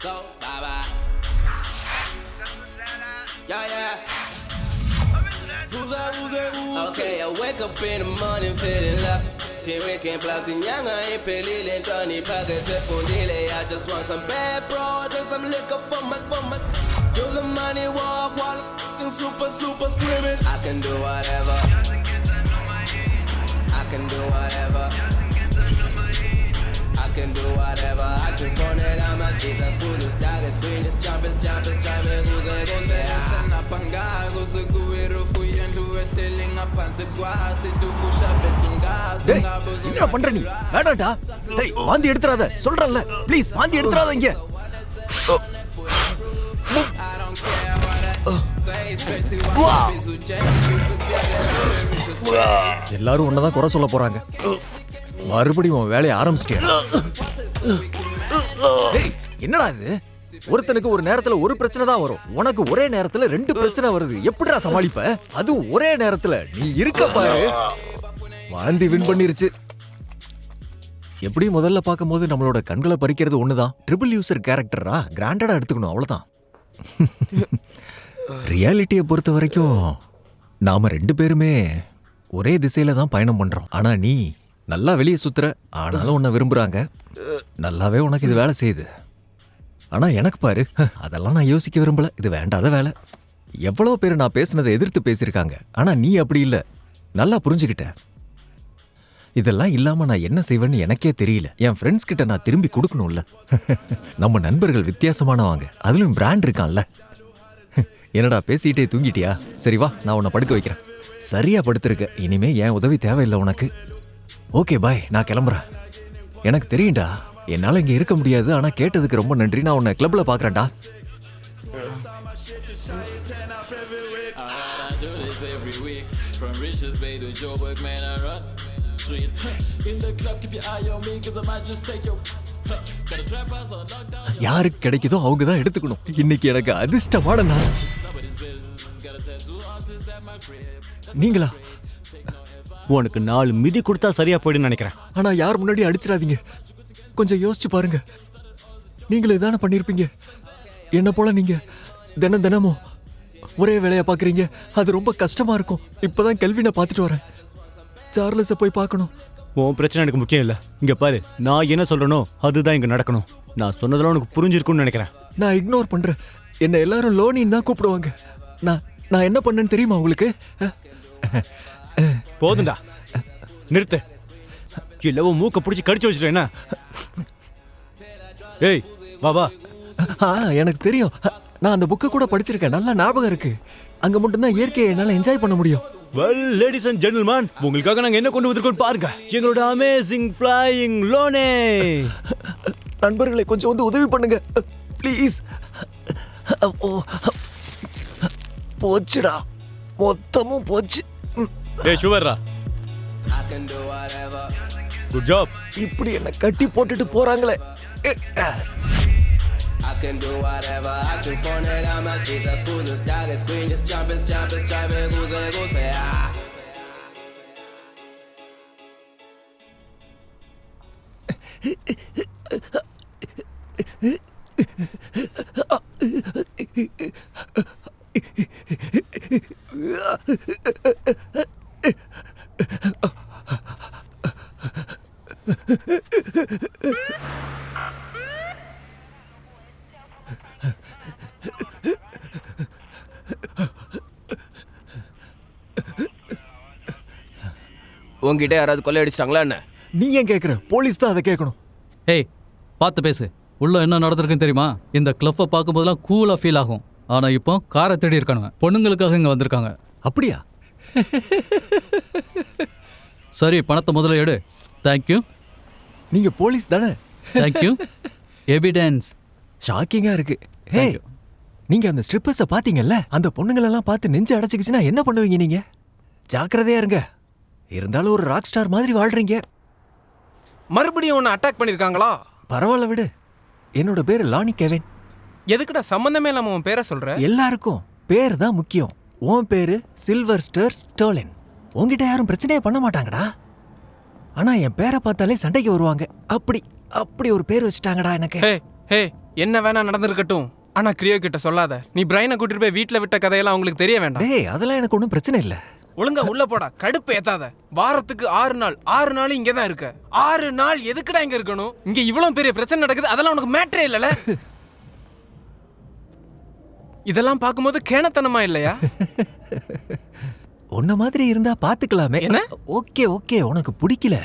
So bye bye. Yeah. Okay, I wake up in the morning feeling lucky. Here we can plus in young I pelil and Tony Packet Pundile. I just want some bad bros and some liquor for my do the money walk while super screaming. I can do whatever. I can do whatever. I can do whatever. I turn phone it on my Jesus. Pull this dog and scream this jumping. Who's it? Turn up and go. Who's it? Go here. Fui and do a selling up and to go. Sit to push up and to gas. என்ன பண்ற நீ? வேண்டாம்டா. டேய் வாந்தி எடுத்துறாத. சொல்றேன்ல. Please வாந்தி எடுத்துறாத இங்க. எல்லாரும் ஒன்னதான் குறை சொல்ல போறாங்க. மறுபடியும் உன் வேலையை ஆரம்பிச்சிட்டியா? என்னடா இது? ஒருத்தனுக்கு ஒரு நேரத்துல ஒரு பிரச்சனை தான் வரும். உனக்கு ஒரே நேரத்துல 2 பிரச்சனை வருது. எப்படிடா சமாளிப்ப? அதுவும் ஒரே நேரத்துல. நீ இருக்க பாரு. வாந்தி வின் பண்ணிருச்சு. எப்படி முதல்ல பார்க்கும்போது நம்மளோட கண்களை பறிக்கிறது ஒண்ணுதான். ட்ரிபிள் யூசர் கேரக்டரா கிராண்டடா எடுத்துக்கணும், அவ்வளவுதான். ரியாலிட்டியை பொறுத்த வரைக்கும் நாம 2 பேருமே ஒரே திசையில தான் பயணம் பண்றோம். ஆனா நீ நல்லா வெளியே சுத்துற, ஆனாலும் உன்னை விரும்புறாங்க. நல்லாவே உனக்கு இது வேலை செய்யுது. ஆனா எனக்கு பாரு, அதெல்லாம் நான் யோசிக்க விரும்பல. இது வேண்டாத வேலை. எவ்வளவு பேர் நான் பேசுனதை எதிர்த்து பேசியிருக்காங்க. ஆனா நீ அப்படி இல்லை, நல்லா புரிஞ்சுக்கிட்ட. இதெல்லாம் இல்லாம நான் என்ன செய்வேன்னு எனக்கே தெரியல. என் ஃப்ரெண்ட்ஸ் கிட்ட நான் திரும்பி கொடுக்கணும்ல. நம்ம நண்பர்கள் வித்தியாசமானவாங்க, அதுலயும் பிராண்ட் இருக்கான்ல. என்னடா பேசிட்டே தூங்கிட்டியா? சரி வா, நான் உன்னை படுக்க வைக்கிறேன். சரியா படுத்திருக்க. இனிமே என் உதவி தேவையில்லை உனக்கு. ஓகே பாய், நான் கிளம்புறேன். எனக்கு தெரியும்டா, என்னால இங்க இருக்க முடியாது. ஆனா கேட்டதுக்கு ரொம்ப நன்றி. நான் உன்னை கிளப்ல பாக்குறேன்டா. யாருக்கு கிடைக்குதோ அவங்க தான் எடுத்துக்கணும். இன்னைக்கு எனக்கு அதிர்ஷ்டமான நாள். நீங்களா? உனக்கு 4 மிதி கொடுத்தா சரியா போயிடுன்னு நினைக்கிறேன். ஆனா யார் முன்னாடி அடிச்சிடாதீங்க. கொஞ்சம் யோசிச்சு பாருங்க. நீங்களும் இதான பண்ணிருப்பீங்க. என்ன போல நீங்க தினமும் ஒரே வேலையை பாக்குறீங்க. அது ரொம்ப கஷ்டமா இருக்கும். இப்பதான் கெல்வினை பார்த்துட்டு வரேன். சார்லஸை போய் பார்க்கணும். உன் பிரச்சனை எனக்கு முக்கியம் இல்லை. இங்க பாரு, நான் என்ன சொல்றேனோ அதுதான் இங்க நடக்கணும். நான் சொன்னதெல்லாம் உனக்கு புரிஞ்சிருக்கும்னு நினைக்கிறேன். நான் இக்னோர் பண்றேன். என்ன எல்லாரும் லோனின்னு தான் கூப்பிடுவாங்க. நான் என்ன பண்ணேன்னு தெரியுமா உங்களுக்கு? போதுண்டா, நிறுத்து. இல்லவோ மூக்க பிடிச்சி கடிச்சு வச்சுட்டேன். ஏய் வா. எனக்கு தெரியும். நான் அந்த புக்கை கூட படிச்சிருக்கேன். நல்லா ஞாபகம் இருக்கு. அங்க மட்டும்தான் இயற்கையை என்னால என்ஜாய் பண்ண முடியும். வெல் லேடிஸ் அண்ட் ஜென்டில்மேன், உங்களுக்காக நாங்க என்ன கொண்டு வந்திருக்கோம் பாருங்க. எங்களோட அமேசிங் ஃப்ளையிங் லோனே. நண்பர்களை கொஞ்சம் வந்து உதவி பண்ணுங்க ப்ளீஸ். போச்சுடா, மொத்தமும் போச்சு. ஏய் ஷுவர்ரா, குட் ஜாப். இப்படி என்ன கட்டி போட்டுட்டு போறாங்களே. I can do whatever. I turn phone it on my Jesus. Pull this dog and scream this jumping. Who's it? உங்ககிட்ட யாராவது கொள்ளை அடிச்சிட்டாங்களா என்ன? நீ ஏன் கேட்குற? போலீஸ் தான் அதை கேட்கணும். ஏய் பார்த்து பேசு. உள்ள என்ன நடந்திருக்குன்னு தெரியுமா? இந்த கிளப்பை பார்க்கும்போதெல்லாம் கூலாக ஃபீல் ஆகும். ஆனால் இப்போ காரை தேடி இருக்கானுங்க. பொண்ணுங்களுக்காக இங்கே வந்திருக்காங்க. அப்படியா? சரி, பணத்தை முதல்ல எடு. தேங்க்யூ. நீங்க போலீஸ் தானே? தேங்க்யூ. எவிடன்ஸ். ஷாக்கிங்கா இருக்கு. ஹே, நீங்க அந்த ஸ்ட்ரிப்பர்ஸை பார்த்தீங்கல்ல? அந்த பொண்ணுங்களெல்லாம் பார்த்து நெஞ்சு அடைச்சிக்கிச்சுன்னா என்ன பண்ணுவீங்க நீங்க? ஜாக்கிரதையா இருங்க. இருந்தாலும் ஒரு ராக் ஸ்டார் மாதிரி வாழ்றீங்க. மறுபடியும் உன்னை அட்டாக் பண்ணிருக்காங்களா? பரவாயில்ல விடு. என்னோட பேரு லானி கெவின். எதுக்குடா சம்பந்தமே இல்லாம உன் பேரை சொல்ற? எல்லாருக்கும் பேர் தான் முக்கியம். உன் பேரு சில்வர்ஸ்டர் ஸ்டோலன். உன்கிட்ட யாரும் பிரச்சனையே பண்ண மாட்டாங்கடா. ஆனா என் பேரை பார்த்தாலே சண்டைக்கு வருவாங்க. அப்படி ஒரு பேர் வச்சுட்டாங்கடா எனக்கு. ஹே என்ன வேணா நடந்திருக்கட்டும், ஆனா கிரியோ கிட்ட சொல்லாத. நீ பிரைனை கூட்டிட்டு போய் வீட்டுல விட்ட கதையெல்லாம் அவங்களுக்கு தெரிய வேண்டாம். டேய் அதெல்லாம் எனக்கு ஒன்றும் பிரச்சனை இல்லை. ஒழுங்கா உள்ள போடா, கடுப்பு ஏத்தாத. வாரத்துக்கு 6 நாள் இங்க தான் இருக்க. 6 நாள் எதுக்குடா இங்க இருக்கணும்? இங்க இவ்வளவு பெரிய பிரச்சனை நடக்குது, அதெல்லாம் உனக்கு மேட்டரே இல்லல. இதெல்லாம் பார்க்கும்போது கேணத்தனமா இல்லையா? உன்ன மாதிரி இருந்தா பாத்துக்கலாமே. என்ன? ஓகே ஓகே, உனக்கு பிடிக்கல.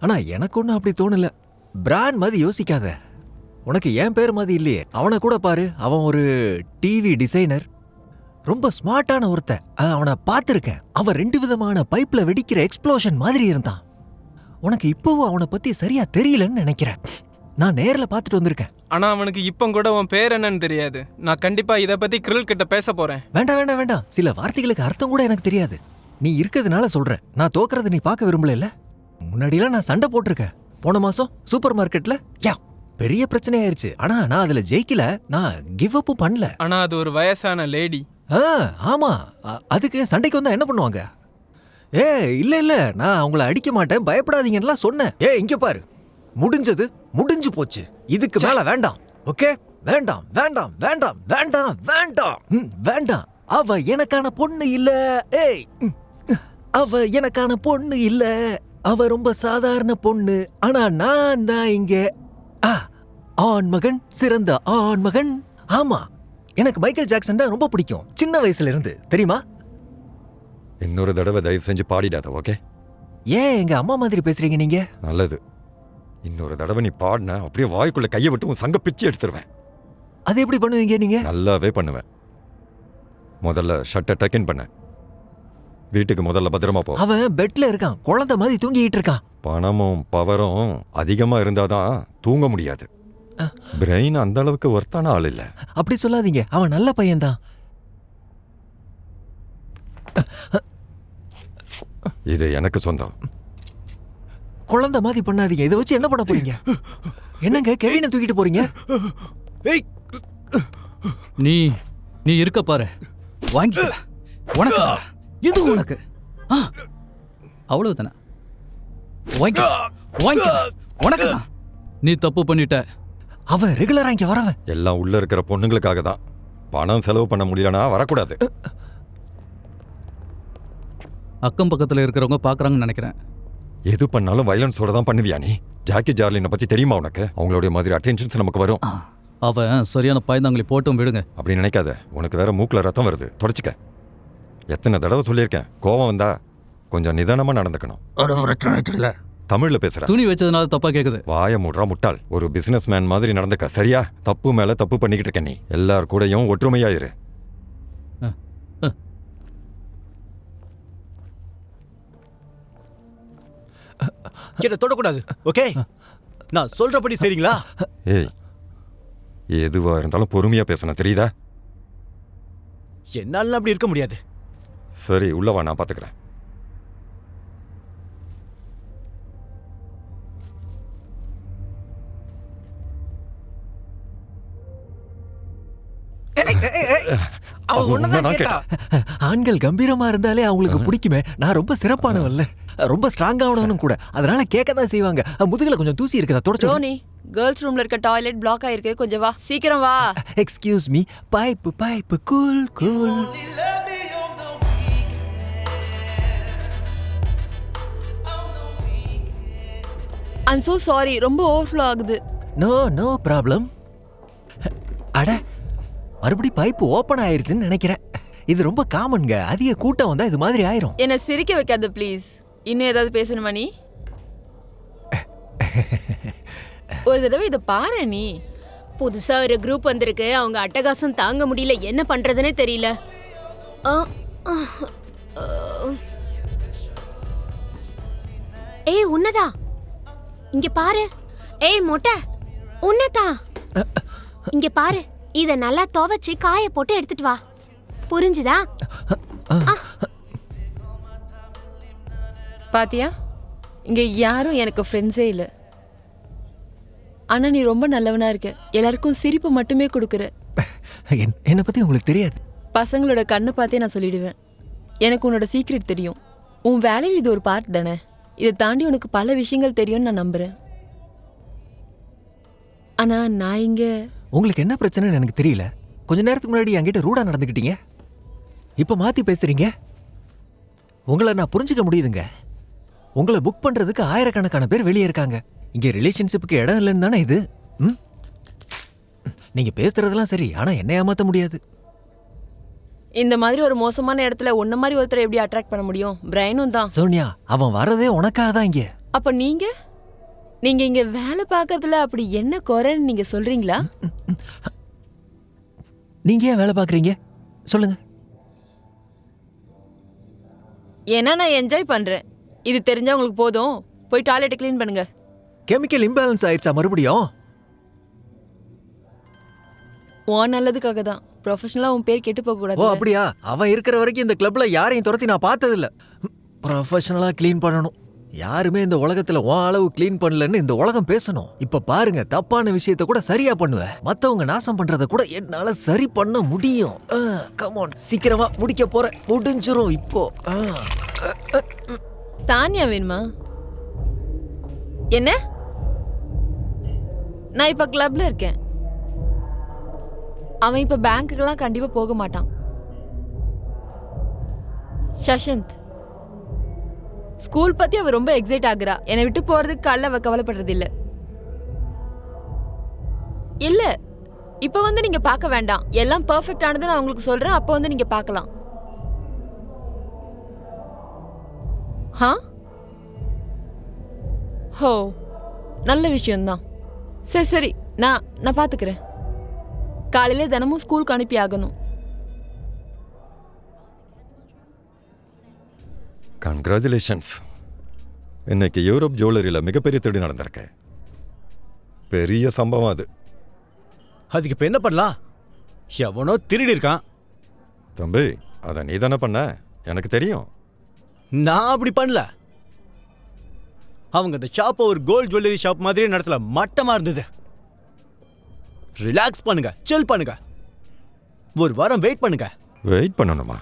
ஆனா எனக்கு ஒன்றும் அப்படி தோணல. பிராண்ட் மாதிரி யோசிக்காத. உனக்கு என் பேர் மாதிரி இல்லையே. அவனை கூட பாரு, அவன் ஒரு டிவி டிசைனர், ரொம்ப ஸ்மார்ட்டான ஒருத்தன். அவனை பார்த்துருக்கேன். அவன் 2 விதமான பைப்ல வெடிக்கிற எக்ஸ்ப்ளோஷன் மாதிரி இருந்தான். உனக்கு இப்பவும் அவனை பத்தி சரியா தெரியலன்னு நினைக்கிறேன். நான் நேர்ல பார்த்துட்டு வந்திருக்கேன். ஆனா அவனுக்கு இப்போ கூட உன் பேர் என்னன்னு தெரியாது. நான் கண்டிப்பா இத பத்தி கிரில் கிட்ட பேச போறேன். வேண்டாம் வேண்டாம் வேண்டாம், சில வார்த்தைகளுக்கு அர்த்தம் கூட எனக்கு தெரியாது. நீ இருக்கிறதுனால சொல்றேன். நான் தோக்குறத நீ பார்க்க விரும்பல இல்ல? முன்னாடிலாம் நான் சண்டை போட்டிருக்கேன். போன மாசம் சூப்பர் மார்க்கெட்ல பெரிய பிரச்சனை ஆயிருச்சு. ஆனா நான் அதுல ஜெயிக்கல. நான் கிவ் அப்பும் பண்ணல. ஆனா அது ஒரு வயசான லேடி. ஆமா, அதுக்கு சண்டைக்கு வந்தா என்ன பண்ணுவாங்க? இல்ல இல்ல, நான் அவங்கள அடிக்க மாட்டேன், பயப்படாதீங்கன்னா சொன்னேன். இங்க பாரு, முடிஞ்சது முடிஞ்சு போச்சு. இதுக்கு மேல வேண்டாம். ஓகே, வேண்டாம் வேண்டாம் வேண்டாம் வேண்டாம் வேண்டாம் வேண்டாம். அவ எனக்கான பொண்ணு இல்ல. அவ எனக்கான பொண்ணு இல்ல. அவ ரொம்ப சாதாரண பொண்ணு. ஆனா நான் தான் இங்க ஆண்மகன், சிறந்த ஆண்மகன். ஆமா, எனக்கு மைக்கேல் ஜாக்சன் தான் ரொம்ப பிடிக்கும், சின்ன வயசுல இருந்து. தெரியுமா? இன்னொரு தடவை தயவு செஞ்சு பாடிடாத, ஓகே? ஏன் எங்க அம்மா மாதிரி பேசுறீங்க நீங்க? நல்லது. இன்னொரு தடவை நீ பாடின அப்படியே வாய்க்குள்ள கையை விட்டு உன் சங்க பிச்சு எடுத்துருவேன். அது எப்படி பண்ணுவீங்க நீங்க? நல்லாவே பண்ணுவேன். முதல்ல ஷட்டை டக்கின் பண்ண. வீட்டுக்கு முதல்ல பத்திரமா போ. அவன் பெட்ல இருக்கான், குழந்தை மாதிரி தூங்கிட்டு இருக்கான். பணமும் பவரும் அதிகமா இருந்தாதான் தூங்க முடியாது. பிரெயின் அந்த அளவுக்கு ஒர்த்தான ஆள் இல்ல. அப்படி சொல்லாதீங்க, அவன் நல்ல பையன்தான். இது எனக்கு சொந்தம். குழந்தை மாதிரி பண்ணாதீங்க. இதை வச்சு என்ன பண்ண போறீங்க? என்னங்க கெவினை தூக்கிட்டு போறீங்க? நீ நீ இருக்க பாரு, வாங்கி உனக்கு இது உனக்கு. அவ்வளவுதானே, வாங்கி வாங்கி உனக்கு தான். நீ தப்பு பண்ணிட்ட. அவன் ரெகுலரா இங்க வரவன். எல்லாம் உள்ள இருக்கிற பொண்ணுங்களுக்காக தான். பணம் செலவு பண்ண முடியலனா வரக்கூடாது. அக்கம் பக்கத்துல இருக்கிறவங்க பாக்குறாங்கன்னு நினைக்கிறேன். எது பண்ணாலும் வயலன்ஸோட தான் பண்ணுவியா நீ? ஜாக்கி ஜார்லினை பத்தி தெரியுமா உனக்கு? அவங்களுடைய மாதிரி அட்டென்ஷன்ஸ் நமக்கு வரும். அவன் சரியான பயந்தாங்களி போட்டும் விடுங்க. அப்படி நினைக்காத. உனக்கு வேற மூக்குல ரத்தம் வருது, தொடச்சிக்க. எத்தனை தடவை சொல்லியிருக்கேன், கோவம் வந்தா கொஞ்சம் நிதானமா நடந்துக்கணும். தமிழ்ல பேசுற. துணி வச்சதுனால தப்பா கேக்குது. வாய மூடுறா முட்டாள். ஒரு பிசினஸ் மேன் மாதிரி நடந்துக்க, சரியா? தப்பு மேல தப்பு பண்ணிக்கிட்டு இருக்க நீ. எல்லார் கூடயும் ஒற்றுமையாயிரு. என்ன தொடக்கூடாது, ஓகே? நான் சொல்றபடி சரிங்களா? ஏய், எதுவா இருந்தாலும் பொறுமையா பேசணும், தெரியுதா? என்னால அப்படி இருக்க முடியாது. சரி, உள்ளவா, நான் பாத்துக்கிறேன். ஆண்கள் கம்பீரமா இருந்தாலே அவங்களுக்கு பிடிக்குமே. நான் ரொம்ப சிறப்பானவன்ல, ரொம்ப ஸ்ட்ராங்கானவனும் கூட. அதனால கேட்க தான் செய்வாங்க. முதுகுல கொஞ்சம் தூசி இருக்குதா, தொடச்சு. ரோனி, கேர்ள்ஸ் ரூம்ல இருக்க டாய்லெட் பிளாக் ஆயிருக்கு, கொஞ்சம் வா, சீக்கிரம் வா. Excuse me, pipe pipe cool cool. I'm so sorry, ரொம்ப ஓவர்ஃப்ளோ ஆகுது. No no problem. அட, மறுபடி பைப் ஓபன் ஆயிருச்சுன்னு நினைக்கிறேன். இது ரொம்ப காமன்ங்க. அதிக கூட்டம் வந்தா இது மாதிரி ஆயிரும். என்ன சிரிக்க வைக்காத ப்ளீஸ். இன்னும் ஏதாவது பேசணுமா நீ? ஒரு தடவை இதை பாரு. நீ புதுசா ஒரு குரூப் வந்திருக்கு. அவங்க அட்டகாசம் தாங்க முடியல, என்ன பண்றதுன்னே தெரியல. ஏய் உன்னதா, இங்க பாரு. ஏய் மொட்டை, உன்னதா இங்க பாரு. இத நல்லா துவைச்சு காய போட்டு எடுத்துட்டு வா, புரிஞ்சுதா? பாத்தியா, இங்க யாரும் எனக்கு ஃப்ரெண்ட்ஸே இல்ல. ஆனா நீ ரொம்ப நல்லவனா இருக்க. எல்லாருக்கும் சிரிப்பு மட்டுமே கொடுக்குற. என்னை பத்தி உங்களுக்கு தெரியாது. பசங்களோட கண்ணை பார்த்தே நான் சொல்லிடுவேன். எனக்கு உன்னோட சீக்ரெட் தெரியும். உன் வேலையில் இது ஒரு பார்ட் தானே. இதை தாண்டி உனக்கு பல விஷயங்கள் தெரியும்னு நான் நம்புறேன். ஆனா நான் இங்க உங்களுக்கு என்ன பிரச்சனைன்னு எனக்கு தெரியல. கொஞ்ச நேரத்துக்கு முன்னாடி என்கிட்ட ரூடா நடந்துக்கிட்டீங்க, இப்ப மாத்தி பேசுறீங்க. உங்களை நான் புரிஞ்சுக்க முடியுதுங்க. உங்களை புக் பண்றதுக்கு ஆயிரக்கணக்கான பேர் வெளியே இருக்காங்க. இங்க ரிலேஷன்ஷிப்புக்கு இடம் இல்லைன்னு தானே இது? நீங்க பேசுறதெல்லாம் சரி, ஆனா என்ன ஏமாத்த முடியாது. இந்த மாதிரி ஒரு மோசமான இடத்துல உன்ன மாதிரி ஒருத்தரை எப்படி அட்ராக்ட் பண்ண முடியும்? பிரைனும் தான். சோனியா, அவன் வரதே உனக்காக தான் இங்க. அப்ப நீங்க இங்க வேலை பார்க்கறதுல அப்படி என்ன குறைன்னு நீங்க சொல்றீங்களா? நீங்க ஏன் வேலை பார்க்குறீங்க சொல்லுங்க. ஏன்னா நான் என்ஜாய் பண்றேன். இது தெரிஞ்சா உங்களுக்கு போதும். போய் டாய்லெட் க்ளீன் பண்ணுங்க. கெமிக்கல் இம்பேலன்ஸ் ஆயிடுச்சா மறுபடியும்? உன் நல்லதுக்காக தான். ப்ரொஃபஷனலா உன் பேர் கெட்டு போக ஓ கூடாது. அப்படியா? அவன் இருக்கிற வரைக்கும் இந்த கிளப்ல யாரையும் துரத்தி நான் பார்த்ததில்ல. ப்ரொஃபஷனலா க்ளீன் பண்ணணும். யாருமே இந்த உலகத்துல உன் அளவு க்ளீன் பண்ணலன்னு இந்த உலகம் பேசணும். இப்ப பாருங்க, தப்பான விஷயத்த கூட சரியா பண்ணுவேன். மத்தவங்க நாசம் பண்றத கூட என்னால சரி பண்ண முடியும். கம் ஆன், சீக்கிரமா முடிக்க போறேன். முடிஞ்சிரும் இப்போ. தானியா வேணுமா? என்ன? நான் இப்ப கிளப்ல இருக்கேன். அவன் இப்ப பேங்க்குக்கெல்லாம் கண்டிப்பா போக மாட்டான். சஷந்த், ஸ்கூல் பத்தி அவ ரொம்ப எக்ஸைட் ஆகுறா. என்னை விட்டு போறதுக்கு காலைல அவ கவலைப்படுறது இல்ல. இல்ல, இப்ப வந்து நீங்க பார்க்க வேண்டாம். எல்லாம் பெர்ஃபெக்ட் ஆனது நான் உங்களுக்கு சொல்றேன். அப்ப வந்து நீங்க பார்க்கலாம். ஹோ, நல்ல விஷயம்தான். சரி சரி, நான் பாத்துக்கிறேன். காலையில தினமும் ஸ்கூலுக்கு அனுப்பி ஆகணும். கங்க்ராச்சுலேஷன்ஸ். இன்னைக்கு யூரோப் ஜுவல்லரியில் மிகப்பெரிய திருடி நடந்திருக்கு. பெரிய சம்பவம் அது. அதுக்கு இப்ப என்ன பண்ணலாம்? எவனோ திருடி இருக்கான். தம்பி, அதை நீ தானே பண்ண? எனக்கு தெரியும். நான் அப்படி பண்ணல. அவங்க அந்த ஷாப்பை ஒரு கோல்ட் ஜுவல்லரி ஷாப் மாதிரியே நடத்தல. மட்டமா இருந்தது. ரிலாக்ஸ் பண்ணுங்க, சில் பண்ணுங்க. ஒரு வாரம் வெயிட் பண்ணுங்க. வெயிட் பண்ணணுமா?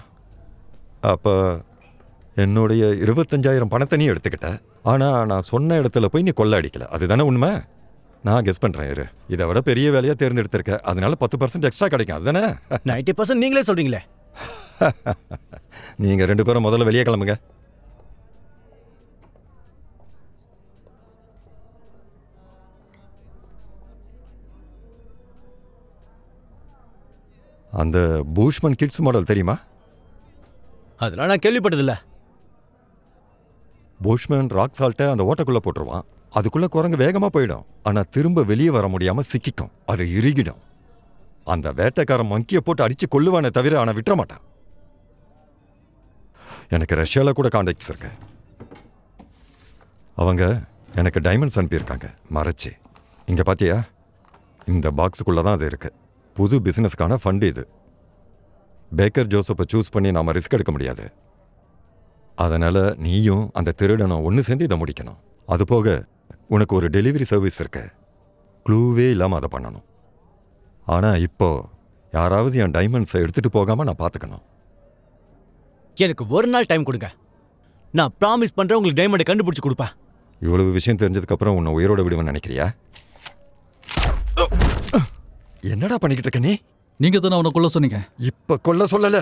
அப்போ என்னுடைய 25,000 பணத்தை நீ எடுத்துக்கிட்ட. ஆனால் நான் சொன்ன இடத்துல போய் நீ கொள்ள அடிக்கல. அதுதானே உண்மை? நான் கெஸ் பண்ணுறேன். இரு, இதை விட பெரிய வேலையாக தேர்ந்தெடுத்திருக்க. அதனால 10% எக்ஸ்ட்ரா கிடைக்கும். அதுதானே? 90% நீங்களே சொல்றீங்களே. நீங்கள் 2 பேரும் முதல்ல வெளியே கிளம்புங்க. அந்த பூஷ்மன் கிட்ஸ் மாடல் தெரியுமா? அதெல்லாம் நான் கேள்விப்பட்டதில்ல. பூஷ்மன் ராக் சால்ட்டை அந்த ஓட்டைக்குள்ளே போட்டுருவான். அதுக்குள்ளே குரங்கு வேகமாக போயிடும். ஆனால் திரும்ப வெளியே வர முடியாமல் சிக்கிக்கும். அது இறுகிடும். அந்த வேட்டைக்காரன் மங்கியை போட்டு அடித்து கொள்ளுவானே தவிர ஆனால் விட்டுற மாட்டான். எனக்கு ரஷ்யாவில் கூட கான்டாக்ட்ஸ் இருக்கு. அவங்க எனக்கு டைமண்ட்ஸ் அனுப்பியிருக்காங்க மறைச்சி. இங்கே பார்த்தியா? இந்த பாக்ஸுக்குள்ளே தான் அது இருக்குது. புது பிஸ்னஸ்க்கான ஃபண்டு இது. பேக்கர் ஜோசப்பை சூஸ் பண்ணி நாம் ரிஸ்க் எடுக்க முடியாது. அதனால் நீயும் அந்த திருடனும் ஒன்று சேர்ந்து இதை முடிக்கணும். அது போக உனக்கு ஒரு டெலிவரி சர்வீஸ் இருக்கு. க்ளூவே இல்லாமல் அதை பண்ணணும். ஆனால் இப்போ யாராவது என் டைமண்ட்ஸை எடுத்துகிட்டு போகாமல் நான் பார்த்துக்கணும். எனக்கு ஒரு நாள் டைம் கொடுங்க. நான் ப்ராமிஸ் பண்ணுறேன், உங்களுக்கு டைமண்டை கண்டுபிடிச்சி கொடுப்பேன். இவ்வளவு விஷயம் தெரிஞ்சதுக்கப்புறம் உன்னை உயிரோட விடுவேன்னு நினைக்கிறியா? என்னடா பண்ணிக்கிட்டு இருக்க நீ? நீங்க தானே அவனை கொல்ல சொன்னீங்க. இப்ப கொல்ல சொல்லல.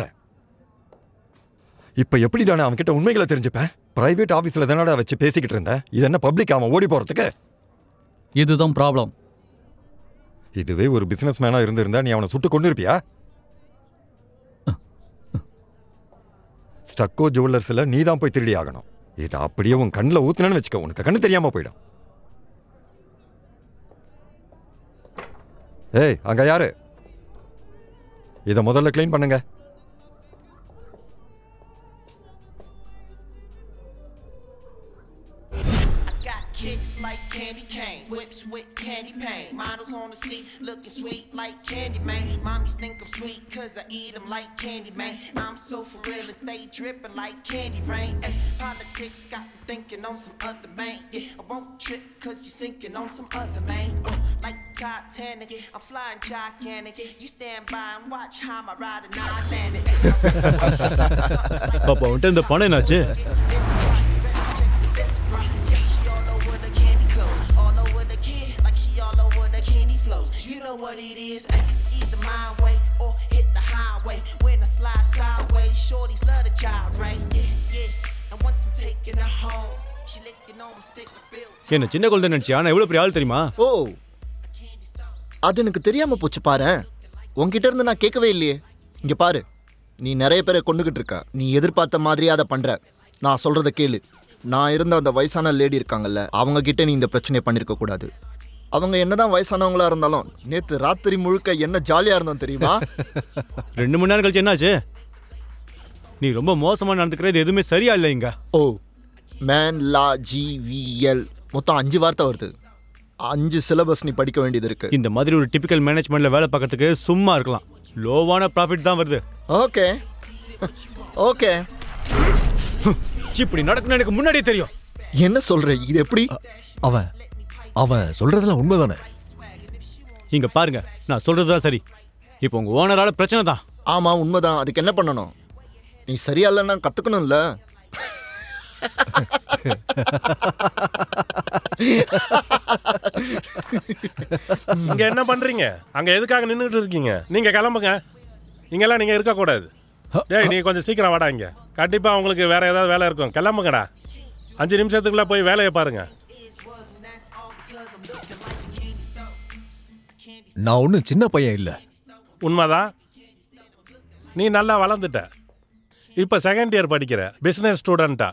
இப்ப எப்படிடானே அவன் கிட்ட உண்மைகளை தெரிஞ்சுப்பேன்? பிரைவேட் ஆபீஸ்ல தானடா வச்சு பேசிக்கிட்டு இருந்தேன். இது என்ன பப்ளிக் அவன் ஓடி போறதுக்கு? இதுதான் ப்ராப்ளம். இதுவே ஒரு பிசினஸ் மேனா இருந்திருந்தா நீ அவனை சுட்டு கொண்டு இருப்பியா? ஸ்டக்கோ ஜுவல்லர்ஸ்ல நீ தான் போய் திருடி ஆகணும். இதை அப்படியே உன் கண்ணில் ஊத்துனேன்னு வச்சுக்க, உனக்கு கண்ணு தெரியாம போயிடும். ஏய், அங்க யாரு? இதை முதல்ல கிளீன் பண்ணுங்க. Kicks like candy cane, whips with candy paint. Models on the seat looking sweet like candy, man. Mommies think I'm sweet cause I eat them like candy, man. I'm so for real and stay dripping like candy rain. Ay, politics got me thinking on some other man. Yeah, I won't trip cause you're sinking on some other man. Like Titanic, I'm flying gigantic. You stand by and watch how I ride and I land it. அப்போ வந்துட்டு இந்த பணம் என்னாச்சு? All over the kid, like she all over the candy flow. You know what it is. It's either my way or hit the highway. When I slide sideways, shorties love the child, right? Yeah. And once I'm taking her home, she licking on the stick of bill. என்ன சின்ன குழந்தை நினைச்சியா? நான் எவ்வளவு பெரிய ஆள் தெரியுமா? ஓ, அது எனக்கு தெரியாம போச்சு பாரு. உன்கிட்ட இருந்து நான் கேட்கவே இல்லையே. இங்க பாரு, நீ நிறைய பேரை கொண்டுகிட்டு இருக்க. நீ எதிர்பார்த்த மாதிரியே அதை பண்ற. நான் சொல்றத கேளு. நான் இருந்த அந்த வயசான லேடி இருக்காங்கல்ல, அவங்க கிட்ட நீ இந்த பிரச்சனையை பண்ணிருக்க கூடாது. அவங்க என்னதான் வயசானவங்களா இருந்தாலும் நேத்து ராத்திரி முழுக்க என்ன ஜாலியா இருந்தோம் தெரியுமா? 2 மணி நேரம் கழிச்சு என்னாச்சு? நீ ரொம்ப மோசமா நடந்துக்கிறது எதுவுமே சரியா இல்லை இங்க. ஓ, மேன் லா GVL மொத்தம் 5 வார்த்தை வருது. 5 சிலபஸ் நீ படிக்க வேண்டியது இருக்கு. இந்த மாதிரி ஒரு டிபிக்கல் மேனேஜ்மெண்ட்ல வேலை பார்க்கறதுக்கு சும்மா இருக்கலாம். லோவான ப்ராஃபிட் தான் வருது. ஓகே ஓகே, இப்படி நடக்குன்னு எனக்கு முன்னாடியே தெரியும். என்ன சொல்ற? இது எப்படி? அவன் சொல்றதெல்லாம் உண்மைதானே? இங்க பாருங்க, நான் சொல்றதுதான் சரி. இப்போ உங்க ஓனரால பிரச்சனை தான். ஆமா உண்மைதான். அதுக்கு என்ன பண்ணணும்? நீ சரியா இல்லைன்னா கத்துக்கணும்ல. இங்க என்ன பண்றீங்க? அங்க எதுக்காக நின்றுட்டு இருக்கீங்க? நீங்க கிளம்புங்க. இங்கெல்லாம் நீங்க இருக்க கூடாது. டேய், நீ கொஞ்சம் சீக்கிரம் வாடா. இங்க கண்டிப்பா உங்களுக்கு வேற ஏதாவது வேலை இருக்கும். கிளம்புங்கடா. 5 நிமிஷத்துக்குள்ள போய் வேலையை பாருங்க. நான் ஒன்றும் சின்ன பையன் இல்லை. உண்மைதான், நீ நல்லா வளர்ந்துட்ட. இப்போ செகண்ட் இயர் படிக்கிற பிஸ்னஸ் ஸ்டூடெண்ட்டா.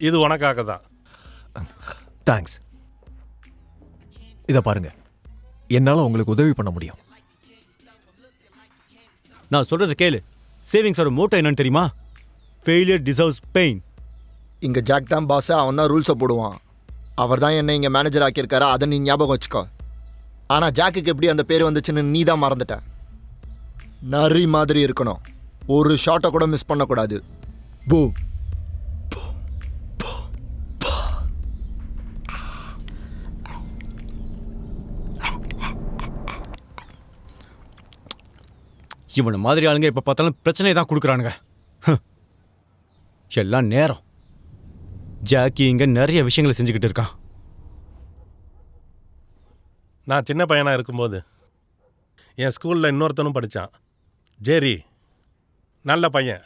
இது உனக்காக தான். தேங்க்ஸ். இதை பாருங்க, என்னால் உங்களுக்கு உதவி பண்ண முடியும். நான் சொல்றது கேளு. சேவிங்ஸோட மோட்டோ என்னன்னு தெரியுமா? Failure deserves pain. இங்க ஜாக் தான் பாஸ். அவன் தான் ரூல்ஸை போடுவான். அவர் தான் என்ன இங்கே மேனேஜர் ஆக்கியிருக்காரு. அதை நீ ஞாபகம் வச்சுக்கோ. ஆனால் ஜாக்குக்கு எப்படி அந்த பேர் வந்துச்சுன்னு நீ தான் மறந்துட்ட. நரி மாதிரி இருக்கணும். ஒரு ஷாட்டை கூட மிஸ் பண்ணக்கூடாது. பூம். இவனை மாதிரி ஆளுங்க எப்போ பார்த்தாலும் பிரச்சனையை தான் கொடுக்குறானுங்க. எல்லாம் நேரம். ஜாக்கி இங்கே நிறைய விஷயங்களை செஞ்சுக்கிட்டு இருக்கான். நான் சின்ன பையனாக இருக்கும்போது என் ஸ்கூலில் இன்னொருத்தனும் படித்தான். ஜேரி. நல்ல பையன்.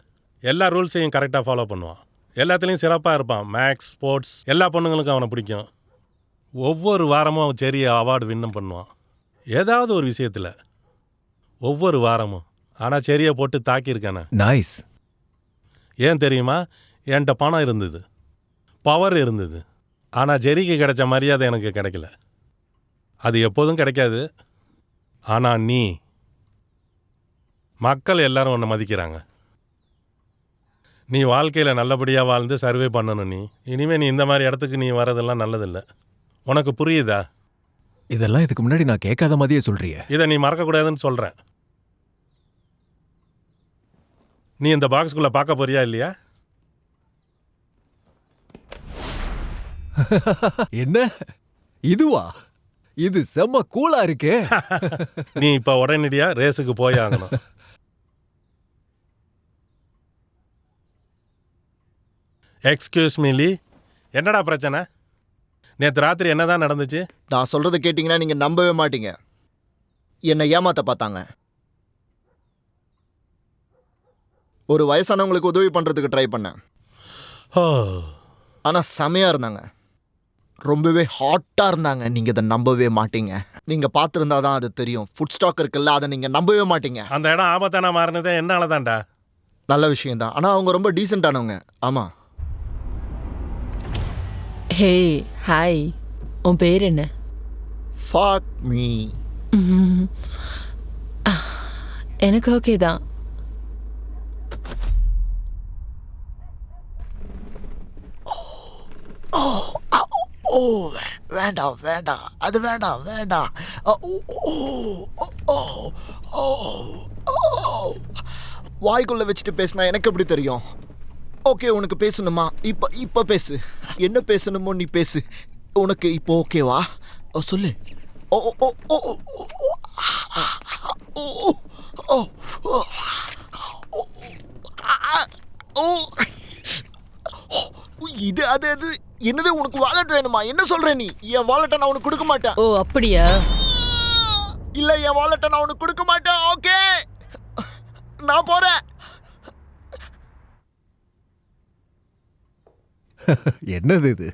எல்லா ரூல்ஸையும் கரெக்டாக ஃபாலோ பண்ணுவான். எல்லாத்துலேயும் சிறப்பாக இருப்பான். மேக்ஸ், ஸ்போர்ட்ஸ் எல்லா பொண்ணுங்களுக்கும் அவனை பிடிக்கும். ஒவ்வொரு வாரமும் அவன் ஜெரி அவார்டு வின்னம் பண்ணுவான். ஏதாவது ஒரு விஷயத்தில் ஒவ்வொரு வாரமும். ஆனால் செரியை போட்டு தாக்கியிருக்கானே. நைஸ். ஏன் தெரியுமா? என்கிட்ட பணம் இருந்தது, பவர் இருந்தது. ஆனால் ஜெரிக்கு கிடைச்ச மரியாதை எனக்கு கிடைக்கல. அது எப்போதும் கிடைக்காது. ஆனால் நீ, மக்கள் எல்லாரும் உன்னை மதிக்கிறாங்க. நீ வாழ்க்கையில் நல்லபடியாக வாழ்ந்து சர்வே பண்ணணும். நீ இனிமேல் நீ இந்த மாதிரி இடத்துக்கு நீ வரதெல்லாம் நல்லதில்லை. உனக்கு புரியுதா? இதெல்லாம் இதுக்கு முன்னாடி நான் கேட்காத மாதிரியே சொல்றிய. இதை நீ மறக்கக்கூடாதுன்னு சொல்கிறேன். நீ இந்த பாக்ஸ்குள்ளே பார்க்க போறியா இல்லையா? என்ன இதுவா? இது செம்ம கூலா இருக்கே. நீ இப்போ உடனடியா ரேஸுக்கு போய் ஆகணும். எக்ஸ்கியூஸ் மீ லீ, என்னடா பிரச்சனை? நேற்று ராத்திரி என்னதான் நடந்துச்சு? நான் சொல்றதை கேட்டிங்கன்னா நீங்கள் நம்பவே மாட்டீங்க. என்னை ஏமாத்த பார்த்தாங்க. ஒரு வயசானவங்களுக்கு உதவி பண்ணுறதுக்கு ட்ரை பண்ணேன். ஆனால் செமையாக இருந்தாங்க. ரொம்பவே ஹாட்டாக இருந்தாங்க. நீங்கள் இதை நம்பவே மாட்டீங்க. நீங்கள் பார்த்துருந்தா தான் அது தெரியும். ஃபுட் ஸ்டாக் இருக்குல்ல, அதை நீங்கள் நம்பவே மாட்டீங்க. அந்த இடம் ஆபத்தான மாறினதே என்னால தான்டா. நல்ல விஷயம்தான். ஆனால் அவங்க ரொம்ப டீசெண்டானவங்க. ஆமாம். ஹே ஹாய், உன் பேர் என்ன? Fog me. எனக்கு ஓகே தான். வேண்டாம் வேண்டாம், அது வேண்டாம் வேண்டாம். வாய்க்குள்ள வச்சுட்டு பேசினா எனக்கு எப்படி தெரியும்? ஓகே, உனக்கு பேசணுமா? இப்போ பேசு. என்ன பேசணுமோ நீ பேசு. உனக்கு இப்போ ஓகேவா? சொல்லு. ஓ ஓ ஓ ஓ, இது அது அது என்னது உனக்கு வாலெட் வேணுமா? என்ன சொல்ற நீ? என் வாலெட்டை நான் உனக்கு கொடுக்க மாட்டேன். ஓ அப்படியா? இல்ல, என் வாலெட்டை நான் உனக்கு கொடுக்க மாட்டேன். ஓகே, நான் போறேன். என்னது இது?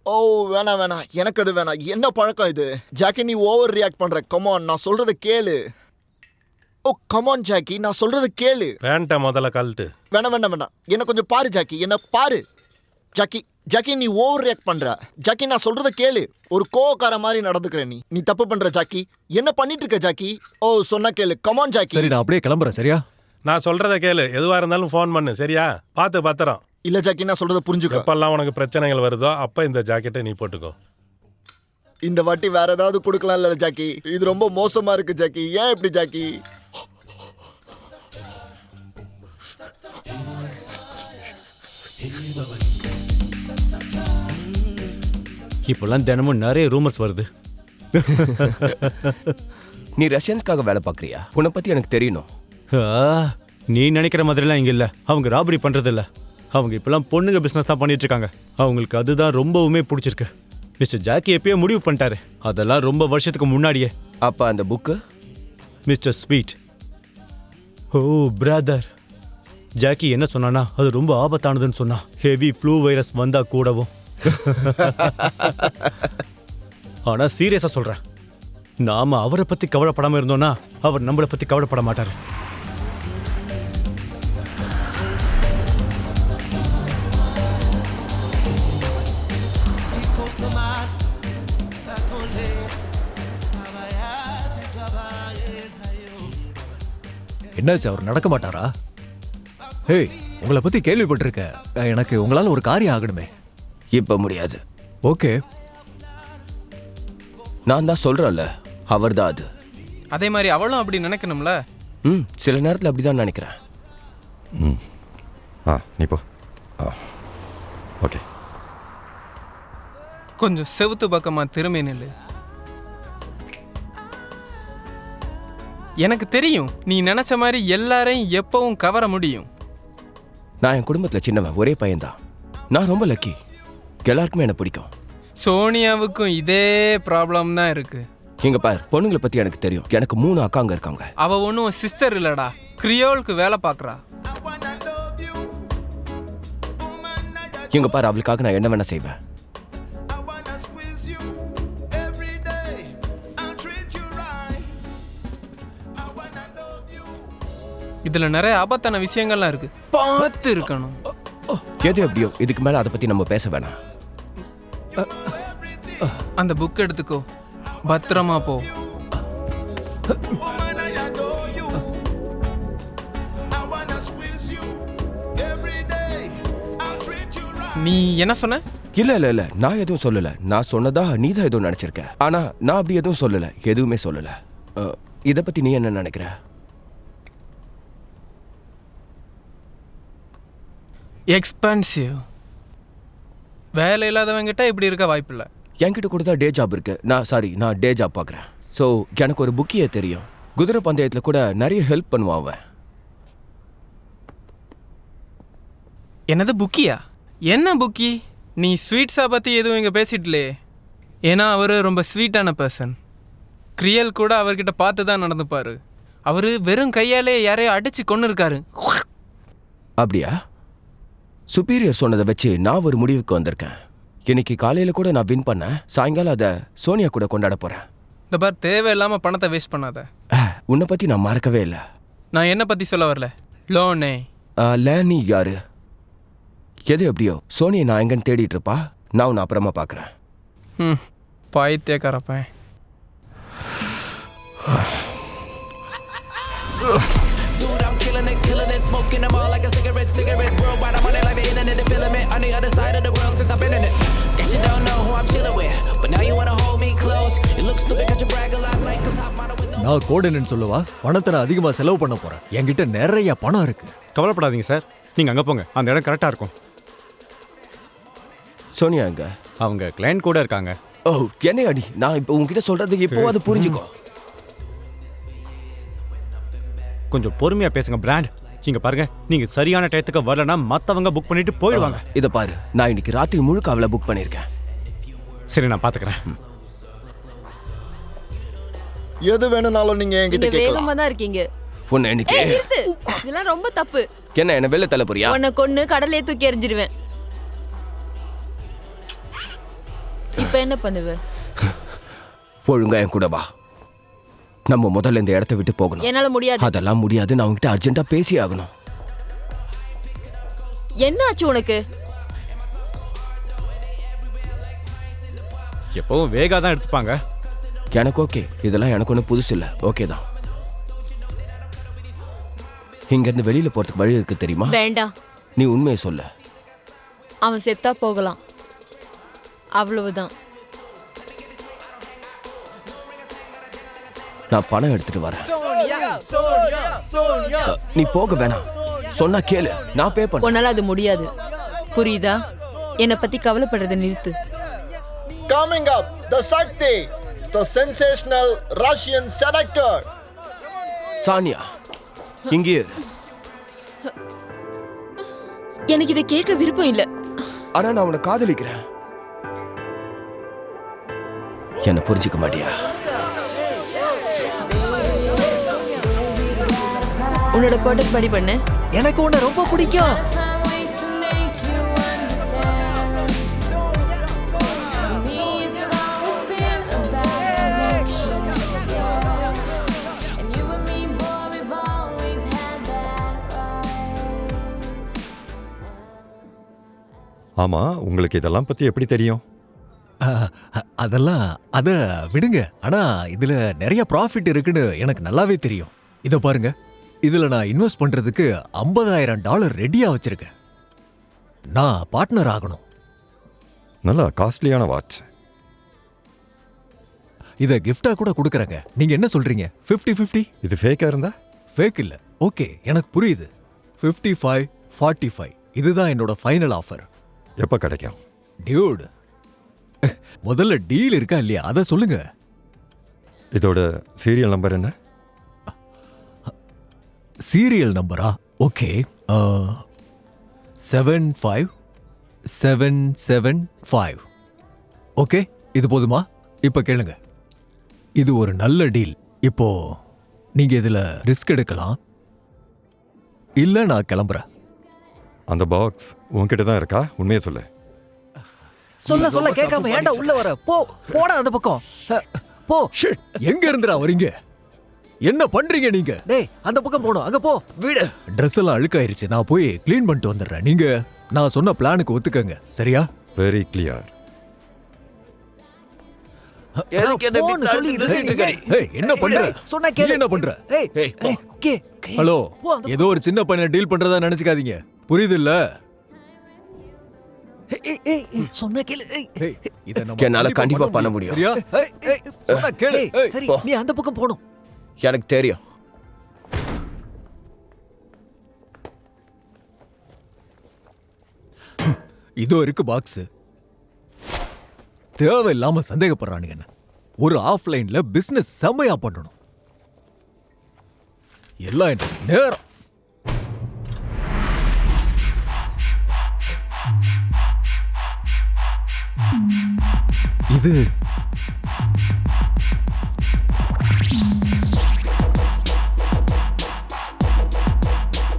ஓ வேணாம் வேணாம், எனக்கு அது வேணாம். என்ன பழக்கம் இது? ஜாக்கி, நீ ஓவர் ரியாக்ட் பண்ற. கமான், நான் சொல்றத கேளு. ஓ கமான் ஜாக்கி, நான் சொல்றத கேளு. பேண்ட்டை முதல்ல கழட்டு. வேணாம் வேணாம் வேணாம், என்ன கொஞ்சம் பாரு ஜாக்கி, என்ன பாரு. ஜாக்கி ஜாக்கி, நீ ஓவர் ரியாக்ட் பண்ற. ஜாக்கி, நான் சொல்றத கேளு. ஒரு கோவக்கார மாதிரி நடந்துக்கிற நீ தப்பு பண்ற ஜாக்கி. என்ன பண்ணிட்டு இருக்க ஜாக்கி? ஓ சொன்னா கேளு. Come on Jackie. சரி, நான் அப்படியே கிளம்புறேன். சரியா? நான் சொல்கிறத கேளு. எதுவாக இருந்தாலும் ஃபோன் பண்ணு, சரியா? பார்த்து பத்திரம். இல்ல ஜாக்கி, நான் சொல்றத புரிஞ்சுக்க. எப்பெல்லாம் உனக்கு பிரச்சனைகள் வருதோ அப்போ இந்த ஜாக்கெட்டை நீ போட்டுக்கோ. இந்த வாட்டி வேற ஏதாவது கொடுக்கலாம்ல ஜாக்கி? இது ரொம்ப மோசமா இருக்கு ஜாக்கி. ஏன் இப்படி ஜாக்கி? இப்போல்லாம் தினமும் நிறைய ரூமர்ஸ் வருது. நீ ரஷ்யன்ஸ்க்காக வேலை பார்க்குறியா? உன்னை பற்றி எனக்கு தெரியணும். நீ நினைக்கிற மாதிரிலாம் இங்கே இல்லை. அவங்க ராபரி பண்ணுறது இல்லை. அவங்க இப்போல்லாம் பொண்ணுங்க பிஸ்னஸ் தான் பண்ணிட்டு இருக்காங்க. அவங்களுக்கு அதுதான் ரொம்பவுமே பிடிச்சிருக்கு. மிஸ்டர் ஜாக்கி எப்பயோ முடிவு பண்ணிட்டாரு. அதெல்லாம் ரொம்ப வருஷத்துக்கு முன்னாடியே. அப்போ அந்த book? Mister sweet. Oh brother, Jackie என்ன சொன்னானா, அது ரொம்ப ஆபத்தானதுன்னு சொன்னா. ஹெவி ஃப்ளூ வைரஸ் வந்தா கூடவும். ஆனா சீரியஸா சொல்றேன், நாம அவரை பத்தி கவலைப்படாம இருந்தோம்னா அவர் நம்மளை பத்தி கவலைப்பட மாட்டாரு. என்னாச்சு? அவர் நடக்க மாட்டாரா? ஹேய், உங்களை பத்தி கேள்விப்பட்டிருக்க. எனக்கு உங்களால ஒரு காரியம் ஆகணுமே. இப்போ முடியாது. ஓகே, நான் தான் சொல்கிறேன்ல, அவர் தான் அது. அதே மாதிரி அவளும் அப்படி நினைக்கணும்ல. சில நேரத்தில் அப்படி தான் நினைக்கிறேன். நீ போ. ஓகே, கொஞ்சம் செவுத்து பக்கமா திரும்பி நில்லு. எனக்கு தெரியும் நீ நினைச்ச மாதிரி எல்லாரையும் எப்பவும் கவர முடியும். நான் என் குடும்பத்தில் சின்னவன், ஒரே பையன்தான். நான் ரொம்ப லக்கி. எல்லாருக்குமே என்னை பிடிக்கும். சோனியாவுக்கும் இதே ப்ராப்ளம் தான் இருக்கு. இங்க பாரு, பொண்ணுங்களை பற்றி எனக்கு தெரியும். எனக்கு 3 அக்காங்க இருக்காங்க. அவ ஒன்றும் சிஸ்டர் இல்லடா, கிரியோலுக்கு வேலை பார்க்குறா. இங்க பாரு, அவளுக்காக நான் என்ன வேணா செய்வேன். இதுல நிறைய ஆபத்தான விஷயங்கள்லாம் இருக்கு, பார்த்து இருக்கணும். எது எப்படியோ, இதுக்கு மேல அதை பத்தி நம்ம பேச வேணாம். அந்த புக் எடுத்துக்கோ, பத்திரமா போ. நீ என்ன சொன்ன? இல்ல நான் எதுவும் சொல்லல. நான் சொன்னதா நீ தான் எதுவும் நினைச்சிருக்க. ஆனா நான் அப்படி எதுவும் சொல்லல, எதுவுமே சொல்லல. இத பத்தி நீ என்ன நினைக்கிற? எக்ஸ்பென்சிவ். வேலை இல்லாதவங்கிட்ட இப்படி இருக்க வாய்ப்பில்லை. என்கிட்ட கூட தான் டே ஜாப் இருக்கு. நான் டே ஜாப் பார்க்குறேன். ஸோ எனக்கு ஒரு புக்கியே தெரியும். குதிரை பந்தயத்தில் கூட நிறைய ஹெல்ப் பண்ணுவான் அவன். என்னது புக்கியா? என்ன புக்கி? நீ ஸ்வீட்ஸை பற்றி எதுவும் இங்கே பேசிட்டலே. ஏன்னா அவர் ரொம்ப ஸ்வீட்டான பர்சன். கிரியல் கூட அவர்கிட்ட பார்த்து தான் நடந்துப்பார். அவர் வெறும் கையாலே யாரையோ அடித்து கொண்டு இருக்காரு. அப்படியா? சுப்பீரியர் சொன்னதை வச்சு நான் ஒரு முடிவுக்கு வந்திருக்கேன். இன்னைக்கு காலையில் கூட நான் வின் பண்ணேன். சாயங்காலம் அதை சோனியா கூட கொண்டாட போகிறேன். இந்த பார், தேவையில்லாமல் பணத்தை வேஸ்ட் பண்ணாத. உன்னை பற்றி நான் மறக்கவே இல்லை. நான் என்ன பற்றி சொல்ல வரல, லோனே. நீ யாரு? எது எப்படியோ, சோனியை நான் எங்கன்னு தேடிட்டு இருப்பா. நான் உன்னை அப்புறமா பார்க்குறேன். பைத்தியக்காரப்பேன். Dude, I'm killing it, smoking them all like a cigarette. Worldwide, I'm on it like the internet, the filament. On the other side of the world since I've been in it. Guess you don't know who I'm chilling with, but now you wanna hold me close. It looks stupid 'cause you brag a lot like I'm top model with no. நான் கோடன்னு சொல்லவா? பணத்தை நான் அதிகமாக செலவு பண்ண போறேன். என்கிட்ட நிறைய பணம் இருக்கு. கவலைப்படாதீங்க சார், நீங்க அங்க போங்க. அந்த இடம் கரெக்டா இருக்கும். சோனியா எங்க? அவங்க கிளையண்ட் கூட இருக்காங்க. ஓ என்ன அடி, நான் இப்போ உன்கிட்ட சொல்றதுக்கு இப்போ அது புரிஞ்சுக்கோ. கொஞ்சம் பொறுமையா பேசுங்க பிராண்ட். இங்க பாருங்க, நீங்க சரியான டயத்துக்கு வரலனா மத்தவங்க புக் பண்ணிட்டு போயிடுவாங்க. இத பாரு, நான் இன்னைக்கு ராத்திரி முழுக்க அவளை புக் பண்ணிருக்கேன். சரி, நான் பாத்துக்கிறேன். எது வேணும்னாலும் நீங்க என்கிட்ட நீங்க கேட்கலாம். வேகமா தான் இருக்கீங்க. உன்னை இன்னைக்கு ஏய், நிறுத்து. இதெல்லாம் ரொம்ப தப்பு. என்ன வெளில தள்ள போறியா? உன்னை கொன்னு கடலையே தூக்கி எறிஞ்சிடுவேன். இப்ப என்ன பண்ணுவ? ஒழுங்கா என் கூட வா. நம்ம முதல்ல இந்த இடத்தை விட்டு போகணும். என்னால முடியாது. அதெல்லாம் முடியாது. நான் உன்கிட்ட அர்ஜென்ட்டா பேசி ஆகணும். என்ன ஆச்சு உனக்கு? எப்பவும் வேகா தான் எடுத்துப்பாங்க. எனக்கு ஓகே, இதெல்லாம் எனக்கு ஒன்றும் புதுசு இல்லை. ஓகே தான். இங்கேருந்து வெளியில போறதுக்கு வழி இருக்கு தெரியுமா? வேண்டாம். நீ உண்மையை சொல்ல. அவன் செத்தா போகலாம், அவ்வளவுதான். நான் பணம் எடுத்துட்டு வரேன். நீ போக வேணாம், சொன்னா கேளு, நான் பே பண்ண. உன்னால அது முடியாது, புரியுதா? என்னை பத்தி கவலைப்படுறதை நிறுத்து. Coming up, the Sakti, the sensational Russian seductor. Sania, இங்கே இரு. எனக்கு இதை கேட்க விருப்பம் இல்ல. ஆனா நான் உன்னை காதலிக்கிறேன். என்ன புரிஞ்சுக்க மாட்டியா? உன்னோட ப்ராடக்ட் படி பண்ணு. எனக்கு உன்னை ரொம்ப பிடிக்கும். ஆமா, உங்களுக்கு இதெல்லாம் பத்தி எப்படி தெரியும்? அதெல்லாம் அத விடுங்க. ஆனா இதுல நிறைய ப்ராஃபிட் இருக்குன்னு எனக்கு நல்லாவே தெரியும். இத பாருங்க, இதுல நான் இன்வெஸ்ட் பண்றதுக்கு $50,000 ரெடியா வச்சிருக்கேன். நான் பார்ட்னர் ஆகணும். நல்லா காஸ்ட்லியான வாட்ச். இத கிஃப்டா கூட கொடுக்கறேங்க. நீங்க என்ன சொல்றீங்க? 50-50? இது ஃபேக்கா இருந்தா? ஃபேக் இல்ல. ஓகே, எனக்கு புரியுது. 55-45 இதுதான் என்னோட ஃபைனல் ஆஃபர். எப்ப கிடைக்கும்? டியூட், முதல்ல டீல் இருக்கா இல்லையா அத சொல்லுங்க. இதோட சீரியல் நம்பர் என்ன? சீரியல் நம்பரா? ஓகே, 75775. ஓகே, இது போதுமா? இப்ப கேளுங்க, இது ஒரு நல்ல டீல். இப்போ நீங்க இதுல ரிஸ்க் எடுக்கலாம், இல்ல நான் கிளம்புறேன். அந்த பாக்ஸ் உன்கிட்ட தான் இருக்கா? உண்மையை சொல்லு. சொல்ல கேட்காம ஏன்டா உள்ள வர? போடா அந்த பக்கம். போ. எங்க இருந்துடா வரீங்க? என்ன பண்றீங்க நீங்க? டேய், அந்த பக்கம் போணும். அங்க போ. வீடு Dress எல்லாம் அழுக்காயிருச்சு. நான் போய் க்ளீன் பண்ணிட்டு வந்துடுறேன். நீங்க நான் சொன்ன பிளானுக்கு ஒத்துக்கங்க, சரியா? Very clear. என்ன பண்ற? சொன்னா கேளு. என்ன பண்ற? ஹலோ, ஏதோ ஒரு சின்ன பையனை டீல் பண்றதா நினைச்சுக்காதீங்க, புரியுது இல்ல? சொன்னா கேளு. என்னால கண்டிப்பா பண்ண முடியும். சரியா? சொன்னா கேளு. சரி, நீ அந்த பக்கம் போணும். எனக்கு தெரியும். இதோ இருக்கு பாக்ஸ். தேவையில்லாம சந்தேகப்படுறானுங்க. என்ன ஒரு ஆஃப்லைன்ல பிசினஸ் செம்மையா பண்ணணும். எல்லாம் எனக்கு நேரம். இது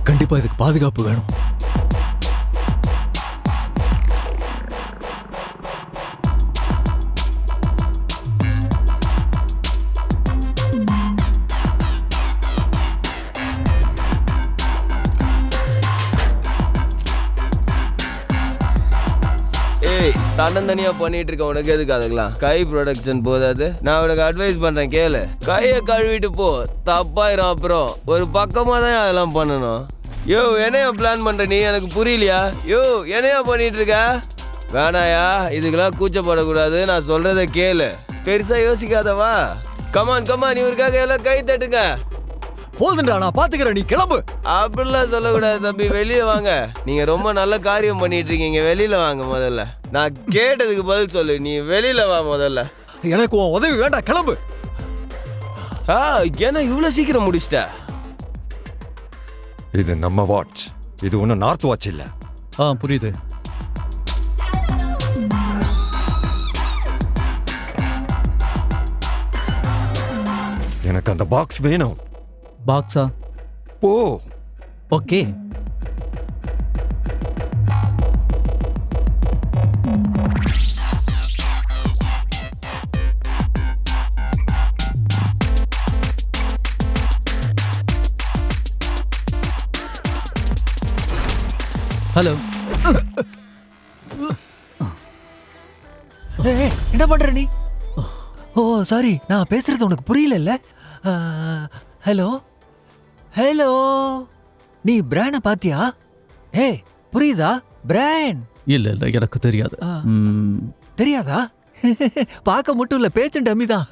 கண்டிப்பா இதுக்கு பாதுகாப்பு வேணும். தன்னந்தனியா பண்ணிட்டு இருக்க உனக்கு எதுக்கு அதுக்கெல்லாம்? கை ப்ரொடக்ஷன் போதாது. நான் உனக்கு அட்வைஸ் பண்றேன், கேளு. கையை கழுவிட்டு போ, தப்பாயிரும். அப்புறம் ஒரு பக்கமா தான் அதெல்லாம் பண்ணணும். யோ, என்னையா பிளான் பண்ற நீ? எனக்கு புரியலையா? யோ, என்னையா பண்ணிட்டு இருக்க? வேணாயா, இதுக்கெல்லாம் கூச்சப்படக்கூடாது. நான் சொல்றத கேளு, பெருசா யோசிக்காதவா. கமான் கமான், இவருக்காக எல்லாம் கை தட்டுங்க. போதுண்டா, நான் பாத்துக்கிறேன், நீ கிளம்பு. அப்படிலாம் சொல்லக்கூடாது தம்பி, வெளியே வாங்க. நீங்க ரொம்ப நல்ல காரியம் பண்ணிட்டு இருக்கீங்க, வெளியில வாங்க முதல்ல. நான் கேட்டதுக்கு பதில் சொல்லு, நீ வெளியில வா முதல்ல. எனக்கு உன் உதவி வேண்டாம், கிளம்பு. ஏன்னா இவ்வளவு சீக்கிரம் முடிச்சிட்ட? இது நம்ம வாட்ச், இது ஒன்றும் நார்த் வாட்ச் இல்லை. புரியுது. எனக்கு அந்த பாக்ஸ் வேணும். பாக்ஸா? ஓ ஓகே. ஹலோ. என்ன பண்ற நீ? ஓ சாரி, நான் பேசுறது உனக்கு புரியல. ஹலோ ஹலோ, நீ பிரான பாத்தியா? ஏய் புரியுதா? பிரான் இல்ல இல்ல, எனக்கு தெரியாது. தெரியாதா? பார்க்க மட்டும் இல்ல, பேச்சும் டம்மி தான்.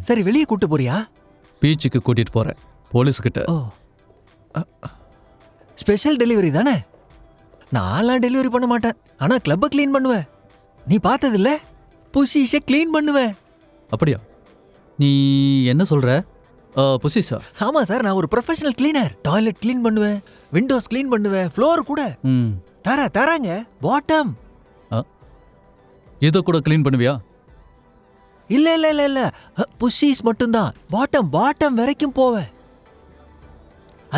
சரி, வெளியே கூட்டு போறியா? பீச்சுக்கு கூட்டிட்டு போறேன், போலீஸ் கிட்ட. ஓ, ஸ்பெஷல் டெலிவரி தானே? நான்லாம் டெலிவரி பண்ண மாட்டேன், ஆனா கிளப்பை க்ளீன் பண்ணுவேன். நீ பார்த்ததில்ல? புஷிஷை க்ளீன் பண்ணுவேன். அப்படியா? நீ என்ன சொல்ற? புஷிஷா? ஆமா சார், நான் ஒரு ப்ரொஃபஷனல் கிளீனர். டாய்லெட் க்ளீன் பண்ணுவேன், விண்டோஸ் க்ளீன் பண்ணுவேன், ஃப்ளோர் கூட. தராங்க பாட்டம். இதை கூட க்ளீன் பண்ணுவியா? இல்ல இல்ல இல்ல இல்ல, புஷிஸ் மட்டும்தான். பாட்டம் வரைக்கும் போவேன்.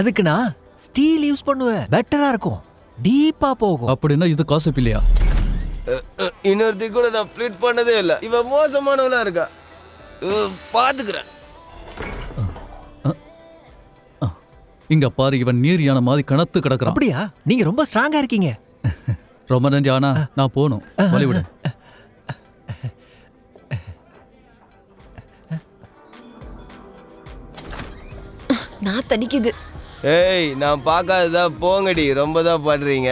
அதுக்கு நான் ஸ்டீல் யூஸ் பண்ணுவேன், பெட்டரா இருக்கும், டீப்பா போகும். அப்படின்னா இது காசு இல்லையா? இன்னொருத்தி கூட நான் ஃப்ளிட் பண்ணதே இல்லை. இவன் மோசமானவளா இருக்கா, பாத்துக்கிறேன். இங்க பாரு, இவன் நீர் யானை மாதிரி கணத்து கிடக்குறான். அப்படியா? நீங்க ரொம்ப ஸ்ட்ராங்கா இருக்கீங்க. ரொம்ப நன்றி. ஆனா நான் போகணும், வழிவிடு. நான் தடிக்குது. ஏய், நான் பார்க்காததா போங்கடி, ரொம்ப தான் பண்றீங்க.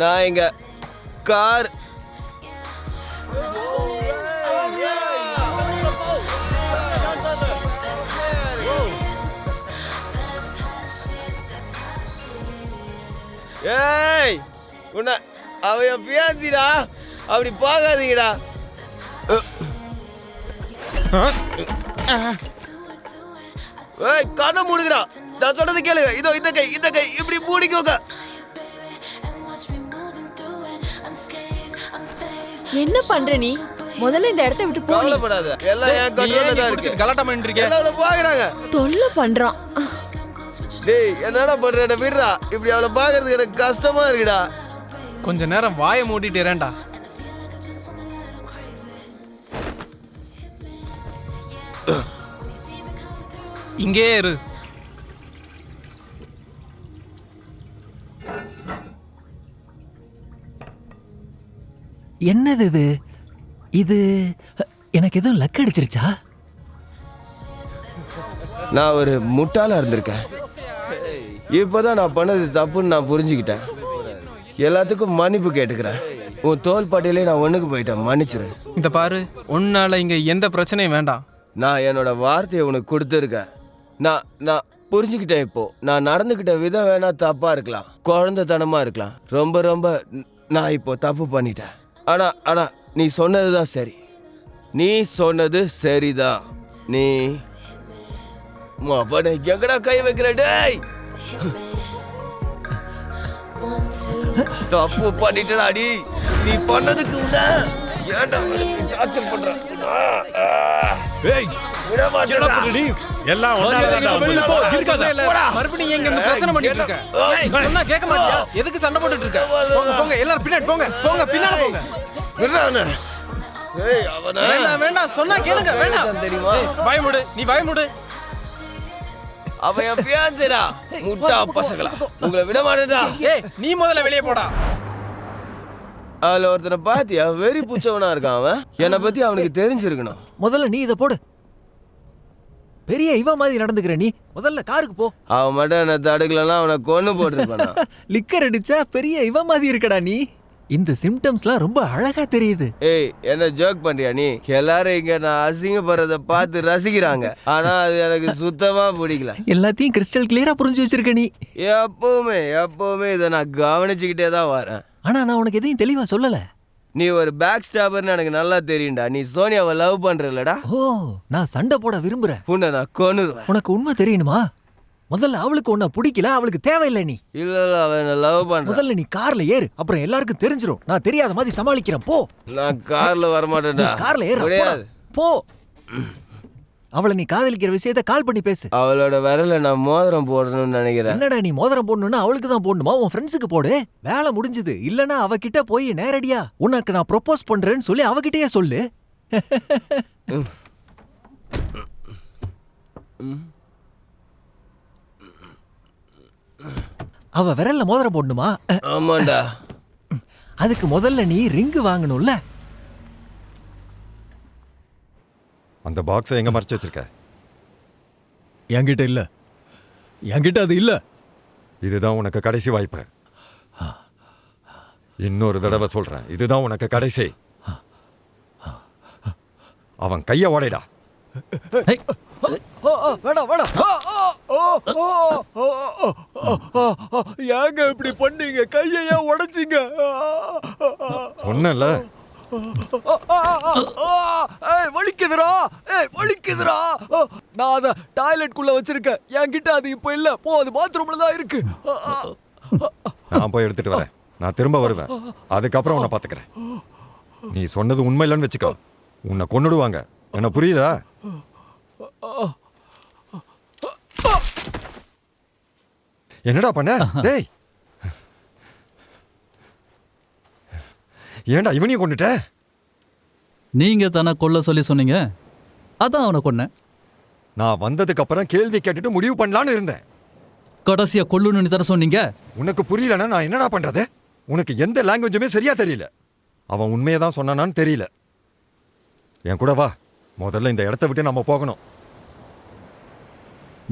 நான் இங்க கார் ஏய் உன்ன அவ பியாசிடா, அப்படி பார்க்காதீங்கடா. ஏய், கண்ணை மூடுங்கடா, நான் சொல்றது கேளுங்க. இதோ இந்த கை இப்படி மூடிக்கோங்க. என்ன பண்ற நீ? முதல்ல இந்த இடத்தை விட்டு போ. கவலைப்படாத, எல்லாம் என் கண்ட்ரோல்ல தான் இருக்கு. கலாட்டா பண்ணிட்டு இருக்கேன். எல்லாம் அவளை பாக்குறாங்க. தொல்லை பண்றான். டேய், என்னடா பண்ற? விடுறா, இப்படி அவளை பாக்குறது எனக்கு கஷ்டமா இருக்குடா. கொஞ்ச நேரம் வாயை மூடிட்டு இரேன்டா. இங்கே இரு. என்னது இது? இது எனக்கு எதுவும் லக் அடிச்சிருச்சா? நான் ஒரு முட்டாளா இருந்திருக்கேன். இப்பதான் நான் பண்ணது தப்புன்னு நான் புரிஞ்சுக்கிட்டேன். எல்லாத்துக்கும் மன்னிப்பு கேட்டுக்கிறேன். உன் தோல் பட்டியலே நான் ஒண்ணுக்கு போயிட்டேன், மன்னிச்சிரு. இந்த பாரு, உன்னால இங்க எந்த பிரச்சனையும் வேண்டாம். நான் என்னோட வார்த்தையை உனக்கு கொடுத்துருக்கேன். நான் புரிஞ்சுக்கிட்டேன். இப்போ நான் நடந்துக்கிட்ட விதம் வேணா தப்பா இருக்கலாம், குழந்தைத்தனமா இருக்கலாம். ரொம்ப நான் இப்போ தப்பு பண்ணிட்டேன். ஆனா நீ சொன்னதுதான் சரி. நீ சொன்னது சரிதான். நீ எங்கடா கை வைக்கிற? டேய், தப்பு பண்ணிட்டடா நீ. நீ பண்ணதுக்கு ஏன்டா டார்ச்சர் பண்ற? ஏய், விட மாட்டேடா நீ. எல்லாம் மறுபடியும் எங்க இந்த பிரச்சனை பண்ணிட்டு இருக்க? ஏய், சொன்னா கேட்க மாட்டியா? எதுக்கு சண்டை போட்டுட்டு இருக்க? போங்க எல்லாரும் பின்னாடி போங்க பின்னால போங்க. விடுறானே. ஏய், அவன வேண்டாம் சொன்னா கேளுங்க. வேண்டாம் தெரியுமா? வாய் மூடு, நீ வாய் மூடு. அவன் என் பியான்சேடா. முட்டா பசங்களா, உங்களை விட மாட்டேடா. ஏய், நீ முதல்ல வெளியே போடா. அதுல ஒருத்தனை பாத்தியா? வெறி புச்சவனா இருக்கான் அவன். என்னை பத்தி அவனுக்கு தெரிஞ்சிருக்கணும். முதல்ல நீ இதை போடு. பெரிய இவ மாதிரி நடந்துக்கிற நீ. முதல்ல காருக்கு போ. அவன் மட்டும் என்ன தடுக்கலாம், அவனை கொன்னு போட்டுருப்பானா? லிக்கர் அடிச்சா பெரிய இவ மாதிரி இருக்கடா நீ. இந்த சிம்டம்ஸ்லாம் ரொம்ப அழகா தெரியுது. ஏய் என்ன ஜோக் பண்றியா நீ? எல்லாரும் இங்க நான் அசிங்கப்படுறத பார்த்து ரசிக்கிறாங்க, ஆனா அது எனக்கு சுத்தமா பிடிக்கல. எல்லாத்தையும் கிறிஸ்டல் கிளியரா புரிஞ்சு வச்சிருக்க நீ. எப்பவுமே இதை நான் கவனிச்சுக்கிட்டே தான் வரேன். ஆனா நான் உனக்கு எதையும் தெளிவா சொல்லல. நீ ஒரு பேக் ஸ்டாபர்னு எனக்கு நல்லா தெரியும்டா. நீ சோனியாவை லவ் பண்றலடா. ஓ, நான் சண்டை போட விரும்புறேன். உன்னை நான் கொன்னுருவேன். உனக்கு உண்மை தெரியணுமா? முதல்ல அவளுக்கு உன்னை பிடிக்கல, அவளுக்கு தேவையில்லை நீ. இல்ல அவன் லவ் பண்ற. முதல்ல நீ கார்ல ஏறு, அப்புறம் எல்லாருக்கும் தெரிஞ்சிரும். நான் தெரியாத மாதிரி சமாளிக்கிறேன். போ. நான் கார்ல வர மாட்டேன்டா. கார்ல ஏறு. முடியாது. போ. அவளை நீ காதலிக்கிற விஷயத்த கால் பண்ணி பேசு. அவளோட விரல நான் மோதிரம் போடணும்னு நினைக்கிறேன். என்னடா நீ மோதிரம் போடணும்னா அவளுக்கு தான் போடணுமா? உன் ஃப்ரெண்ட்ஸுக்கு போடு. வேலை முடிஞ்சது. இல்லனா அவகிட்ட போய் நேரடியா உனக்கு நான் ப்ரொபோஸ் பண்றேன்னு சொல்லி அவகிட்டயே சொல்லு. அவ விரல்ல மோதிரம் போடணுமா? ஆமாண்டா. அதுக்கு முதல்ல நீ ரிங்கு வாங்கணும்ல. அந்த பாக்ஸை எங்க மறைச்சு வச்சிருக்க? என்கிட்ட இல்ல. என்கிட்ட அது இல்ல. இதுதான் உனக்கு கடைசி வாய்ப்பு. இன்னொரு தடவை சொல்றேன், இதுதான் உனக்கு கடைசி. அவன் கைய ஓடைடா. வேணாம் வேணாம். ஏங்க இப்படி பண்ணீங்க? கைய உடைச்சிங்க. சொன்னல வலிக்குதுரா. வலிக்குதுரா. நான் அத டாய்லெட்குள்ள வச்சிருக்கேன். என்கிட்ட அது இப்ப இல்ல. போ, அது பாத்ரூம்ல தான் இருக்கு. நான் போய் எடுத்துட்டு வரேன். நான் திரும்ப வருவேன். அதுக்கப்புறம் உன்னை பாத்துக்கிறேன். நீ சொன்னது உண்மை இல்லைன்னு வச்சுக்கோ, உன்னை கொன்னுடுவாங்க. என்ன புரியுதா? என்னடா பண்ண? டேய், ஏன்டா இவனையும் கொண்டுட்ட? நீங்க தானே கொல்ல சொல்லி சொன்னீங்க, அதான் அவனை கொன்னேன். நான் வந்ததுக்கு அப்புறம் கேள்வி கேட்டுட்டு முடிவு பண்ணலான்னு இருந்தேன். கடைசியா கொல்லுன்னு தர சொன்னீங்க. உனக்கு புரியலன்னா நான் என்னடா பண்றது? உனக்கு எந்த லாங்குவேஜுமே சரியா தெரியல. அவன் உண்மையை தான் சொன்னானான்னு தெரியல. என் கூட வா. முதல்ல இந்த இடத்த விட்டு நம்ம போகணும்.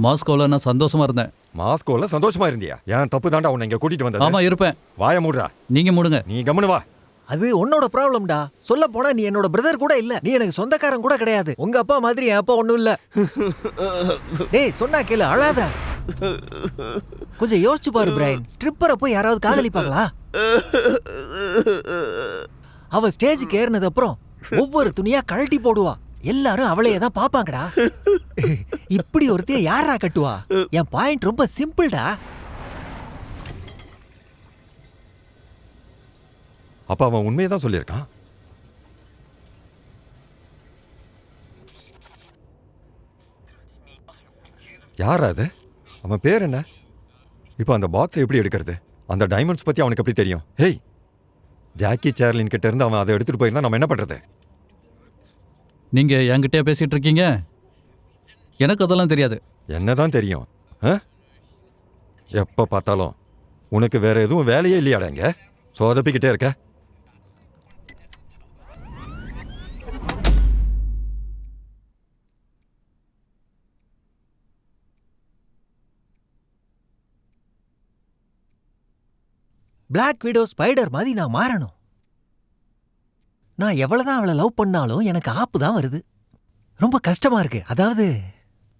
மாஸ்கோல நான் சந்தோஷமா இருந்தேன். மாஸ்கோல சந்தோஷமா இருந்தியா? ஏன் தப்பு தாண்டா உன்னை இங்க கூட்டிட்டு வந்தது. ஆமா இருப்பேன். வாய மூடுறா. நீங்க மூடுங்க. நீ கம்முனு வா. அது உன்னோட ப்ராப்ளம்டா. சொல்ல போனா நீ என்னோட பிரதர் கூட இல்ல. நீ எனக்கு சொந்தக்காரன் கூட கிடையாது. உங்க அப்பா மாதிரி என் அப்பா ஒண்ணும் இல்ல. டேய் சொன்னா கேளு, அழாத. கொஞ்சம் யோசிச்சு பாரு பிரைன். ஸ்ட்ரிப்பரை போய் யாராவது காதலிப்பாங்களா? அவ ஸ்டேஜுக்கு ஏறினது அப்புறம் ஒவ்வொரு துணியா கழட்டி போடுவா. எல்லாரும் அவளையே தான் பாப்பாங்கடா. இப்படி ஒருத்தைய யாரா கட்டுவா? என் பாயிண்ட் ரொம்ப சிம்பிள்டா. அப்ப அவன் உண்மையை தான் சொல்லியிருக்கான். யாரா அது? அவன் பேர் என்ன? இப்போ அந்த பாக்ஸை எப்படி எடுக்கிறது? அந்த டைமண்ட்ஸ் பத்தி அவனுக்கு எப்படி தெரியும்? ஹேய், ஜாக்கி சார்லின் கிட்ட இருந்து அவன் அதை எடுத்துட்டு போயிருந்தா நம்ம என்ன பண்றது? நீங்க என்கிட்டயே பேசிட்டு இருக்கீங்க. எனக்கு அதெல்லாம் தெரியாது. என்னதான் தெரியும்? எப்ப பார்த்தாலும் உனக்கு வேற எதுவும் வேலையே இல்லையாடா? இங்க சோதப்பிக்கிட்டே இருக்க. பிளாக் விடோ ஸ்பைடர் மாதிரி நான் மாறணும். நான் எவ்வளவுதான் அவளை லவ் பண்ணாலும் எனக்கு ஆப்பு தான் வருது. ரொம்ப கஷ்டமா இருக்கு. அதாவது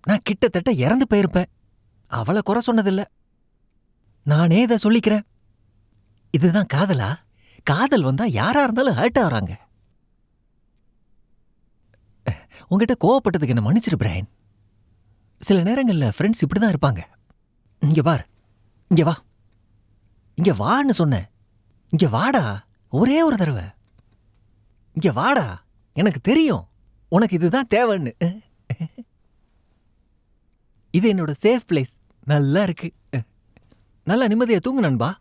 நான் கிட்டத்தட்ட இறந்து போயிருப்பேன். அவளை குறை சொன்னதில்ல, நானே இதை சொல்லிக்கிறேன். இதுதான் காதலா? காதல் வந்தா யாரா இருந்தாலும் ஹர்ட் ஆகுறாங்க. உங்ககிட்ட கோவப்பட்டதுக்கு என்ன மன்னிச்சிரு பிரைன். சில நேரங்கள்ல ஃப்ரெண்ட்ஸ் இப்படிதான் இருப்பாங்க. இங்க பார், இங்க வா, இங்க வான்னு சொன்னேன். இங்க வாடா, ஒரே ஒரு தடவை இங்க வாடா. எனக்கு தெரியும் உனக்கு இதுதான் தேவைன்னு. இது என்னோட சேஃப் பிளேஸ். நல்லா இருக்கு. நல்லா நிம்மதியா தூங்கு நண்பா.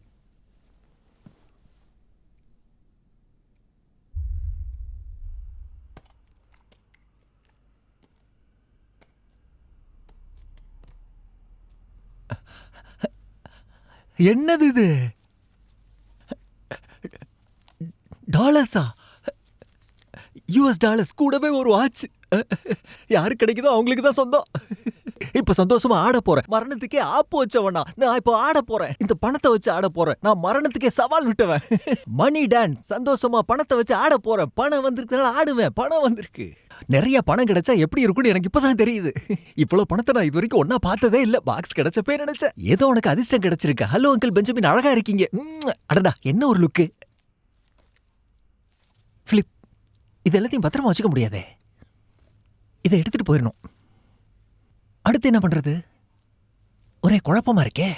என்னது இது? டாலர்ஸா? US டாலர்ஸ் கூடவே ஒரு வாட்ச். யாருக்கு கிடைக்குதோ அவங்களுக்கு தான் சொந்தம். இப்ப சந்தோஷமா ஆட போறேன். மரணத்துக்கே ஆப்பு வச்சவனா நான் இப்ப ஆட போறேன். இந்த பணத்தை வச்சு ஆட போறேன். நான் மரணத்துக்கே சவால் விட்டவன். மணி டான்ஸ். சந்தோஷமா பணத்தை வச்சு ஆட போறேன். பணம் வந்திருக்கனால ஆடுவேன். பணம் வந்திருக்கு. நிறைய பணம் கிடைச்சா எப்படி இருக்கும்னு எனக்கு இப்பதான் தெரியுது. இவ்வளவு பணத்தை நான் இது வரைக்கும் ஒன்னா பார்த்ததே இல்ல. பாக்ஸ் கிடைச்சப்பே நினைச்சேன் ஏதோ உனக்கு அதிர்ஷ்டம் கிடைச்சிருக்கு. ஹலோ அங்கிள் பெஞ்சமின், அழகா இருக்கீங்க. அடடா என்ன ஒரு லுக்கு. பிலிப், இது எல்லாத்தையும் பத்திரமா வச்சுக்க முடியாதே. இதை எடுத்துட்டு போயிடணும். அடுத்து என்ன பண்றது? ஒரே குழப்பமா இருக்கே.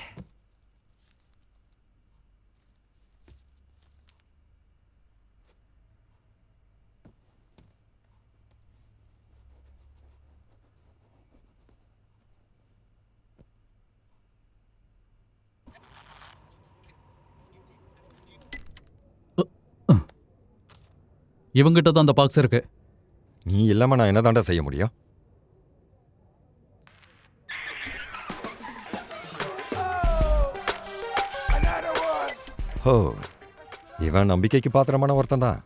இவங்கிட்ட தான் அந்த பாக்ஸ் இருக்கு. நீ இல்லாம நான் என்னதாண்டா செய்ய முடியும்? ஓ, இவன் நம்பிக்கைக்கு பாத்திரமான ஒருத்தன் தான்.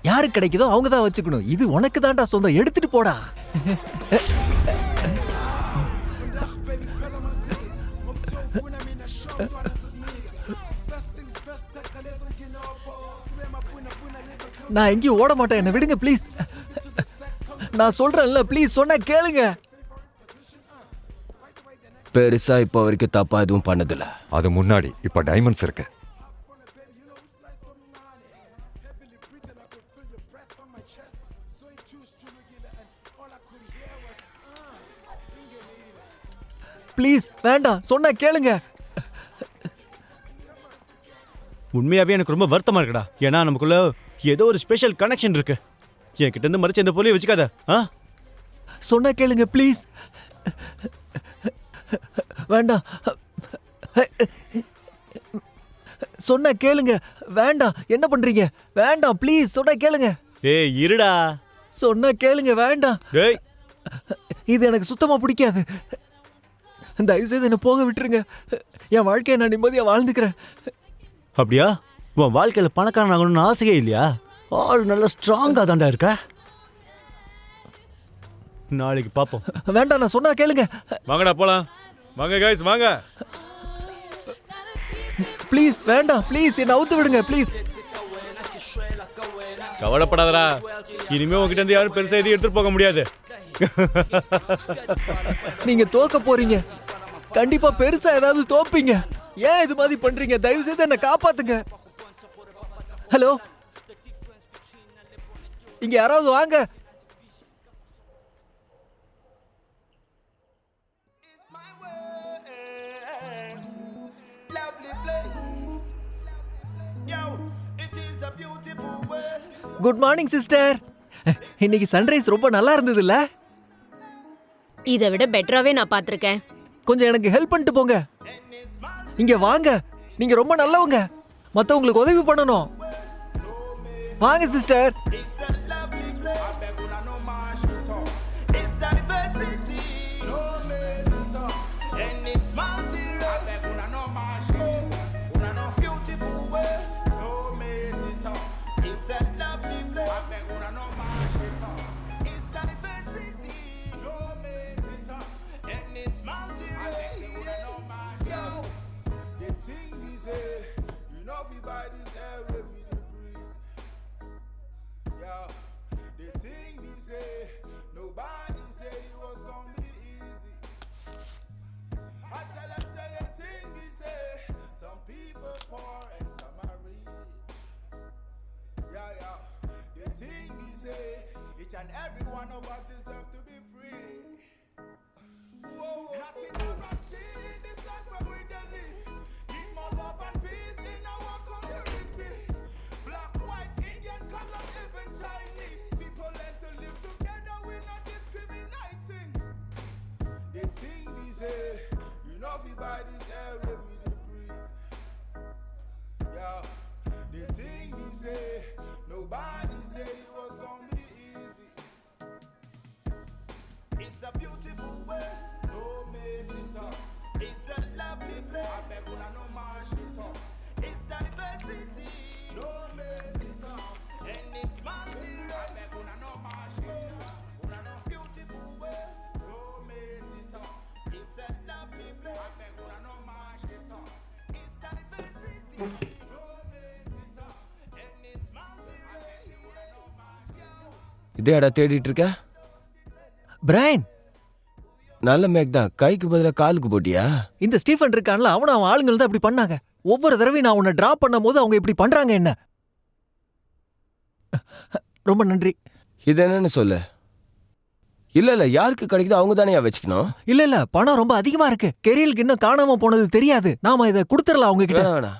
யாருக்கு கிடைக்குதோ அவங்க தான் வச்சுக்கணும். இது உனக்கு தான்டா சொந்தம். எடுத்துட்டு போடா. நான் எங்கேயும் ஓட மாட்டேன். என்ன விடுங்க ப்ளீஸ். நான் சொல்றேன்ல, ப்ளீஸ் சொன்னா கேளுங்க. பெருசா இப்போ வரைக்கும் தப்பா எதுவும் பண்ணதில்ல. அது முன்னாடி. இப்ப டைமண்ட்ஸ் இருக்கு. ப்ளீஸ் வேண்டாம், சொன்னா கேளுங்க. உண்மையாவே எனக்கு ரொம்ப வருத்தமா இருக்குடா. ஏன்னா நமக்குள்ள ஏதோ ஒரு ஸ்பெஷல் கனெக்ஷன் இருக்கு. என்கிட்ட இருந்து மறைச்சு இந்த போலியை வச்சுக்காத. சொன்னா கேளுங்க ப்ளீஸ். வேண்டாம், சொன்னா கேளுங்க. வேண்டாம், என்ன பண்றீங்க? வேண்டாம் ப்ளீஸ், சொன்னா கேளுங்க. ஏய் இருடா. சொன்னா கேளுங்க. வேண்டாம். ஏய், இது எனக்கு சுத்தமா பிடிக்காது. தயவு செய்து என்ன போக விட்டுருங்க. என் வாழ்க்கையை நான் நிம்மதியா வாழ்ந்துக்கிறேன். அப்படியா? உன் வாழ்க்கையில பணக்காரன் ஆகணும்னு ஆசையே இல்லையா? ஆள் நல்ல ஸ்ட்ராங்கா தாண்டா இருக்க. நாளைக்கு பாப்போம். வேண்டாம், நான் சொன்னா கேளுங்க. வாங்கடா போலாம். வாங்க கைஸ் வாங்க. ப்ளீஸ் வேண்டாம், ப்ளீஸ் என்ன அவுத்து விடுங்க ப்ளீஸ். கவலைப்படாதடா. இனிமே உங்ககிட்ட இருந்து யாரும் பெருசா எதையும் எடுத்துட்டு போக முடியாது. நீங்க தோக்க போறீங்க. கண்டிப்பா பெருசா ஏதாவது தோப்பீங்க. ஏன் இது மாதிரி பண்றீங்க? தயவு செய்து என்ன காப்பாத்துங்க. ஹலோ, இங்க யாராவது வாங்க. Good morning sister. இன்னைக்கு சன்ரைஸ் ரொம்ப நல்லா இருந்தது இல்ல? இதை விட பெட்டராவே நான் பார்த்திருக்கேன். கொஞ்சம் எனக்கு ஹெல்ப் பண்ணிட்டு போங்க. இங்க வாங்க. நீங்க ரொம்ப நல்லவங்க. மத்தவங்களுக்கு உதவி பண்ணணும். வாங்க sister. And every one of us deserve to be free. Whoa, nothing guaranteed in this life where we live. Need more love and peace in our community. Black, white, Indian, color, even Chinese. People learn to live together, we're not discriminating. The thing we say, you know we buy this air where we breathe. Yeah, the thing we say, nobody said it was gonna be easy. இதே இடம் தேடிட்டு இருக்க? Brain, நல்ல make தான். கைக்கு பதிலாக காலுக்கு போட்டியா? இந்த ஸ்டீஃபன் இருக்கான்ல, அவனும் அவன் ஆளுங்கள் தான் இப்படி பண்ணாங்க. ஒவ்வொரு தடவையும் நான் உன்னை டிராப் பண்ணும் போது அவங்க இப்படி பண்றாங்க என்ன. ரொம்ப நன்றி. இது என்னன்னு சொல்லு. இல்ல யாருக்கு கிடைக்குதோ அவங்க தானே வச்சுக்கணும். இல்ல பணம் ரொம்ப அதிகமா இருக்கு. கெரியலுக்கு இன்னும் காணாம போனது தெரியாது. நாம இதை கொடுத்துடலாம் அவங்க கிட்ட. வேணாம்.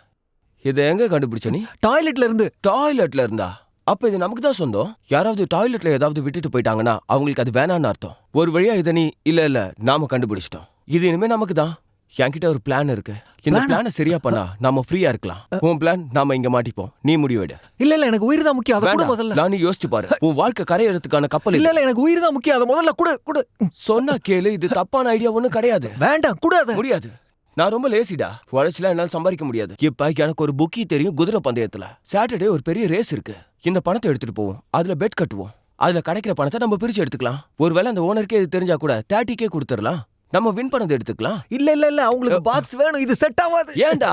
இதை எங்க கண்டுபிடிச்ச நீ? டாய்லெட்ல இருந்து. டாய்லெட்ல இருந்தா? அப்ப இது நமக்கு தான் சொந்தம். யாராவது டாய்லெட்ல ஏதாவது விட்டுட்டு போயிட்டாங்கன்னா அவங்களுக்கு அது வேணான்னு அர்த்தம். ஒரு வழியா இதை நீ இல்ல நாம கண்டுபிடிச்சிட்டோம். இது இனிமே நமக்கு தான். என்கிட்ட ஒரு பிளான் இருக்கு. இந்த பிளானை சரியா பண்ணா நாம ஃப்ரீயா இருக்கலாம். உன் பிளான், நாம இங்க மாட்டிப்போம். நீ முடிவெடு. இல்ல எனக்கு உயிர் தான் முக்கியம். அத கூட முதல்ல நான் யோசிச்சு பாரு. உன் வாழ்க்கை கரையறதுக்கான கப்பல். இல்ல எனக்கு உயிர் தான் முக்கியம். அத முதல்ல கூட சொன்னா கேளு. இது தப்பான ஐடியா ஒண்ணும் கிடையாது. வேண்டாம் கூடாது. முடியாது. நான் ரொம்ப லேசிடா. உழைச்சில என்னால சம்பாதிக்க முடியாது. இப்ப எனக்கு ஒரு புக்கி தெரியும். குதிரை பந்தயத்துல சாட்டர்டே ஒரு பெரிய ரேஸ் இருக்கு. இந்த பணத்தை எடுத்துட்டு போவோம். அதுல பெட் கட்டுவோம். அதுல கிடைக்கிற பணத்தை நம்ம பிரிச்சு எடுத்துக்கலாம். ஒருவேளை அந்த ஓனருக்கே இது தெரிஞ்சா கூட 30K கொடுத்துடலாம். நம்ம வின் பண்ணதை எடுத்துக்கலாம். இல்ல அவங்களுக்கு பாக்ஸ் வேணும். இது செட் ஆகாது. ஏன்டா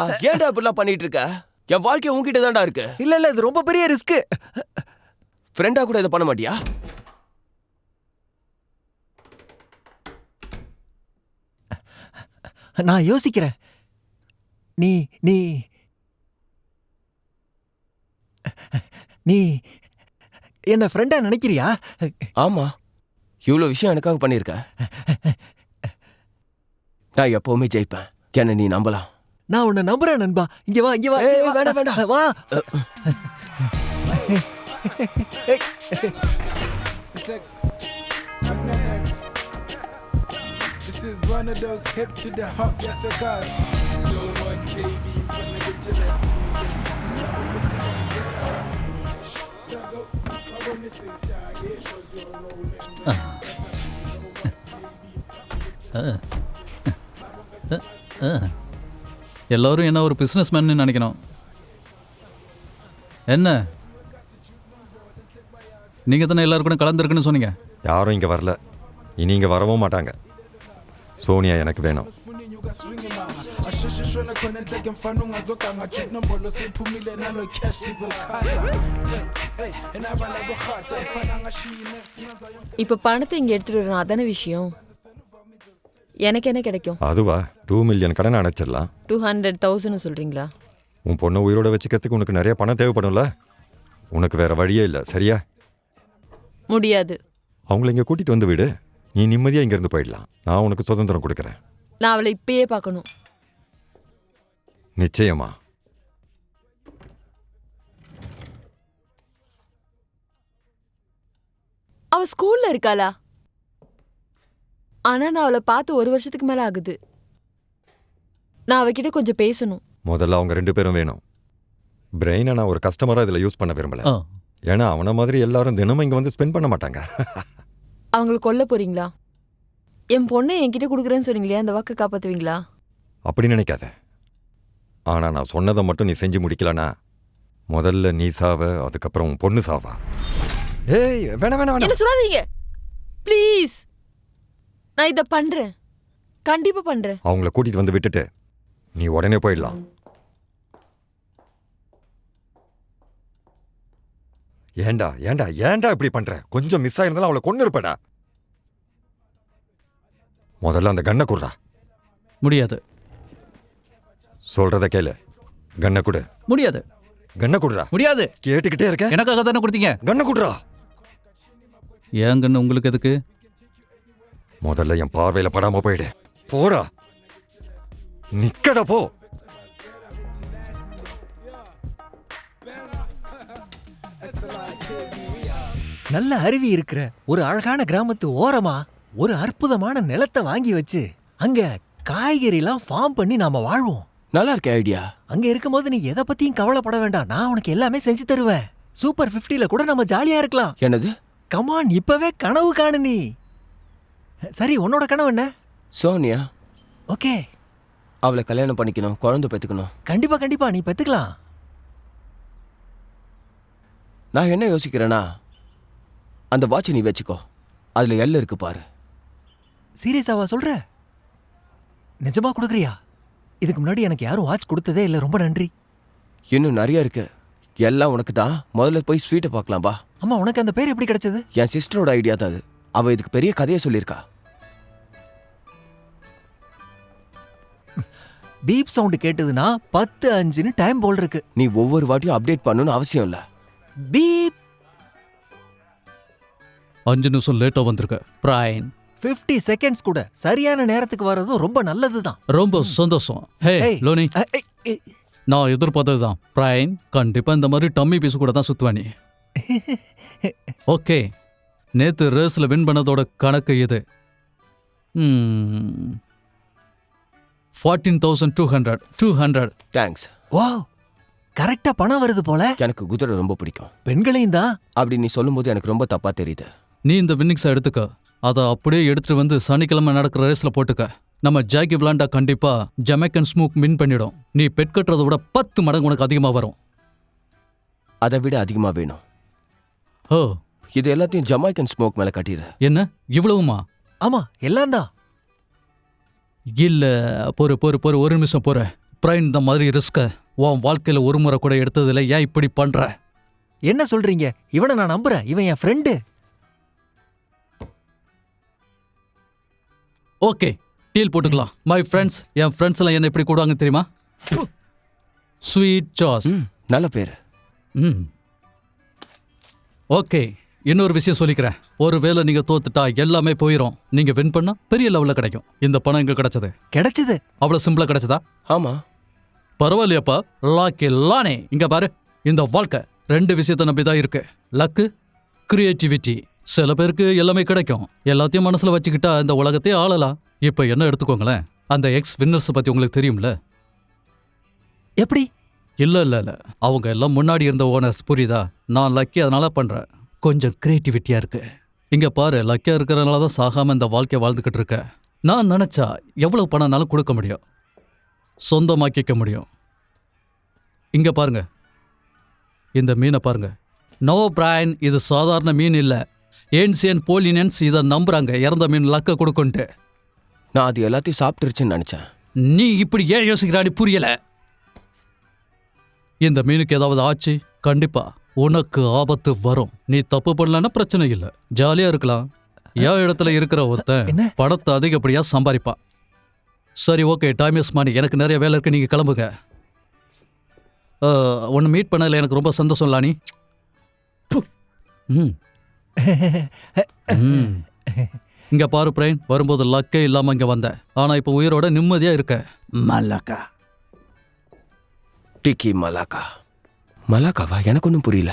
இப்படிலாம் பண்ணிட்டு இருக்க? என் வாழ்க்கை உன்கிட்ட தான்டா இருக்கு. இல்ல இது ரொம்ப பெரிய ரிஸ்க். ஃப்ரெண்டா கூட இதை பண்ண மாட்டியா? நான் யோசிக்கிறேன். நீ நீ நீ என்ன ஃப்ரெண்டா நினைக்கிறியா? ஆமா. இவ்வளவு விஷயம் எனக்காக பண்ணிருக்க. நான் எப்பவுமே ஜெயிப்பேன். என்ன நீ நம்பலாம். நான் உன்னை நம்புறேன் நண்பா. இங்க வா வேண்டாம் வா. This is one of those hip to the hop, yes it goes. No one KB from the good to less to this. So, I want to say Stargate cause you're rolling. எல்லாரும் என்ன ஒரு business மேன்னு நினைக்கணும். என்ன நீங்க தானே எல்லாரும் கூட கலந்துருக்குன்னு சொன்னீங்க. யாரும் இங்க வரல. இனி இங்க வரவும் மாட்டாங்க. சோனியா எனக்கு வேணும். இப்ப பணத்தை இங்க எடுத்துட்டு வரணும், அதான விஷயம். எனக்கு என்ன கிடைக்கும்? அதுவா 2 மில்லியன் கடன் அடைச்சிடலாம். 200,000 சொல்றீங்களா? உன் பொண்ணை உயிரோட வச்சுக்கிறதுக்கு உனக்கு நிறைய பணம் தேவைப்படும்ல. உனக்கு வேற வழியே இல்லை. சரியா? முடியாது. அவங்கள இங்கே கூட்டிட்டு வந்து விடு. நீ நிம்மதியா இங்க இருந்து போயிடலாம். நான் உனக்கு சுதந்திரம் கொடுக்குறேன். நான் அவளை இப்பயே பார்க்கணும். நிச்சயமா. அவ ஸ்கூல்ல இருக்காளா? ஆனா நான் அவளை பார்த்து 1 வருஷத்துக்கு மேல ஆகுது. நான் அவகிட்ட கொஞ்சம் பேசணும். முதல்ல அவங்க 2 பேரும் வேணும். பிரெயினை நான் ஒரு கஸ்டமரா இதுல யூஸ் பண்ண விரும்பல. ஏன்னா அவன மாதிரி எல்லாரும் தினமும் இங்க வந்து ஸ்பெண்ட் பண்ண மாட்டாங்க. அவங்களை கொல்ல போறீங்களா? என் பொண்ணை என்கிட்ட கொடுக்குறேன்னு சொன்னீங்களே, அந்த வாக்கை காப்பாத்துவீங்களா? அப்படி நினைக்காத. ஆனா நான் சொன்னதை மட்டும் நீ செஞ்சு முடிக்கலனா முதல்ல நீ சாவ, அதுக்கப்புறம் உன் பொண்ணு சாவா. ஏய் வேணாம் வேணாம் என்ன சொல்லாதீங்க ப்ளீஸ். நான் இதை பண்றேன், கண்டிப்பா பண்றேன். அவங்கள கூட்டிட்டு வந்து விட்டுட்டு நீ உடனே போயிடலாம். ஏண்டா ஏண்டா ஏண்டா இப்படி பண்ற? கொஞ்சம் மிஸ் ஆயிருந்தாலும் அவளை கொண்டு இருப்படா. முதல்ல அந்த கண்ணை குடுறா. முடியாது. சொல்றத கேளு. கண்ணை குடு. முடியாது. கண்ணை குடுறா. முடியாது. கேட்டுக்கிட்டே இருக்க. எனக்காக தானே கொடுத்தீங்க. கண்ணை குடுறா. ஏன் கண்ணு உங்களுக்கு எதுக்கு? முதல்ல என் பார்வையில படாம போயிடு. போடா. நிக்கத போ. நல்ல அருவி இருக்கிற ஒரு அழகான கிராமத்து ஓரமா ஒரு அற்புதமான நிலத்தை வாங்கி வச்சு அங்க காய்கறிலாம் ஃபார்ம் பண்ணி நாம வாழ்வோம். நல்லா இருக்க ஐடியா. அங்க இருக்கும்போது நீ எதை பத்தியும் கவலைப்பட வேண்டாம். நான் உனக்கு எல்லாமே செஞ்சு தருவேன். சூப்பர் 50ல கூட நம்ம ஜாலியா இருக்கலாம். என்னது? கமான், இப்பவே கனவு காணு நீ. சரி, உன்னோட கனவு என்ன? சோனியா. ஓகே. அவளை கல்யாணம் பண்ணிக்கணும், குழந்தை பெத்துக்கணும். கண்டிப்பா கண்டிப்பா நீ பெத்துக்கலாம். நான் என்ன யோசிக்கிறேன்னா, அந்த வாட்சை நீ வச்சுக்கோ. அதுல எல்ல இருக்கு பாரு. சீரியஸாவா சொல்ற? நிஜமா கொடுக்குறியா? இதுக்கு முன்னாடி எனக்கு யாரும் வாட்ச் கொடுத்ததே இல்லை. ரொம்ப நன்றி. இன்னும் நிறைய இருக்கு. எல்லாம் உனக்கு தான். முதல்ல போய் ஸ்வீட்டை பார்க்கலாம் வா. அம்மா உனக்கு அந்த பேர் எப்படி கிடைச்சது? என் சிஸ்டரோட ஐடியா தான் அது. அவ இதுக்கு பெரிய கதையை சொல்லியிருக்கா. பீப் சவுண்ட் கேட்டதுன்னா 10:05ன்னு டைம் போல் இருக்கு. நீ ஒவ்வொரு வாட்டியும் அப்டேட் பண்ணணும்னு அவசியம் இல்லை. பீப் 5 நிமிஷம் லேட்டா வந்திருக்க பிரைன். 50 செகண்ட்ஸ் கூட சரியான நேரத்துக்கு வர்றதும் ரொம்ப நல்லதுதான். ரொம்ப சந்தோஷம். ஹே ஏய், லோனி, ஏய், நான் எதிர்பார்த்தது தான் பிரைன். கண்டிப்பா இந்த மாதிரி டம்மி பீஸ் கூட தான் சுத்துவ நீ. ஓகே, நேத்து ரேஸ்ல வின் பண்ணதோட கணக்கு இது. 14,200. தேங்க்ஸ். வாவ், கரெக்டா பணம் வருது போல. எனக்கு குதிரை ரொம்ப பிடிக்கும். பெண்களையும் தான். அப்படி நீ சொல்லும்போது எனக்கு ரொம்ப தப்பா தெரியுது. நீ இந்த வின்னிங்ஸை எடுத்துக்க, அதை அப்படியே எடுத்துட்டு வந்து சனிக்கிழமை நடக்கிற ரேஸ்ல போட்டுக்க. நம்ம ஜாக்கி விளாண்டா கண்டிப்பா ஜமைக்கன் ஸ்மோக் வின் பண்ணிடும். நீ பெட் கட்டுறதை விட 10 மடங்கு உனக்கு அதிகமா வரும். அதை விட அதிகமா வேணும். ஓ, இது எல்லாத்தையும் ஜமைக்கன் ஸ்மோக் மேல கட்டிடுற. என்ன இவ்வளவுமா? ஆமா, எல்லாம் தான். இல்ல, பொறு ஒரு நிமிஷம் போற. பிரைன் இந்த மாதிரி ரிஸ்க உன் வாழ்க்கையில ஒரு முறை கூட எடுத்ததில்ல. ஏன் இப்படி பண்ற? என்ன சொல்றீங்க? இவனை நான் நம்புறேன். இவன் என் ஃப்ரெண்டு. ஓகே, டீல் போட்டுக்கலாம். மை ஃப்ரெண்ட்ஸ், என் ஃப்ரெண்ட்ஸ் எல்லாம் என்ன இப்படி கூடுவாங்க தெரியுமா? Sweet sauce. நல்ல பேரு. ஓகே, இன்னொரு விஷயம் சொல்லிக்கிறேன். ஒருவேளை நீங்க தோத்துட்டா எல்லாமே போயிடும். நீங்க வின் பண்ணா பெரிய லெவல்ல கிடைக்கும். இந்த பணம் எங்க கிடைச்சது? அவ்வளவு சிம்பிளா கிடைச்சதா? ஆமா. பரவாயில்லையாப்பா, லாக்கி லானே. இங்க பாரு, இந்த வாழ்க்கை 2 விஷயத்தை நம்பிதான் இருக்கு. Luck, creativity. சில பேருக்கு எல்லாமே கிடைக்கும். எல்லாத்தையும் மனசுல வச்சுக்கிட்டா இந்த உலகத்தையே ஆளலாம். இப்ப என்ன எடுத்துக்கோங்களேன், அந்த எக்ஸ் வின்னர்ஸ் பத்தி உங்களுக்கு தெரியும்ல? எப்படி? இல்ல, அவங்க எல்லாம் முன்னாடி இருந்த ஓனர்ஸ், புரியுதா? நான் லக்கி, அதனால பண்றேன். கொஞ்சம் கிரியேட்டிவிட்டியா இருக்கு. இங்க பாரு, லக்கியா இருக்கிறதுனால தான் சாகாம இந்த வாழ்க்கைய வாழ்ந்துகிட்டு இருக்க. நான் நினைச்சா எவ்வளவு பணம்னாலும் கொடுக்க முடியும், சொந்தமாக்கிக்க முடியும். இங்க பாருங்க, இந்த மீனை பாருங்க. நோ பிரைன், இது சாதாரண மீன் இல்ல. ஏன்சியன் போலினியன்ஸ் இதை நம்புறாங்க. இறந்த மீன் லக்க கொடுக்குன்ட்டு. நான் அது எல்லாத்தையும் சாப்பிட்டுருச்சுன்னு நினைச்சேன். நீ இப்படி ஏன் யோசிக்கிறான்னு புரியல. இந்த மீனுக்கு ஏதாவது ஆச்சு, கண்டிப்பா உனக்கு ஆபத்து வரும். நீ தப்பு பண்ணலன்னா பிரச்சனை இல்லை, ஜாலியா இருக்கலாம். என் இடத்துல இருக்கிற ஒருத்தன் பணத்தை அதிகப்படியா சம்பாதிப்பா. சரி, ஓகே, டைம் இஸ் மணி. எனக்கு நிறைய வேலை இருக்கு, நீங்க கிளம்புங்க. உன்னை மீட் பண்ணல எனக்கு ரொம்ப சந்தோஷம் லானி. இங்க பாரு பிரைன், வரும்போது லக்கே இல்லாம இங்க வந்த, ஆனா இப்ப உயிரோட நிம்மதியா இருக்க. மல்லாக்கா, டிக்கி மலாக்கா. மலாக்காவா? எனக்கு ஒன்றும் புரியல.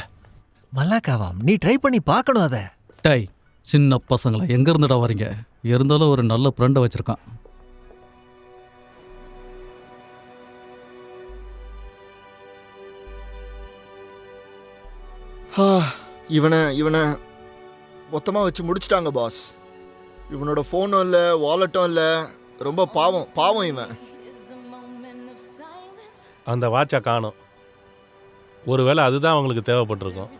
மல்லாக்காவா? நீ ட்ரை பண்ணி பார்க்கணும் அத. டை, சின்ன பசங்களா எங்க இருந்துடா வரீங்க? இருந்தாலும் ஒரு நல்ல ஃப்ரெண்டை வச்சிருக்கான். இவனை மொத்தமாக வச்சு முடிச்சிட்டாங்க பாஸ். இவனோட ஃபோனும் இல்லை, வாலெட்டும் இல்லை. ரொம்ப பாவம் இவன். அந்த வாட்சை காணும். ஒருவேளை அதுதான் அவங்களுக்கு தேவைப்பட்டிருக்கும்.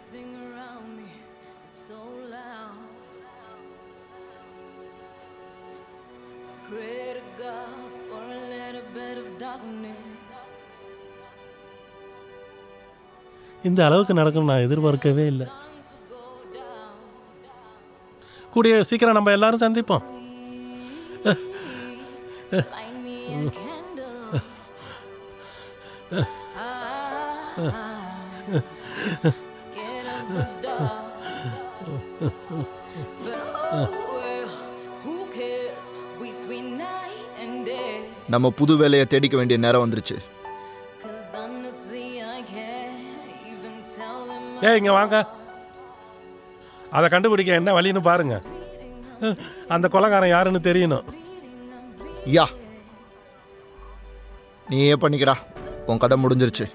இந்த அளவுக்கு நடக்கும் நான் எதிர்பார்க்கவே இல்லை. கூடிய சீக்கிரம் நம்ம எல்லாரும் சந்திப்போம். நம்ம புது வேலையை தேடிக்க வேண்டிய நேரம் வந்துருச்சு. இங்க வாங்க, அதை கண்டுபிடிக்க என்ன வழின்னு பாருங்க. அந்த கொலைகாரன் யாருன்னு தெரியணும். யா, நீயே பண்ணிக்கடா, உன் கதை முடிஞ்சிருச்சு.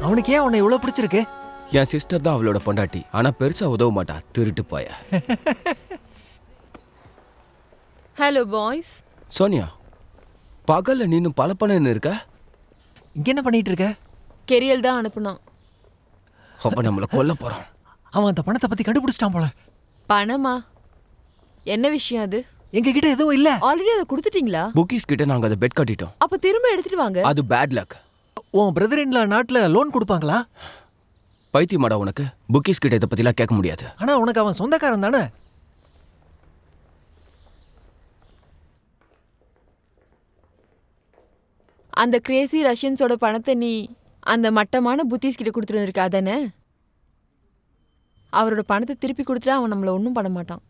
அவனுக்கு ஏன் உன்னை இவ்வளவு பிடிச்சிருக்கு? என் சிஸ்டர் தான் அவளோட பொண்டாட்டி. ஆனா பெருசா உதவ மாட்டா, திருட்டு போய. Hello boys. சோனியா, பகல்ல நீனும் பல பண்ணு இருக்க. இங்க என்ன பண்ணிட்டு இருக்க? கெரியல் தான் அனுப்புனான். அப்ப நம்மள கொல்ல போறான். அவன் அந்த பணத்தை பத்தி கண்டுபிடிச்சிட்டான் போல. பணமா? என்ன விஷயம் அது? எங்க கிட்ட எதுவும் இல்ல. ஆல்ரெடி அதை கொடுத்துட்டீங்களா? புக்கீஸ் கிட்ட நாங்க அதை பெட் கட்டிட்டோம். அப்ப திரும்ப எடுத்துட்டு வாங்க. அது பேட் லக். உன் பிரதர் இன்லா நாட்டுல லோன் கொடுப்பாங்களா? பைத்தியமாடா உனக்கு. புக்கீஸ் கிட்ட இதை பத்திலாம் கேட்க முடியாது. ஆனா உனக்கு அவன் சொந்தக்காரன் தானே. அந்த கிரேசி ரஷ்யன்ஸோட பணத்தை நீ அந்த மட்டமான புத்திஸ் கிட்ட கொடுத்துட்டு வந்திருக்க அதானே? அவரோட பணத்தை திருப்பி கொடுத்துட்டா அவன் நம்மள ஒன்றும் பண்ண மாட்டான்.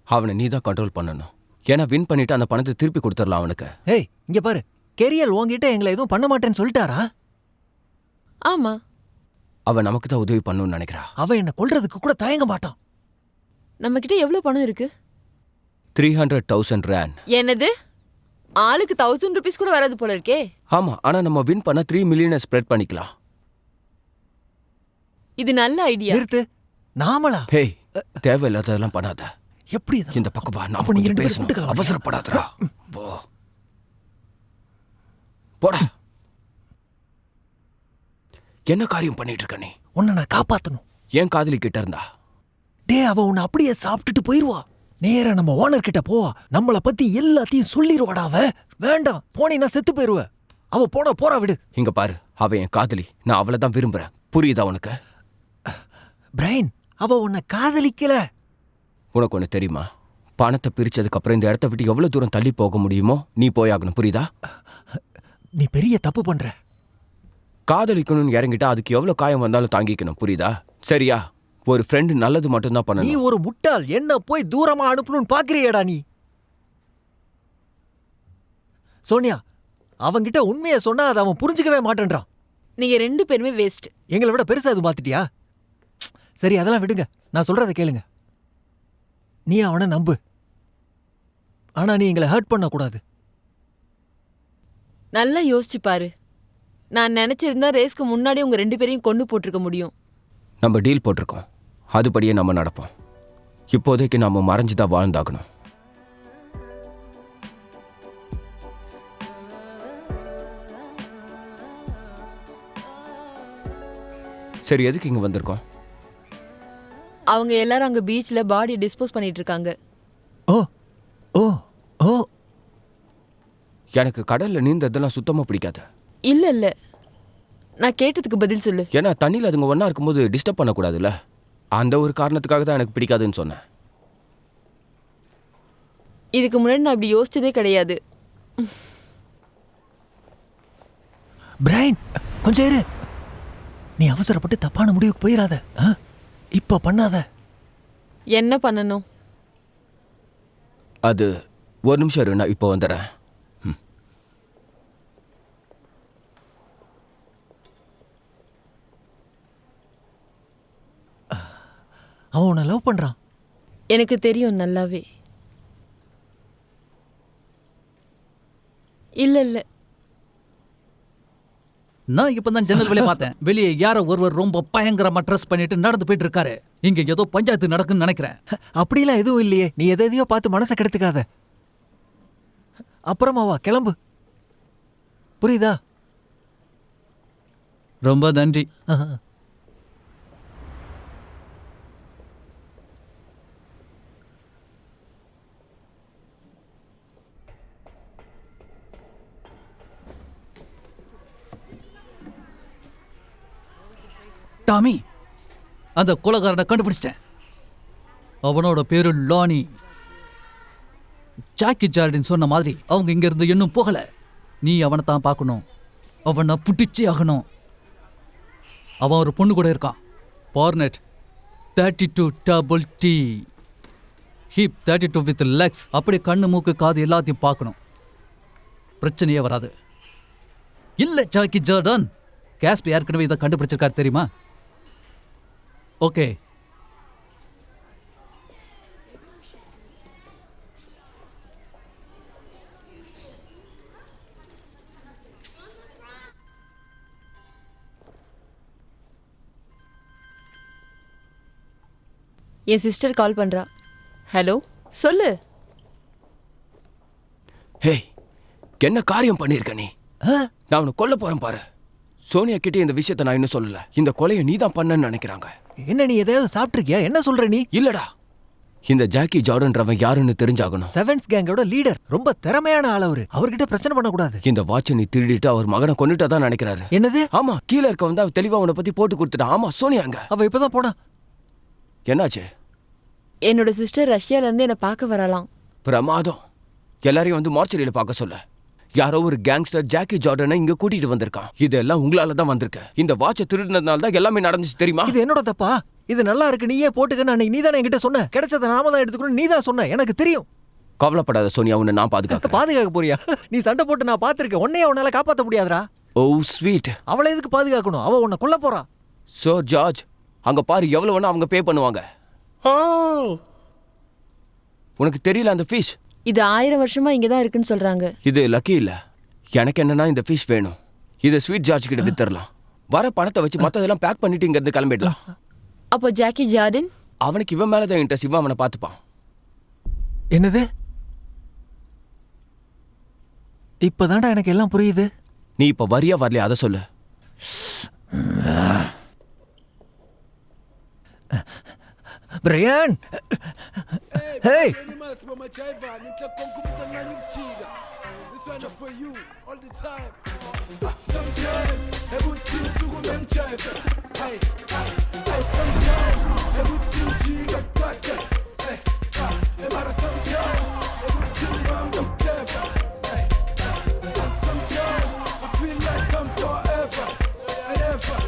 அவனை நீ தான் கண்ட்ரோல் பண்ணணும். ஏன்னா வின் பண்ணிட்டு அந்த பணத்தை திருப்பி கொடுத்துடலாம் அவனுக்கு. ஏய் இங்க பாரு, கெரியல் உன்கிட்ட எங்களை எதுவும் பண்ண மாட்டேன்னு சொல்லிட்டாரா? ஆமா. அவன் நமக்கு தான் உதவி பண்ணணும்னு நினைக்கிறா. அவன் என்ன கொல்றதுக்கு கூட தயங்க மாட்டான். நம்ம கிட்ட எவ்வளவு பணம் இருக்கு? 300,000 ரேண்ட். என்னது? ஆளுக்கு 1000 rupees கூட வராது போல இருக்கே. ஆமா, ஆனா நம்ம வின் பண்ண 3 மில்லியனை ஸ்ப்ரெட் பண்ணிக்கலாம். இது நல்ல ஐடியா. நிறுத்து. நாமளா? ஹே, தேவையில்லாததெல்லாம் பண்ணாத. எப்படி இந்த பக்கம் வா. நான் அப்ப நீங்க கொஞ்சம் ரெண்டு பேரும் பேசணும். கூட்டுக்கலாம். அவசரப்படாதடா. போ. போடா. என்ன காரியம் பண்ணிட்டு இருக்க நீ? உன்னை நான் காப்பாத்தணும். ஏன் காதலி கிட்ட இருந்தா? அவ உன்னை அப்படியே சாப்பிட்டுட்டு போயிருவா. நேரா நம்ம ஓனர் கிட்ட போவா. நம்மள பத்தி எல்லாத்தையும் சொல்லிடுவாடா அவ. வேண்டாம், போனீன்னா செத்து போயிருவ. அவ போறா விடு. இங்க பாரு, அவ என் காதலி. நான் அவளை தான் விரும்புறேன். புரியுதா உனக்கு? பிரைன், அவ உன்னை காதலிக்கல. உனக்கு ஒண்ணு தெரியுமா? பணத்தை பிரிச்சதுக்கு அப்புறம் இந்த இடத்த விட்டு எவ்வளவு தூரம் தள்ளி போக முடியுமோ நீ போயாகணும். புரியுதா? நீ பெரிய தப்பு பண்ற. காதலிக்கணும்னு இறங்கிட்டா அதுக்கு எவ்வளவு காயம் வந்தாலும் தாங்கிக்கணும். புரியுதா? சரியா? ஒரு ஃப்ரெண்டு நல்லது மட்டும்தான் நீ பண்ணணும். ஒரு முட்டாள். என்ன போய் தூரமா அனுப்பணும்னு பாக்குறியடா நீ. சோனியா, அவன்கிட்ட உண்மையை சொன்னா அதை அவன் புரிஞ்சுக்கவே மாட்டேன்றான். நீங்க 2 பேருமே வேஸ்ட். எங்களை விட பெருசா அது மாத்திட்டியா? சரி, அதெல்லாம் விடுங்க. நான் சொல்றதை கேளுங்க. நீ அவனை நம்பு. ஆனா நீ எங்களை ஹர்ட் பண்ண கூடாது. நல்லா யோசிச்சு பாரு. நான் நினைச்சிருந்தா ரேஸ்க்கு முன்னாடி உங்க 2 பேரையும் கொண்டு போட்டிருக்க முடியும். நம்ம டீல் போட்டிருக்கோம். அதுபடியே நம்ம நடப்போம். இப்போதைக்கு நாம மறைஞ்சுதான் வாழ்ந்தாகணும். சரி, எதுக்கு இங்க வந்திருக்கோம்? அவங்க எல்லாரும் அங்க பீச்ல பாடியை டிஸ்போஸ் பண்ணிட்டு இருக்காங்க. ஓ ஓ ஓ எனக்கு கடல்ல நீந்ததெல்லாம் சுத்தமா பிடிக்காது. இல்ல நான் கேட்டதுக்கு பதில் சொல்லு. ஏன்னா தண்ணியில் அதுங்க ஒன்றா இருக்கும்போது டிஸ்டர்ப் பண்ணக்கூடாதுல்ல. அந்த ஒரு காரணத்துக்காக தான் எனக்கு பிடிக்காதுன்னு சொன்னேன். இதுக்கு முன்னாடி நான் இப்படி யோசிச்சதே கிடையாது. பிரைன், கொஞ்சம் இரு. நீ அவசரப்பட்டு தப்பான முடிவுக்கு போயிடாத. இப்ப பண்ணாத. என்ன பண்ணணும்? அது ஒரு நிமிஷம் இரு, நான் இப்போ வந்துடுறேன். அவன் உன்னை லவ் பண்றான். எனக்கு தெரியும் நல்லாவே. இல்ல நான் இப்பதான் ஜன்னல் வழியா பார்த்தேன். வெளியே யாரோ ஒருவர் ரொம்ப பயங்கரமா ட்ரெஸ் பண்ணிட்டு நடந்து போயிட்டு இருக்காரு. இங்க ஏதோ பஞ்சாயத்து நடக்குன்னு நினைக்கிறேன். அப்படிலாம் எதுவும் இல்லையே. நீ எதையோ பார்த்து மனசை கெடுத்துக்காத. அப்புறமா வா, கிளம்பு. புரியுதா? ரொம்ப நன்றி. டாமி, அந்த கொலைகாரனை கண்டுபிடிச்சிட்டேன். அவனோட பேரு லானி. ஜாக்கி ஜார்டின் சொன்ன மாதிரி அவங்க இங்க இருந்து இன்னும் போகல. நீ அவனை தான் பார்க்கணும். அவனை புட்டிச்சே ஆகணும். அவன் ஒரு பொண்ணு கூட இருக்கான். பார்னெட் 32TT. Hip 32 with legs. அப்படி கண்ணு மூக்கு காது எல்லாத்தையும் பார்க்கணும். பிரச்சனையே வராது. இல்ல ஜாக்கி ஜார்டன், கேஸ்பி ஏற்கனவே இதை கண்டுபிடிச்சிருக்காரு தெரியுமா? ஓகே, என் சிஸ்டர் கால் பண்றா. ஹலோ, சொல்லு. ஹே, என்ன காரியம் பண்ணியிருக்க நீ? நான் உன்னை கொல்ல போறேன் பாரு. சோனியா கிட்டே இந்த விஷயத்தை நான் இன்னும் சொல்லல. இந்த கொலையை நீ தான் பண்ணன்னு நினைக்கிறாங்க. என்ன நீ எதையாவது சாப்பிட்டிருக்கியா? என்ன சொல்ற நீ? இல்லடா, இந்த ஜாக்கி ஜார்டன்றவன் யாருன்னு தெரிஞ்சாகணும். செவன்ஸ் கேங்கோட லீடர், ரொம்ப திறமையான ஆள் அவரு. அவர்கிட்ட பிரச்சனை பண்ணக்கூடாது. இந்த வாட்சை நீ திருடிட்டு அவர் மகனை கொன்னுட்டா தான் நினைக்கிறாரு. என்னது? ஆமா, கீழே இருக்க வந்து அவ தெளிவா உன்னை பத்தி போட்டு கொடுத்துட்டான். ஆமா, சோனியாங்க. அவ இப்பதான் போனா. என்னாச்சு? என்னோட சிஸ்டர் ரஷ்யால இருந்து என்னை பார்க்க வரலாம். பிரமாதம். எல்லாரையும் வந்து மார்ச்சரியில பார்க்க சொல்ல. யாரோ ஒரு கேங்ஸ்டர் ஜாக்கி ஜார்டனை இங்க கூட்டிட்டு வந்திருக்கான். இதெல்லாம் உங்களால தான் வந்திருக்கு. இந்த வாட்சை திருடினதுனால தான் எல்லாமே நடந்துச்சு தெரியுமா? இது என்னோட தப்பா? இது நல்லா இருக்கு, நீயே போட்டுக்கன்னு அன்னைக்கு நீதானே என்கிட்ட சொன்ன. கிடைச்சத நாம தான் எடுத்துக்கணும், நீ தான் சொன்ன. எனக்கு தெரியும். கவலைப்படாத சோனியா, உன்னை நான் பாதுகாக்க போறியா? நீ சண்டை போட்டு நான் பாத்திருக்கேன். உன்னையே உன்னால காப்பாற்ற முடியாதுடா. ஓ ஸ்வீட். அவளை எதுக்கு பாதுகாக்கணும்? அவ உன்னை கொல்ல போறா. சோ ஜார்ஜ், அங்க பாரு, எவ்வளவு வேணா அவங்க பே பண்ணுவாங்க. உனக்கு தெரியல அந்த ஃபிஷ்? இது 1000 வருஷமா இங்கதான் இருக்குன்னு சொல்றாங்க. இது லக்கி இல்ல. எனக்கு என்னன்னா இந்த ஃபிஷ் வேணும். இதை ஸ்வீட் ஜார்ஜ் கிட்ட வித்துறலாம். வர பணத்தை வச்சு மத்ததெல்லாம் பேக் பண்ணிட்டு இங்க இருந்து கிளம்பிடலாம். அப்போ ஜாக்கி ஜார்டன்? அவனுக்கு இவன் மேலதான் இன்ட்ரெஸ்ட். இவன் அவனை பார்த்துப்பான். என்னது? இப்பதான்டா எனக்கு எல்லாம் புரியுது. நீ இப்ப வரியா வரலையா அதை சொல்லு. Brian, hey. This one is for you all the time. Sometimes everything sugu menchaiva. Hey, sometimes everything jiga kaka. Hey, mara sometimes everything I'm clever. Hey, and sometimes I feel like I'm forever and ever.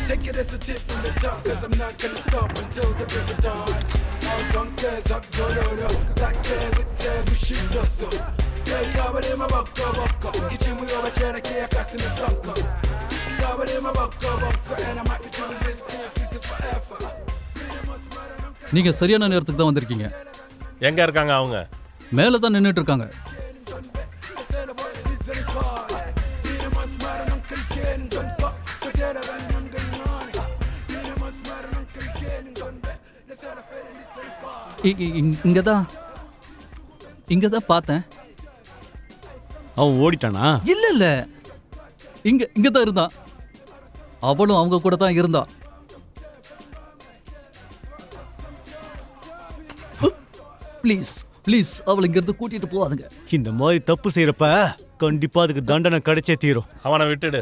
Take it as a tip from the top, 'cause I'm not gonna stop until the break of dawn. I was on this up, so no, 'cause I care with the bushy so. Covered in my bucka, kitchen we over there, I can't cast in the bunker. Covered in my bucka, and I might be doing this in speakers forever. நீங்க சரியான நேரத்துக்கு தான் வந்திருக்கீங்க. எங்க இருக்காங்க அவங்க? மேல தான் நின்னுட்டு இருக்காங்க. இங்கதான் பார்த்தேன். அவன் ஓடிட்டானா? இல்ல இங்கதான் இருந்தான். அவளும் அவங்க கூட தான் இருந்தா. ப்ளீஸ் அவளை இங்க இருந்து கூட்டிட்டு போவாதுங்க. இந்த மாதிரி தப்பு செய்யறப்ப கண்டிப்பா அதுக்கு தண்டனை கிடைச்சே தீரும். அவனை விட்டுடு.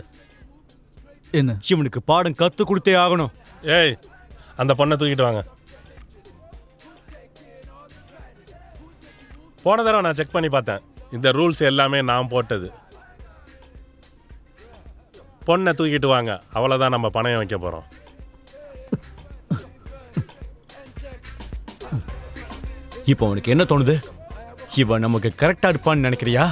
என்ன? இவனுக்கு பாடம் கத்து கொடுத்தே ஆகணும். ஏய், அந்த பொண்ணை தூக்கிட்டு வாங்க. போன தடவை நான் செக் பண்ணி பார்த்தேன். இந்த ரூல்ஸ் எல்லாமே நான் போட்டது. பொண்ணை தூக்கிட்டு வாங்க. அவ்வளோதான், நம்ம பணம் வைக்க போகிறோம். இப்போ அவனுக்கு என்ன தோணுது? இவன் நமக்கு கரெக்டா இருப்பான்னு நினைக்கிறியா?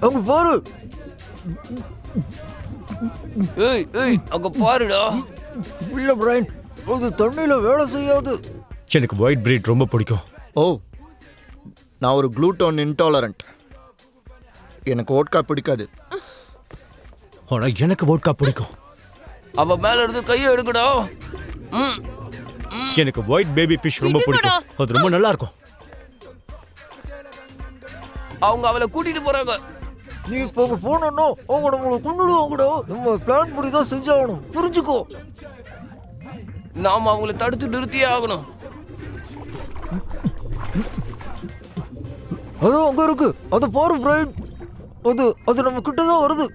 அங்க பாரு. அங்க பாருடா. இல்ல பிரையன், அது தண்ணியில வேலை செய்யாது. எனக்கு ஒயிட் பிரீட் ரொம்ப பிடிக்கும். ஓ, நான் ஒரு குளூட்டோன் இன்டாலரண்ட். எனக்கு வோட்கா பிடிக்காது. ஆனா எனக்கு வோட்கா பிடிக்கும். அவ மேல இருந்து கையை எடுக்கடா. எனக்கு ஒயிட் பேபி ஃபிஷ் ரொம்ப பிடிக்கும். அது ரொம்ப நல்லா இருக்கும். அவங்க அவளை கூட்டிட்டு போறாங்க. நீ இப்போ போனோம்னா அவங்க நம்மளை கொண்டுடுவாங்கடா. நம்ம பிளான் படி தான் செஞ்சாகணும், புரிஞ்சுக்கோ. நாம அவங்கள தடுத்து நிறுத்தியே ஆகணும். அது அங்க இருக்கு, அது பாரு பிரைன். அது நம்ம கிட்ட தான் வருது.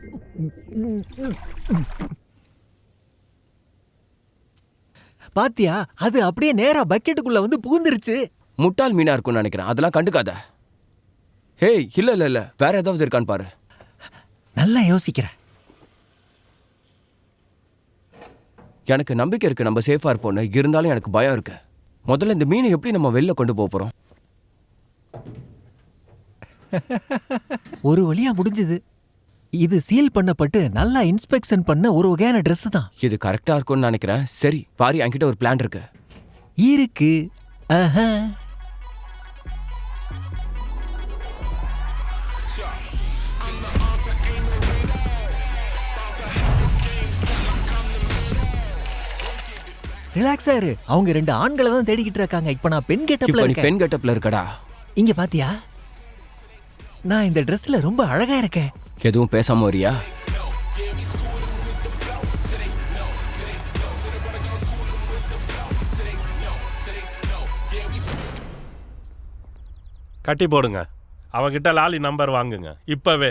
பாத்தியா, அது அப்படியே நேரா பக்கெட்டுக்குள்ள வந்து புகுந்துருச்சு. முட்டாள் மீனா இருக்கும்னு நினைக்கிறேன். அதெல்லாம் கண்டுக்காத. ஹேய், இல்ல வேற ஏதாவது இருக்கான்னு பாரு. நல்லா யோசிக்கிறேன். எனக்கு நம்பிக்கை இருக்கு நம்ம சேஃபா இருப்போம்னு. இருந்தாலும் எனக்கு பயம் இருக்கு. முதல்ல இந்த மீனை எப்படி நம்ம வெளில கொண்டு போறோம்? ஒரு வழியா முடிஞ்சது. இது சீல் பண்ணப்பட்டு நல்லா இன்ஸ்பெக்ஷன் பண்ண ஒரு வகையான ட்ரெஸ் தான். இது கரெக்டா இருக்கும்னு நினைக்கிறேன். சரி பாரி, என்கிட்ட ஒரு பிளான் இருக்கு. இருக்கு. ரிலாக்ஸா இரு. அவங்க 2 ஆண்களை தான் தேடிக்கிட்டு இருக்காங்க. இப்ப நான் பெண் கெட்டப்ல இப்ப நீ இருக்கேன். பெண் கெட்டப்ல இருக்கடா. இங்க பாத்தியா, நான் இந்த ட்ரெஸ்ல ரொம்ப அழகா இருக்கேன். எதுவும் பேசாம வரியா? கட்டி போடுங்க. அவகிட்ட லாலி நம்பர் வாங்குங்க இப்பவே.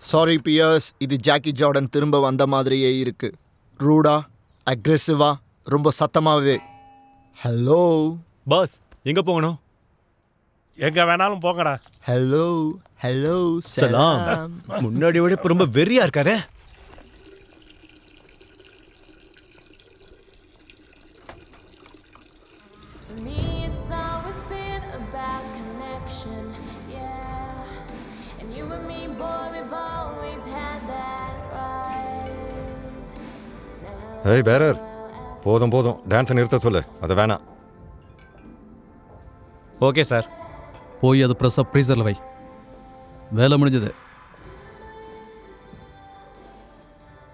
சாரி பியர்ஸ், இது ஜாக்கி ஜார்டன் திரும்ப வந்த மாதிரியே இருக்கு. ரூடா, அக்ரெசிவா, ரொம்ப சத்தமாவே. ஹலோ பாஸ் எங்க போகணும்? எங்க வேணாலும் போங்கடா. ஹலோ ஹலோ சலாம். முன்னாடி விட இப்ப ரொம்ப வெறியா இருக்காரு. ஏய் பேரர், போதும் போதும், டான்ஸை நிறுத்த சொல்லு. அது வேணாம். Okay sir. போய் அது ப்ரெஸ்ஸை ஃப்ரீசரில் வை. வேலை முடிஞ்சது.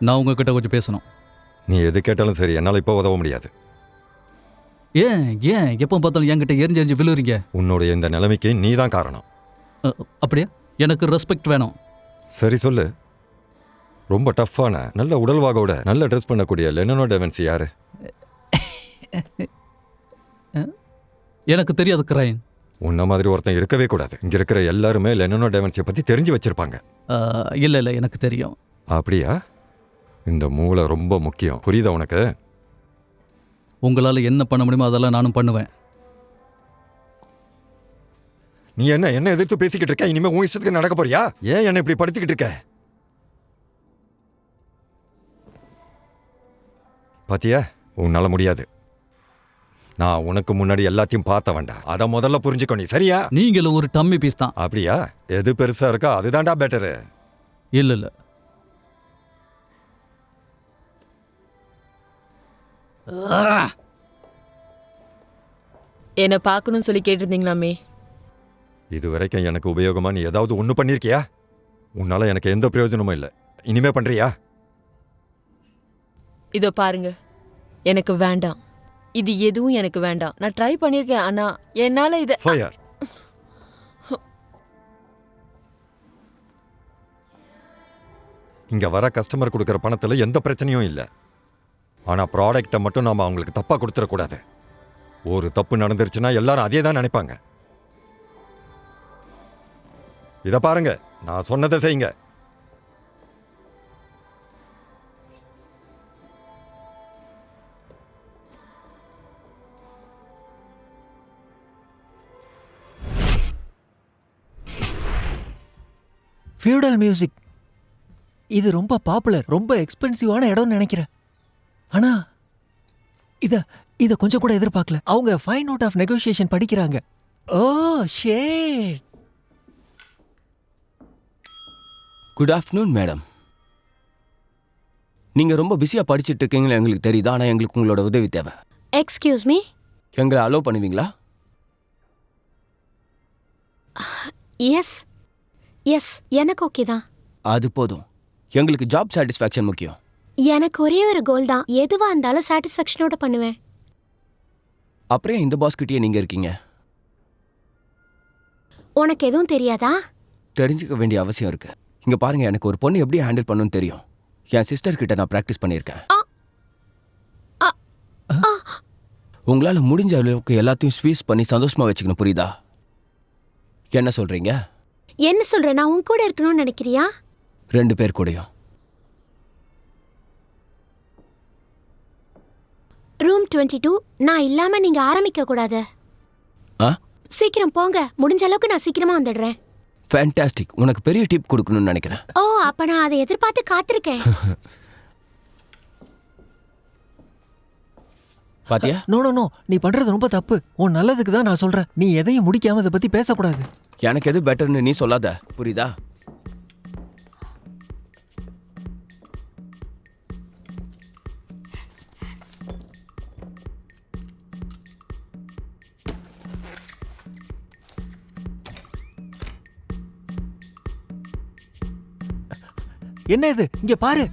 நான் உங்ககிட்ட கொஞ்சம் பேசணும். நீ எது கேட்டாலும் சரி, என்னால் இப்போ உதவ முடியாது. ஏன் ஏன் எப்போ பார்த்தாலும் என்கிட்ட எரிஞ்சு விழுறீங்க? உன்னுடைய இந்த நிலைமைக்கு நீ தான் காரணம். அப்படியா? எனக்கு ரெஸ்பெக்ட் வேணும். சரி சொல்லு. ரொம்ப டஃப்பான, நல்ல உடல்வாகோட, நல்ல ட்ரெஸ் பண்ணக்கூடிய லெனனோ டெவன்சி யாரு? எனக்கு தெரியாது கிரைன். உன்ன மாதிரி ஒருத்தன் இருக்கவே கூடாது. இங்க இருக்கிற எல்லாருமே லெனனோ டெவன்சியை பத்தி தெரிஞ்சு வச்சிருப்பாங்க. இல்லை இல்லை, எனக்கு தெரியும். அப்படியா? இந்த மூளை ரொம்ப முக்கியம், புரியுதா உனக்கு? உங்களால் என்ன பண்ண முடியுமோ அதெல்லாம் நானும் பண்ணுவேன். நீ என்ன எதிர்த்து பேசிக்கிட்டு இருக்க? இனிமே உன் இஷ்டத்துக்கு நடக்க போறியா? ஏன் என்ன இப்படி படுத்திக்கிட்டு இருக்க? பாத்தியா, உன்னால முடியாது. நான் உனக்கு முன்னாடி எல்லாத்தையும் பார்த்த வேண்டாம். அதை முதல்ல புரிஞ்சுக்கோ நீ, சரியா? நீங்களும் ஒரு டம்மி பீஸ் தான். அப்படியா? எது பெருசா இருக்கா அதுதான்டா பெட்டரு. இல்ல இல்ல, என்ன பார்க்கணும்னு சொல்லி கேட்டிருந்தீங்களாமே. இது வரைக்கும் எனக்கு உபயோகமா நீ ஏதாவது ஒண்ணு பண்ணிருக்கியா? உன்னால எனக்கு எந்த பிரயோஜனமும் இல்லை. இனிமே பண்றியா? இதோ பாருங்க, எனக்கு வேண்டாம். இது எதுவும் எனக்கு வேண்டாம். நான் ட்ரை பண்ணியிருக்கேன், ஆனா என்னால இதை ஃபயர். இங்க வர கஸ்டமர் கொடுக்குற பணத்துல எந்த பிரச்சனையும் இல்லை. ஆனா ப்ராடக்டை மட்டும் நாம அவங்களுக்கு தப்பா கொடுத்துடக்கூடாது. ஒரு தப்பு நடந்துருச்சுன்னா எல்லாரும் அதே தான் நினைப்பாங்க. இதை பாருங்க, நான் சொன்னதை செய்யுங்க. ஃபியூடல் மியூசிக் இது ரொம்ப பாப்புலர், ரொம்ப எக்ஸ்பென்சிவான இடம்னு நினைக்கிறேன். ஆனா இத கொஞ்சம் கூட எதிர்பார்க்கல. அவங்க ஃபைன் நோட் ஆஃப் நெகோசியேஷன் படிக்கிறாங்க. ஓ ஷேட். Good afternoon madam. நீங்கள் ரொம்ப பிஸியாக படிச்சுட்டு இருக்கீங்களா எங்களுக்கு தெரியுது. ஆனால் எங்களுக்கு உங்களோட உதவி தேவை. எக்ஸ்கியூஸ் மீ, எங்களை அலோவ் பண்ணுவீங்களா? எஸ் எஸ், எனக்கு ஓகே தான். அது போதும். எங்களுக்கு ஜாப் சாட்டிஸ்ஃபேக்ஷன் முக்கியம். எனக்கு ஒரே ஒரு கோல் தான். எதுவாக இருந்தாலும் சாட்டிஸ்ஃபேக்ஷனோட பண்ணுவேன். அப்புறம் இந்த பாஸ்கிட்டே நீங்கள் இருக்கீங்க. உனக்கு எதுவும் தெரியாதா? தெரிஞ்சுக்க வேண்டிய அவசியம் இருக்கு. இங்கே பாருங்கள், எனக்கு ஒரு பொண்ணு எப்படி ஹேண்டில் பண்ணணும்னு தெரியும். என் சிஸ்டர் கிட்ட நான் ப்ராக்டிஸ் பண்ணியிருக்கேன். உங்களால் முடிஞ்ச அளவுக்கு எல்லாத்தையும் ஸ்வீஸ் பண்ணி சந்தோஷமாக வச்சுக்கணும், புரியுதா? என்ன சொல்கிறீங்க? என்ன சொல்கிறேன்? நான் உன் கூட இருக்கணும்னு நினைக்கிறியா? 2 பேர் கூடயும். ரூம் 22. நான் இல்லாம நீங்க ஆரம்பிக்க கூடாது. சீக்கிரம் போங்க. முடிஞ்ச அளவுக்கு நான் சீக்கிரமா வந்துடுறேன். ஃபேண்டாஸ்டிக். உனக்கு பெரிய டிப் கொடுக்கணும்னு நினைக்கிறேன். ஓ, அப்ப நான் அதை எதிர்பார்த்து காத்திருக்கேன். பாத்தியா? நோ நோ நோ, நீ பண்றது ரொம்ப தப்பு. உன் நல்லதுக்கு தான் நான் சொல்றேன். நீ எதையும் முடிக்காம இதை பத்தி பேசக்கூடாது. எனக்கு எது பெட்டர்னு நீ சொல்லாத, புரியுதா? என்ன இது இங்க பாரு,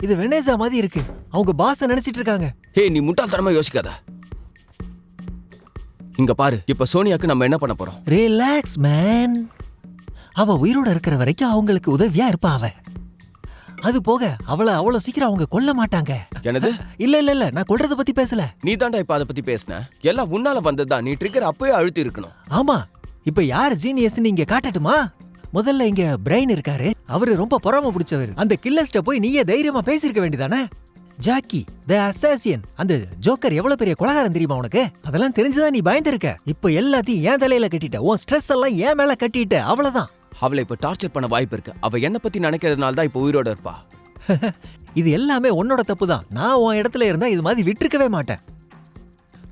இது வெனேசா மாதிரி இருக்கு. அவங்க பாஸ நினைச்சிட்டு இருக்காங்க. ஹே, நீ முட்டாள்தனமா யோசிக்காத. இங்க பாரு, இப்ப சோனியாக்கு நம்ம என்ன பண்ண போறோம்? Relax man. அவ உயிரோட இருக்கிற வரைக்கும் அவங்களுக்கு உதவியா இருப்பா அவ. அது போக அவளை அவ்வளவு சீக்கிரம் அவங்க கொல்ல மாட்டாங்க. என்னது? இல்ல நான் கொல்றத பத்தி பேசல. நீ தாண்டா இப்ப அதை பத்தி பேசின. எல்லாம் உன்னால வந்ததுதான். நீ ட்ரிகர் அப்பவே அழுத்தி இருக்கணும். ஆமா, இப்ப யார் ஜீனியஸ் நீங்க காட்டட்டுமா? முதல்ல இங்க பிரைன் இருக்காரு, அவரு ரொம்ப பொறாம பிடிச்சவர். அந்த கில்லர்ஸ்ட போய் நீயே தைரியமா பேசிருக்க வேண்டியதானே? ஜாக்கி தி அசாசியன், அந்த ஜோக்கர் எவ்வளவு பெரிய கொலகாரன் தெரியுமா உனக்கு? அதெல்லாம் தெரிஞ்சுதான் நீ பயந்துருக்க. இப்ப எல்லாத்தையும் ஏன் தலையில கட்டிட்ட, உன் ஸ்ட்ரெஸ் எல்லாம் ஏன் மேல கட்டிட்ட, அவ்வளவுதான். அவளை இப்ப டார்ச்சர் பண்ண வாய்ப்பு இருக்கு. அவ என்ன பத்தி நினைக்கிறதுனால தான் இப்ப உயிரோட இருப்பா. இது எல்லாமே உன்னோட தப்பு தான். நான் உன் இடத்துல இருந்தா இது மாதிரி விட்டுருக்கவே மாட்டேன்.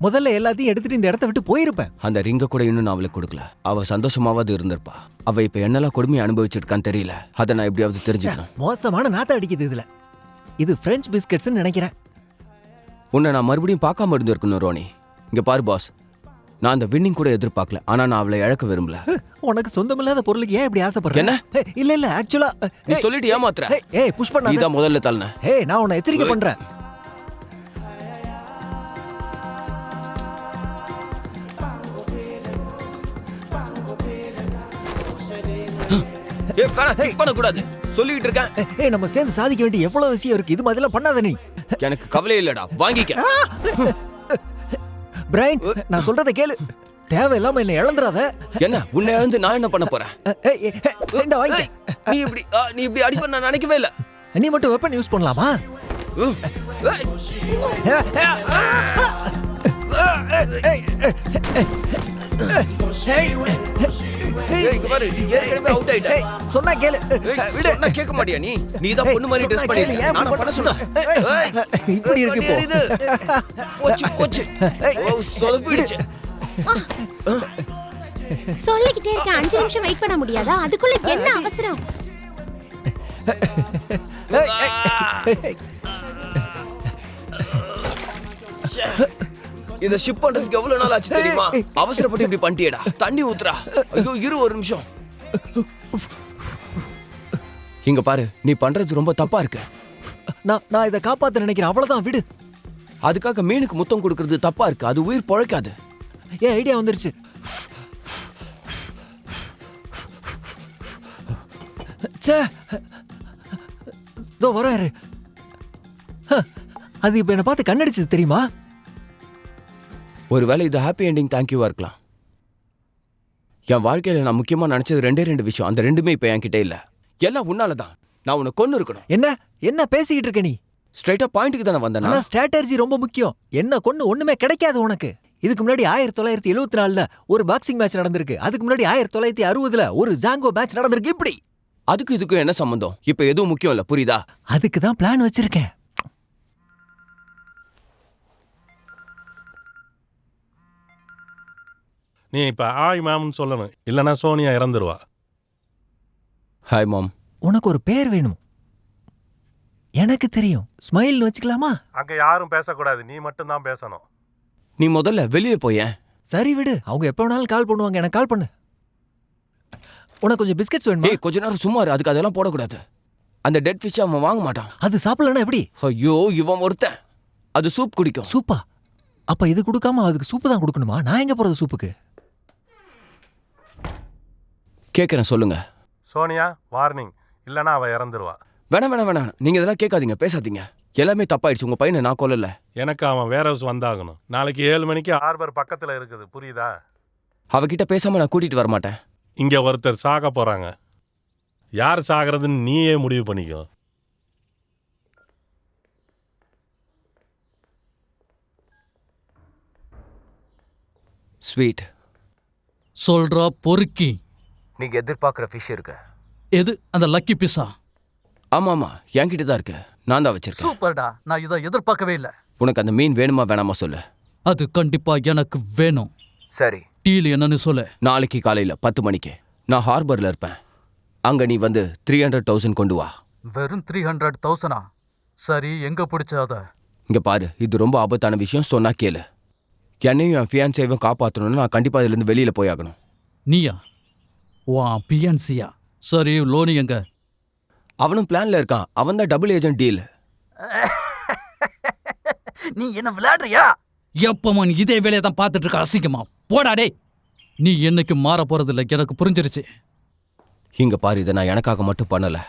முதல்ல எல்லாத்தையும் எடுத்துட்டு இந்த இடத்த விட்டு போயிருப்பேன். அந்த ரிங்க கூட இன்னும் நான் அவளுக்கு கொடுக்கல. அவ சந்தோஷமாவது இருந்திருப்பா. அவ இப்ப என்னெல்லாம் கொடுமையை அனுபவிச்சிருக்கான்னு தெரியல. அதை நான் எப்படியாவது தெரிஞ்சுக்கணும். மோசமான நாத்தம் அடிக்குது இதுல. இது பிரெஞ்ச் பிஸ்கட்ஸ் நினைக்கிறேன். உன்னை நான் மறுபடியும் பார்க்காம இருந்திருக்கணும் ரோனி. இங்க பாரு பாஸ், நான் அந்த வின்னிங் கூட எதிர்பார்க்கல. ஆனா நான் அவளை இழக்க விரும்பல. உனக்கு சொந்தமில்லாத பொருளுக்கு ஏன் இப்படி ஆசைப்படுற? என்ன? இல்ல ஆக்சுவலா நீ சொல்லிட்டு ஏமாத்துற. ஏய் புஷ் பண்ணாத. நீதான் முதல்ல தள்ளன. ஏய் நான் உன்னை எச்சரிக்கை பண்றேன். ஏய் காண ஹே பண்ண கூடாது சொல்லிட்டு இருக்கேன். ஏய் நம்ம சேர்ந்து சாதிக்க வேண்டிய எவ்வளவு விஷயம் இருக்கு. இது மாதிரிலாம் பண்ணாத நீ. எனக்கு கவலை இல்லடா, வாங்கிக்க. பிரைன், நான் சொல்றத கேளு. தேவையில்லாம என்ன இழந்துறாத. என்ன உன்னை இழந்து நான் என்ன பண்ண போறேன்? இந்த வாங்கி. நீ இப்படி அடிப்ப நான் நினைக்கவே இல்ல. நீ மட்டும் வெப்பன் யூஸ் பண்ணலாமா? சொன்னா கேளு. சொன்னா கேட்க மாட்டியா நீ? நீதான் பொண்ணு மாதிரி ட்ரெஸ் பண்ணிருக்க. நான் பண்ண சொன்னா இப்படி இருக்கு. போச்சு சொதப்பிடுச்சு. சொல்லிக்கிட்டே இருக்க 5 நிமிஷம் வெயிட் பண்ண முடியாதா? அதுக்குள்ள என்ன அவசரம்? இத ஷிப் பண்றதுக்கு எவ்வளவு நாள் ஆச்சு தெரியுமா? அவசரப்பட்டு இப்படி பண்ணிட்டியேடா. தண்ணி ஊத்துறா. ஐயோ இரு ஒரு நிமிஷம். இங்க பாரு, நீ பண்றது ரொம்ப தப்பா இருக்கு. நான் இத காப்பாத்த நினைக்கிறேன். அவ்வளவுதான், விடு. அதுக்காக மீனுக்கு முத்தம் கொடுக்கறது தப்பா இருக்கு. அது உயிர் பொழைக்காது. ஏன் ஐடியா வந்துருச்சு. வராரு. அது இப்ப என்ன பார்த்து கண்ணடிச்சது தெரியுமா? ஒருவேளை இது ஹாப்பி எண்டிங் தேங்க்யூவா இருக்கலாம். என் வாழ்க்கையில நான் முக்கியமா நினைச்சது 2 விஷயம். அந்த 2மே இப்ப என்கிட்ட இல்ல. எல்லாம் உன்னாலதான். நான் உன்னை கொன்னு இருக்கணும். என்ன பேசிக்கிட்டு இருக்க நீ? ஸ்ட்ரைட்டா பாயிண்ட்க்கு தானே வந்தேன். ஆனா ஸ்ட்ராட்டஜி ரொம்ப முக்கியம். என்ன கொன்னு ஒண்ணுமே கிடைக்காது உனக்கு. இதுக்கு முன்னாடி 1974ல ஒரு பாக்ஸிங் மேட்ச் நடந்திருக்கு. அதுக்கு முன்னாடி 1960ல ஒரு ஜாங்கோ மேட்ச் நடந்திருக்கு. இப்படி அதுக்கு இதுக்கும் என்ன சம்பந்தம்? இப்ப எதுவும் முக்கியம் இல்ல, புரியுதா? அதுக்கு தான் பிளான் வச்சிருக்கேன். நீ இப்ப ஹாய் மேம்னு சொல்லணும், இல்லைன்னா சோனியா இறந்துருவா. Hi mom. உனக்கு ஒரு பேர் வேணும். எனக்கு தெரியும், ஸ்மைல்னு வச்சுக்கலாமா? அங்க யாரும் பேசக்கூடாது, நீ மட்டும் தான் பேசணும். நீ முதல்ல வெளியே போய. சரி விடு, அவங்க எப்ப வேணாலும் கால் பண்ணுவாங்க. எனக்கு கால் பண்ணு. உனக்கு கொஞ்சம் பிஸ்கட்ஸ் வேணுமா? கொஞ்ச நேரம் சும்மா இரு. அதுக்கு அதெல்லாம் போடக்கூடாது. அந்த டெட் ஃபிஷ் அவன் வாங்க மாட்டான். அது சாப்பிடலன்னா எப்படி? ஐயோ இவன் ஒருத்தன். அது சூப் குடிக்கும். சூப்பா? அப்ப இது கொடுக்காம அதுக்கு சூப்பு தான் கொடுக்கணுமா? நான் எங்க போறது சூப்புக்கு? கேட்கறேன், சொல்லுங்க. சோனியா வார்னிங், இல்லைன்னா அவ இறந்துருவா. வேணாம். நீங்க இதெல்லாம் கேட்காதீங்க, பேசாதீங்க. எல்லாமே தப்பாயிடுச்சு. உங்க பையனை நான் கொல்லல. எனக்கு அவன் வேர் ஹவுஸ் வந்தாகணும். நாளைக்கு 7 மணிக்கு ஹார்பர் பக்கத்துல இருக்குது, புரியுதா? அவகிட்ட பேசாம நான் கூட்டிட்டு வர மாட்டேன். இங்க ஒருத்தர் சாக போறாங்க. யார் சாகிறதுன்னு நீயே முடிவு பண்ணிக்கோ. ஸ்வீட் சொல்றா பொறுக்கி. நீங்க எதிர்பார்க்குற ஃபிஷ் இருக்கு. எது? அந்த லக்கி பிஸ்ஸா? ஆமா என்கிட்ட தான் இருக்கு. நான் தான் வச்சிருக்கேன். சூப்பர்டா, நான் இதை எதிர்பார்க்கவே இல்லை. உனக்கு அந்த மீன் வேணுமா வேணாமா சொல்லு. அது கண்டிப்பா எனக்கு வேணும். சரி, டீல் என்னன்னு சொல்லு. நாளைக்கு காலையில 10 மணிக்கு நான் ஹார்பர்ல இருப்பேன். அங்க நீ வந்து 300,000 கொண்டு வா. வெறும் 300,000? சரி, எங்க பிடிச்சாத? இங்க பாரு, இது ரொம்ப ஆபத்தான விஷயம். சொன்னா கேளு. என்னையும் என் ஃபியான்சேவையும் காப்பாற்றணும்னு நான் கண்டிப்பா இதுல இருந்து வெளியில போயாகணும். நீயா? வா பிஎன்சியா? சரி, லோனி எங்க? அவனும் பிளான்ல இருக்கான். அவன் தான் டபுள் ஏஜென்ட் டீல். நீ என்ன விளையாடுறியா? எப்பமா நீ இதே வேலையை தான் பார்த்துட்டு இருக்க? அசிங்கமா போடா டேய். நீ என்னைக்கு மாற போறதில்ல, எனக்கு புரிஞ்சிருச்சு. இங்க பாரு, இதை நான் எனக்காக மட்டும் பண்ணல.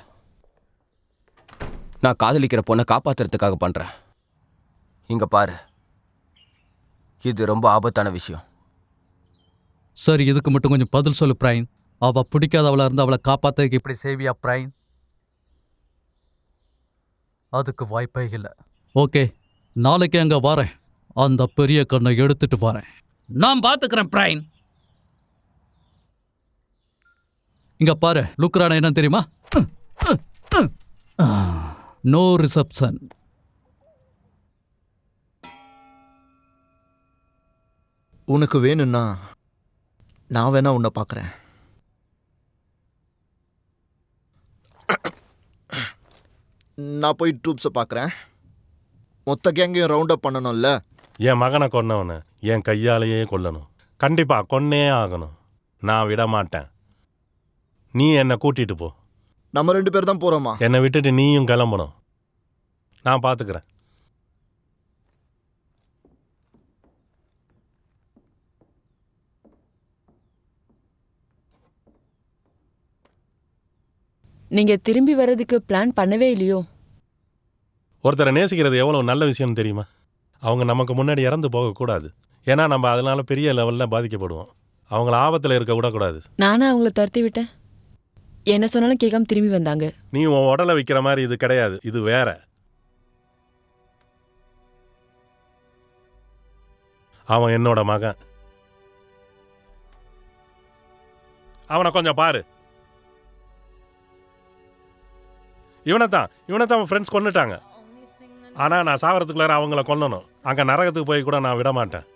நான் காதலிக்கிற பொண்ணை காப்பாத்துறதுக்காக பண்றேன். இங்க பாரு, இது ரொம்ப ஆபத்தான விஷயம். சரி, இதுக்கு மட்டும் கொஞ்சம் பதில் சொல்லு பிரைன். அவ பிடிக்காதவளா இருந்து அவளை காப்பாத்துறதுக்கு இப்படி சேவியா பிரைன்? அதுக்கு வாய்ப்பே இல்லை. ஓகே, நாளைக்கு அங்க வரேன். அந்த பெரிய கண்ணை எடுத்துட்டு வரேன். நான் பாத்துக்கிறேன் பிரைன். இங்க பாரு, லுக்ரான என்ன தெரியுமா? No reception. உனக்கு வேணும்னா நான் வேணா உன்னை பார்க்குறேன். நான் போய் ட்ரூப்ஸை பார்க்குறேன். மொத்த கேங்கையும் ரவுண்ட் அப் பண்ணணும்ல. என் மகனை கொன்னவனை என் கையாலேயே கொல்லணும். கண்டிப்பா கொன்னே ஆகணும். நான் விட மாட்டேன். நீ என்னை கூட்டிட்டு போ. நம்ம 2 பேர் தான் போகிறோமா? என்னை விட்டுட்டு நீயும் கிளம்பணும். நான் பார்த்துக்கிறேன். நீங்க திரும்பி வர்றதுக்கு பிளான் பண்ணவே இல்லையோ? ஒருத்தரை நேசிக்கிறது எவ்வளோ நல்ல விஷயம்னு தெரியுமா? அவங்க நமக்கு முன்னாடி இறந்து போகக்கூடாது. ஏன்னா நம்ம அதனால பெரிய லெவலில் பாதிக்கப்படுவோம். அவங்கள ஆபத்தில் இருக்க விடக்கூடாது. நானா அவங்கள துரத்தி விட்டேன். என்ன சொன்னாலும் கேட்காம திரும்பி வந்தாங்க. நீ உன் உடலை விற்கிற மாதிரி இது கிடையாது. இது வேற. அவன் என்னோட மகன். அவனை கொஞ்சம் பாரு. இவனைத்தான் அவன் ஃப்ரெண்ட்ஸ் கொன்னுட்டாங்க. ஆனால் நான் சாவறதுக்குள்ளார அவங்கள கொல்லணும். அங்கே நரகத்துக்கு போய் கூட நான் விட மாட்டேன்.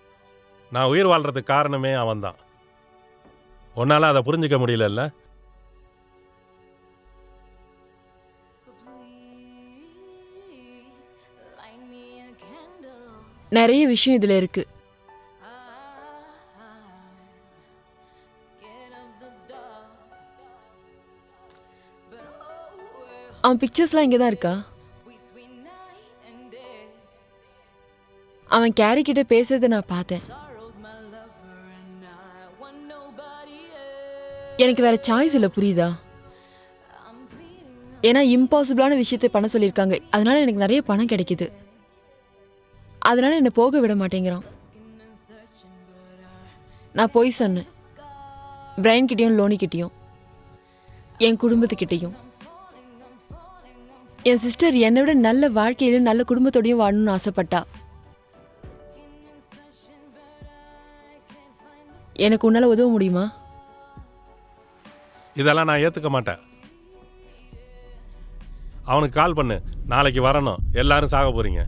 நான் உயிர் வாழ்கிறதுக்கு காரணமே அவன்தான். உன்னால் அதை புரிஞ்சிக்க முடியலல்ல? நிறைய விஷயம் இதுல இருக்கு. அவன் பிக்சர்ஸ்லாம் இங்கே தான் இருக்கா? அவன் கேரி கிட்ட பேசுறதை நான் பார்த்தேன். எனக்கு வேற சாய்ஸ் இல்லை, புரியுதா? ஏன்னா இம்பாசிபிளான விஷயத்தை பண்ண சொல்லியிருக்காங்க. அதனால எனக்கு நிறைய பணம் கிடைக்குது. அதனால என்னை போக விட மாட்டேங்கிறான். நான் போய் சொன்னேன், பிரைன் கிட்டேயும் லோனி கிட்டேயும் என் குடும்பத்துக்கிட்டேயும். என் சிஸ்டர் என்னை விட நல்ல வாழ்க்கையிலும் நல்ல குடும்பத்தோடையும் வாழணும்னு ஆசைப்பட்டா. எனக்கு உன்னால உதவ முடியுமா? இதெல்லாம் நான் ஏற்றுக்க மாட்டேன். அவனுக்கு கால் பண்ணு. நாளைக்கு வரணும். எல்லாரும் சாக போறீங்க.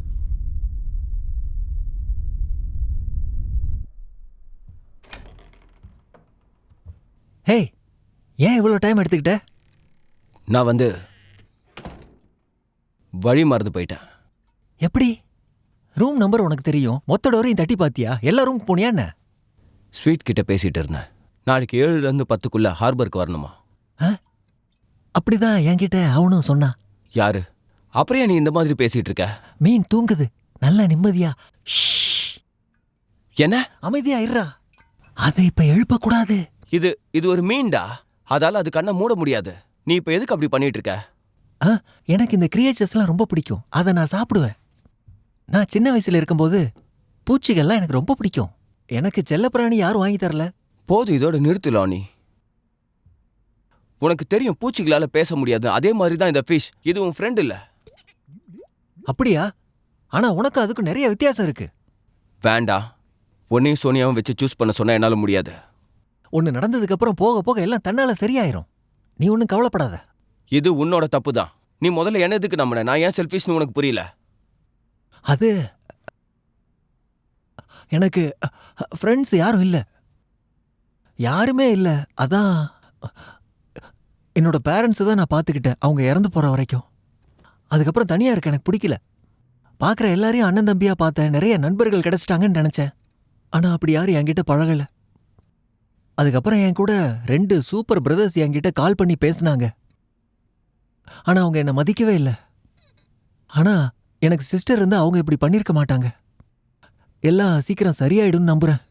ஹே, ஏன் இவ்வளோ டைம் எடுத்துக்கிட்ட? நான் வழி மறந்து போயிட்டேன். எப்படி? ரூம் நம்பர் உனக்கு தெரியும். மொத்த டோரையும் தட்டி பாத்தியா? எல்லா ரூம் போனியா என்ன? ஸ்வீட் கிட்ட பேசிட்டு இருந்தேன். நாளைக்கு 7லேருந்து 10க்குள்ள ஹார்பருக்கு வரணுமா? அப்படிதான் என்கிட்ட அவனும் சொன்னான். யாரு? அப்புறம் நீ இந்த மாதிரி பேசிட்டு இருக்க? மீன் தூங்குது, நல்ல நிம்மதியா. என்ன? அமைதியா இருறா. அதை இப்ப எழுப்பக்கூடாது. இது ஒரு மீன்டா. அதால அது கண்ணை மூட முடியாது. நீ இப்ப எதுக்கு அப்படி பண்ணிட்டு இருக்க? எனக்கு இந்த கிரியேச்சர்ஸ்லாம் ரொம்ப பிடிக்கும். அதை நான் சாப்பிடுவேன். நான் சின்ன வயசுல இருக்கும்போது பூச்சிகள்லாம் எனக்கு ரொம்ப பிடிக்கும். எனக்கு செல்லப்பிராணி யாரும் வாங்கி தரல. போதும், இதோட நிறுத்தலாம். நீ உனக்கு தெரியும் பூச்சிகளால பேச முடியாது. அதே மாதிரி தான் இந்த ஃபிஷ். இது உன் ஃப்ரெண்ட் இல்ல. அப்படியா? ஆனா உனக்கு அதுக்கு நிறைய வித்தியாசம் இருக்கு. வேண்டாம், உன்னையும் சோனியாவும் வச்சு சூஸ் பண்ண சொன்னா என்னால முடியாது. ஒன்று நடந்ததுக்கு அப்புறம் போக போக எல்லாம் தன்னால சரியாயிரும். நீ ஒன்றும் கவலைப்படாத. இது உன்னோட தப்பு தான். நீ முதல்ல என்ன எதுக்கு நம்பின? நான் ஏன் செல்ஃபிஷ்னு உனக்கு புரியல. அது எனக்கு ஃப்ரெண்ட்ஸ் யாரும் இல்லை, யாருமே இல்லை. அதான் என்னோட பேரண்ட்ஸை தான் நான் பார்த்துக்கிட்டேன் அவங்க இறந்து போகிற வரைக்கும். அதுக்கப்புறம் தனியாக இருக்க எனக்கு பிடிக்கல. பார்க்குற எல்லாரையும் அண்ணன் தம்பியாக பார்த்தேன். நிறைய நண்பர்கள் கிடைச்சிட்டாங்கன்னு நினச்சேன். ஆனால் அப்படி யாரும் என்கிட்ட பழகலை. அதுக்கப்புறம் என் கூட 2 சூப்பர் பிரதர்ஸ் என்கிட்ட கால் பண்ணி பேசினாங்க. ஆனா அவங்க என்னை மதிக்கவே இல்லை. ஆனா எனக்கு சிஸ்டர் இருந்தா அவங்க இப்படி பண்ணியிருக்க மாட்டாங்க. எல்லாம் சீக்கிரம் சரியாயிடும்னு நம்புறேன்.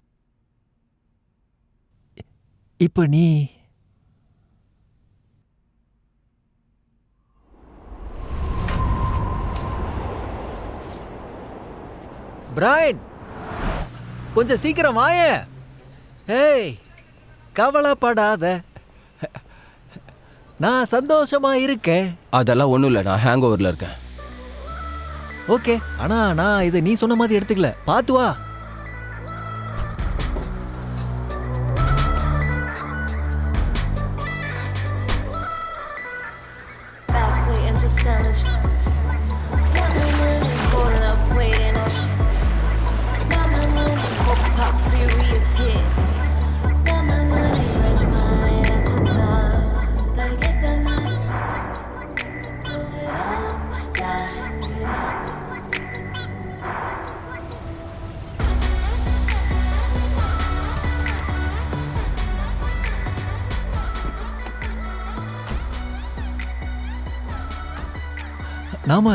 இப்ப நீ பிரைன், கொஞ்சம் சீக்கிரம் வாயே. ஏய், கவலைப்படாத, நான் சந்தோஷமா இருக்கேன். அதெல்லாம் ஒன்றும் இல்லை, நான் ஹேங் ஓவரில் இருக்கேன். ஓகே, ஆனா நான் இதை நீ சொன்ன மாதிரி எடுத்துக்கல. பாத்து வா. நாம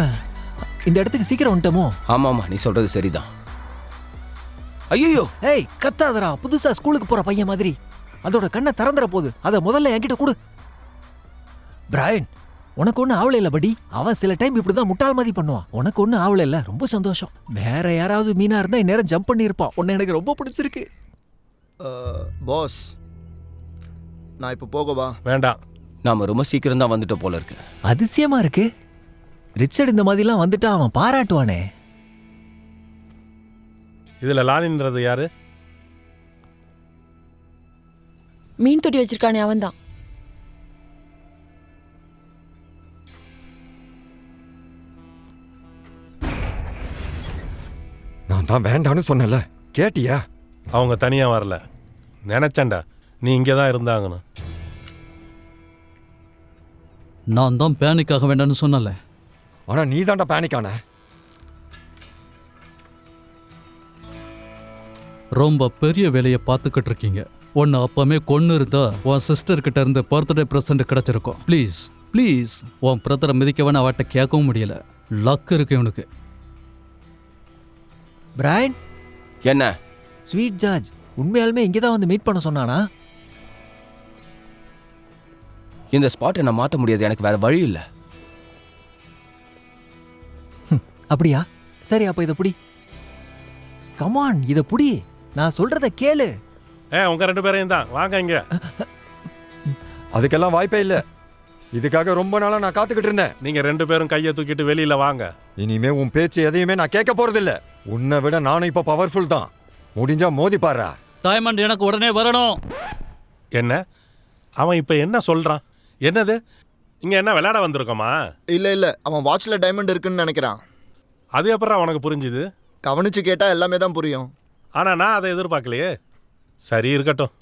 இந்த இடத்துக்கு சீக்கிரம் வந்துட்டோமோ? ஆமாம்மா, நீ சொல்கிறது சரிதான். ஐயோ, ஏய் கத்தாதடா, புதுசா ஸ்கூலுக்கு போற பையன் மாதிரி. அதோட கண்ணை திறந்துற போது அதை முதல்ல என்கிட்ட கொடு. பிரைன், உனக்கு ஒன்றும் ஆவலை இல்லை படி. அவன் சில டைம் இப்படிதான் முட்டாள் மாதிரி பண்ணுவான். உனக்கு ஒன்றும் ஆவலை இல்லை, ரொம்ப சந்தோஷம். வேற யாராவது மீனா இருந்தா இந்நேரம் ஜம்ப் பண்ணி இருப்பான். உன்னை எனக்கு ரொம்ப பிடிச்சிருக்கு. பாஸ், நான் இப்போ போகவா? வேண்டாம், நாம ரொம்ப சீக்கிரம் தான் வந்துட்டோம் போல இருக்கு. அதிசயமா இருக்கு. ரிச்சர்ட் இந்த மாதிரிலாம் வந்துட்டா அவன் பாராட்டுவானே. இதில் லாலின்றது யாரு? மீன் தொட்டி வச்சிருக்கானே அவன் தான். நான் தான் வேண்டான்னு சொன்னல, கேட்டியா? அவங்க தனியாக வரல, நினைச்சேன்டா நீ இங்கே தான் இருந்தாங்கன்னு. நான் தான் பேனிக் ஆக வேண்டாம்னு சொன்னல. ஆனா நீ தான்டா பேனிக் ஆன. ரொம்ப பெரிய வேலையை பார்த்துக்கிட்டு இருக்கீங்க. உன்னை அப்பமே கொன்னு இருந்தா உன் சிஸ்டர் கிட்ட இருந்து பர்த்டே ப்ரெசன்ட் கிடைச்சிருக்கும். ப்ளீஸ் ப்ளீஸ், உன் பிரதரை மிதிக்கவன அவட்ட கேட்கவும் முடியல. லக் இருக்கு இவனுக்கு. பிரைன், என்ன? ஸ்வீட் ஜார்ஜ் உண்மையாலுமே இங்கே தான் வந்து மீட் பண்ண சொன்னானா? இந்த ஸ்பாட்டை நான் மாற்ற முடியாது, எனக்கு வேற வழி இல்லை. அப்படியா? சரி, அப்ப இதை புடி. கமான், இதை புடி. நான் சொல்றத கேளு. உங்க 2 பேரையும் தான் வாங்க இங்க. அதுக்கெல்லாம் வாய்ப்பே இல்லை. இதுக்காக ரொம்ப நாளா நான் காத்துக்கிட்டு இருந்தேன். நீங்க 2 பேரும் கையை தூக்கிட்டு வெளியில வாங்க. இனிமே உன் பேச்சு எதையுமே நான் கேட்க போறதில்ல. உன்னை விட நானும் இப்ப பவர்ஃபுல் தான். முடிஞ்சா மோதி பாரு. டைமண்ட் எனக்கு உடனே வரணும். என்ன அவன் இப்ப என்ன சொல்றான்? என்னது, இங்க என்ன விளையாட வந்திருக்கோமா? இல்ல, அவன் வாட்ச்ல டைமண்ட் இருக்குன்னு நினைக்கிறான். அது எப்பறம் உனக்கு புரிஞ்சுது? கவனிச்சு கேட்டா எல்லாமே தான் புரியும். ஆனா நான் அதை எதிர்பார்க்கலையே. சரி, இருக்கட்டும்.